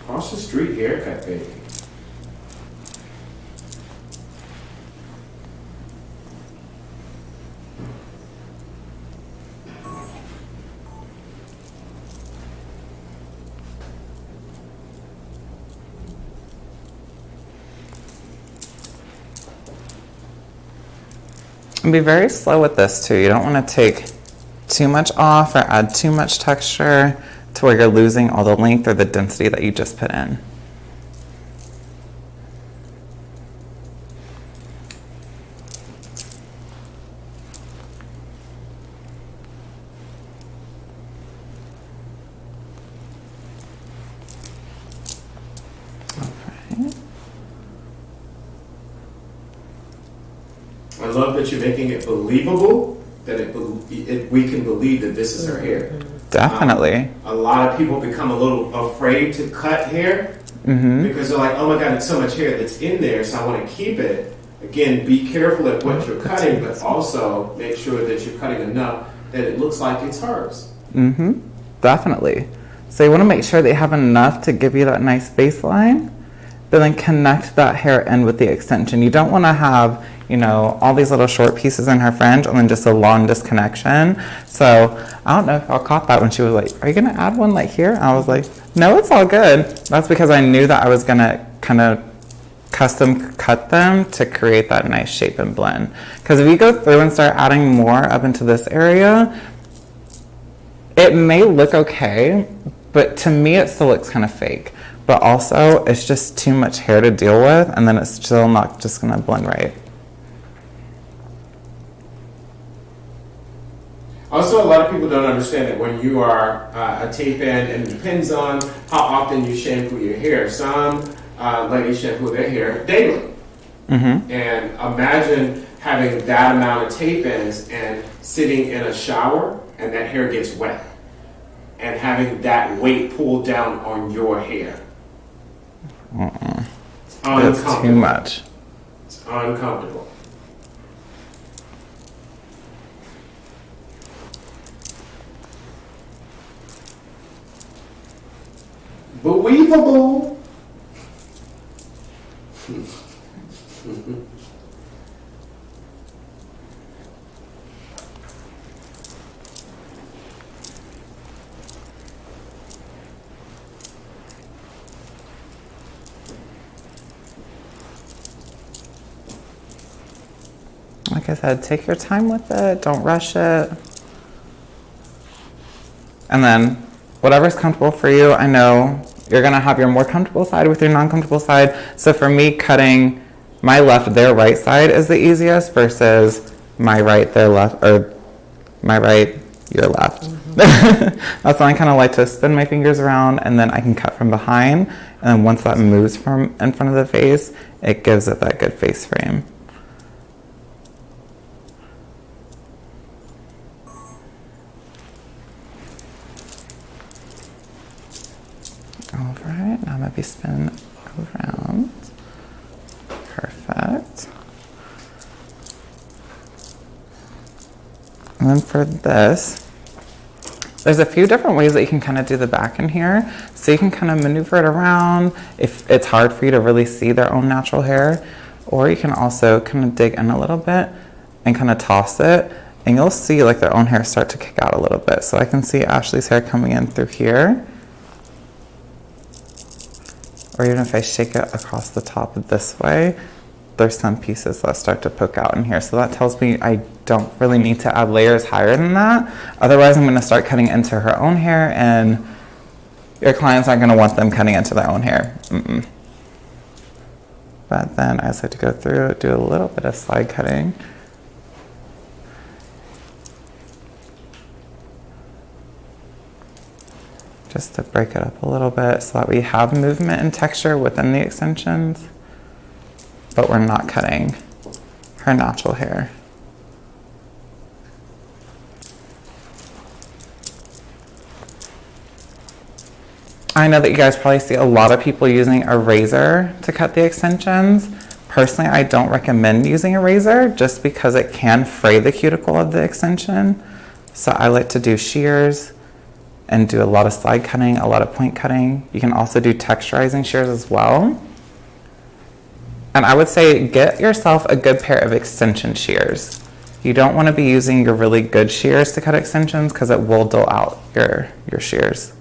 Across the street haircut, baby. And be very slow with this too. You don't want to take too much off or add too much texture to where you're losing all the length or the density that you just put in. I love that you're making it believable that we can believe that this is her hair. Definitely. A lot of people become a little afraid to cut hair because they're like, oh my God, it's so much hair that's in there, so I want to keep it. Again, be careful at what you're cutting, but also make sure that you're cutting enough that it looks like it's hers. Definitely. So you want to make sure that you have enough to give you that nice baseline, but then connect that hair in with the extension. You don't want to have, you know, all these little short pieces in her fringe and then just a long disconnection. So I don't know if y'all caught that when she was like, are you going to add one like here? I was like, no, it's all good. That's because I knew that I was going to kind of custom cut them to create that nice shape and blend. Because if you go through and start adding more up into this area, it may look okay, but to me it still looks kind of fake. But also it's just too much hair to deal with, and then it's still not just gonna blend right. Also, a lot of people don't understand that when you are a tape in, and it depends on how often you shampoo your hair. Some ladies shampoo their hair daily. And imagine having that amount of tape ins and sitting in a shower and that hair gets wet. And having that weight pulled down on your hair. It's uncomfortable. That's too much. It's uncomfortable. Believable. Like I said, take your time with it. Don't rush it. And then whatever's comfortable for you. I know you're going to have your more comfortable side with your non-comfortable side. So for me, cutting my left, their right side is the easiest versus my right, their left, or my right, your left. That's why I kind of like to spin my fingers around, and then I can cut from behind. And then once that moves from in front of the face, it gives it that good face frame. All right, now maybe spin around. Perfect. And then for this, there's a few different ways that you can kind of do the back in here. So you can kind of maneuver it around if it's hard for you to really see their own natural hair. Or you can also kind of dig in a little bit and kind of toss it. And you'll see like their own hair start to kick out a little bit. So I can see Ashley's hair coming in through here. Or even if I shake it across the top this way, there's some pieces that start to poke out in here. So that tells me I don't really need to add layers higher than that. Otherwise, I'm going to start cutting into her own hair, and your clients aren't going to want them cutting into their own hair. But then I just like to go through, do a little bit of slide cutting. Just to break it up a little bit so that we have movement and texture within the extensions, but we're not cutting her natural hair. I know that you guys probably see a lot of people using a razor to cut the extensions. Personally, I don't recommend using a razor just because it can fray the cuticle of the extension. So I like to do shears and do a lot of slide cutting, a lot of point cutting. You can also do texturizing shears as well. And I would say get yourself a good pair of extension shears. You don't want to be using your really good shears to cut extensions because it will dull out your shears.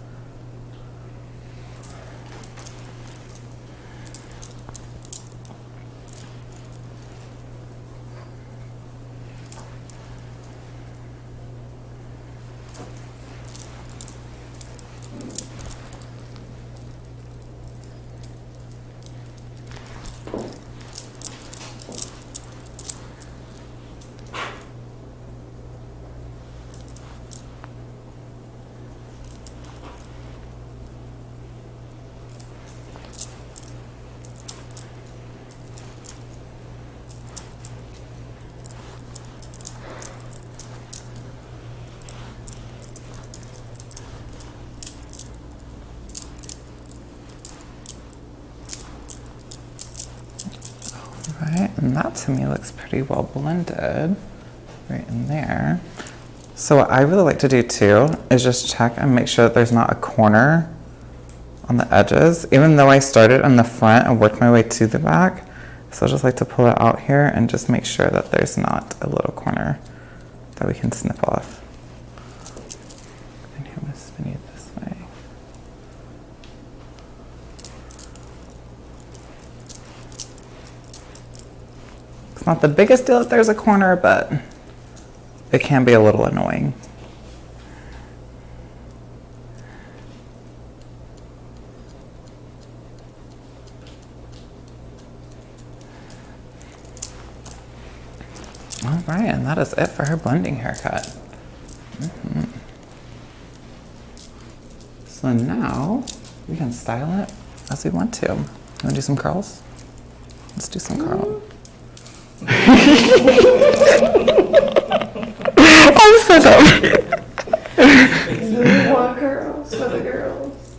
Right, and that to me looks pretty well blended right in there. So what I really like to do too is just check and make sure that there's not a corner on the edges, even though I started on the front and worked my way to the back. So I just like to pull it out here and just make sure that there's not a little corner that we can snip off. And here, I'm going to spin it this way. It's not the biggest deal if there's a corner, but it can be a little annoying. All right, and that is it for her blending haircut. So now we can style it as we want to. Want to do some curls? Let's do some curls. I'm so dumb. Do we want curls for the girls?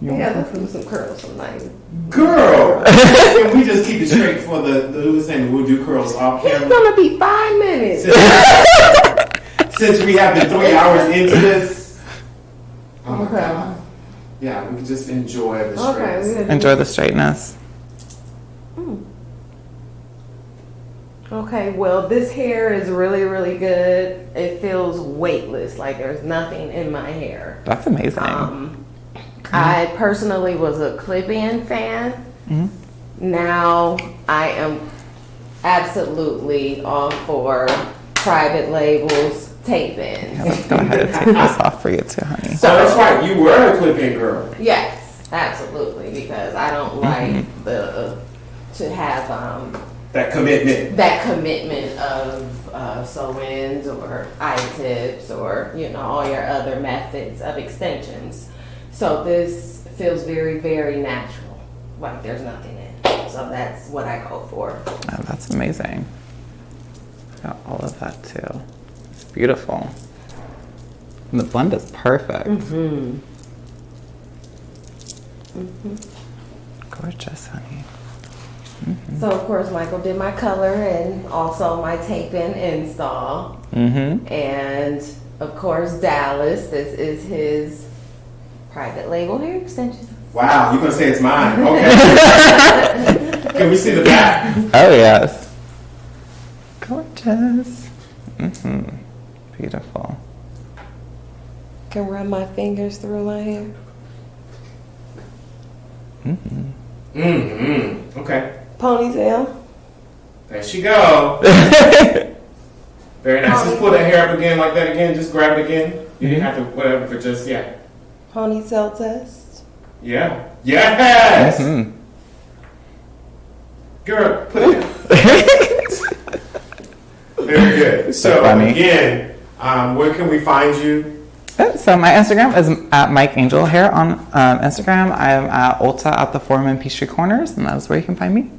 Yeah, let's do some curls tonight. Girl, can we just keep it straight for the who was saying we'll do curls off It's camera? gonna be 5 minutes. Since we have been 3 hours into this. Oh my Okay. God. Yeah, we can just enjoy the Okay, straightness. we're gonna Enjoy the straightness. Okay, well, this hair is really, really good. It feels weightless, like there's nothing in my hair. That's amazing. I personally was a clip-in fan. Now I am absolutely all for private labels, tape-ins. Yeah, let's go ahead and take this off for you too, honey. So that's right, you were a clip-in girl. Yes, absolutely, because I don't like to have That commitment. that commitment of sew-ins or eye-tips or, you know, all your other methods of extensions. So this feels very, very natural, like there's nothing in it. So that's what I go for. Oh, that's amazing. Got all of that too. It's beautiful. And the blend is perfect. Gorgeous, honey. So of course Michael did my color and also my tape-in install. And of course Dallas, this is his private label hair extension. Wow, you're gonna say it's mine. Okay. Can we see the back? Oh, yes. Gorgeous. Beautiful. Can run my fingers through my hair. Okay. Ponytail. There she go. Very nice. Just pull that hair up again like that again. Just grab it again. You didn't have to whatever, but just yeah. Ponytail test. Yeah. Yes. Girl, put it down. Very good. So funny. again, where can we find you? So my Instagram is at Mike Angel Hair on Instagram. I'm at Ulta at the Foreman Peachtree Corners, and that's where you can find me.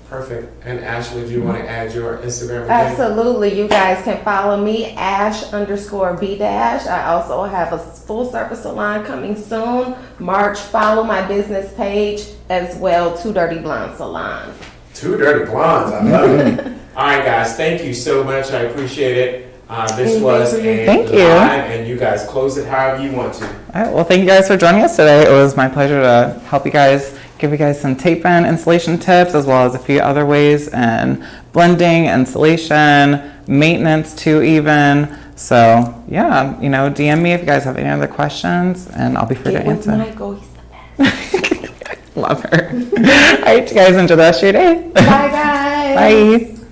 Perfect. And Ashley, do you want to add your Instagram again? Absolutely. You guys can follow me, Ash_B-. I also have a full service salon coming soon. March, follow my business page as well, Two Dirty Blonde Salon. Two Dirty Blondes. I love it. All right, guys. Thank you so much. I appreciate it. This was a Thank you. live, and you guys close it however you want to. All right. Well, thank you guys for joining us today. It was my pleasure to help you guys, give you guys some tape-in installation tips, as well as a few other ways, and blending, installation, maintenance too, even. So yeah, you know, DM me if you guys have any other questions, and I'll be free to Get with answer. Michael, he's the best. Love her. All right, you guys enjoy the rest of your day. Bye, guys. Bye.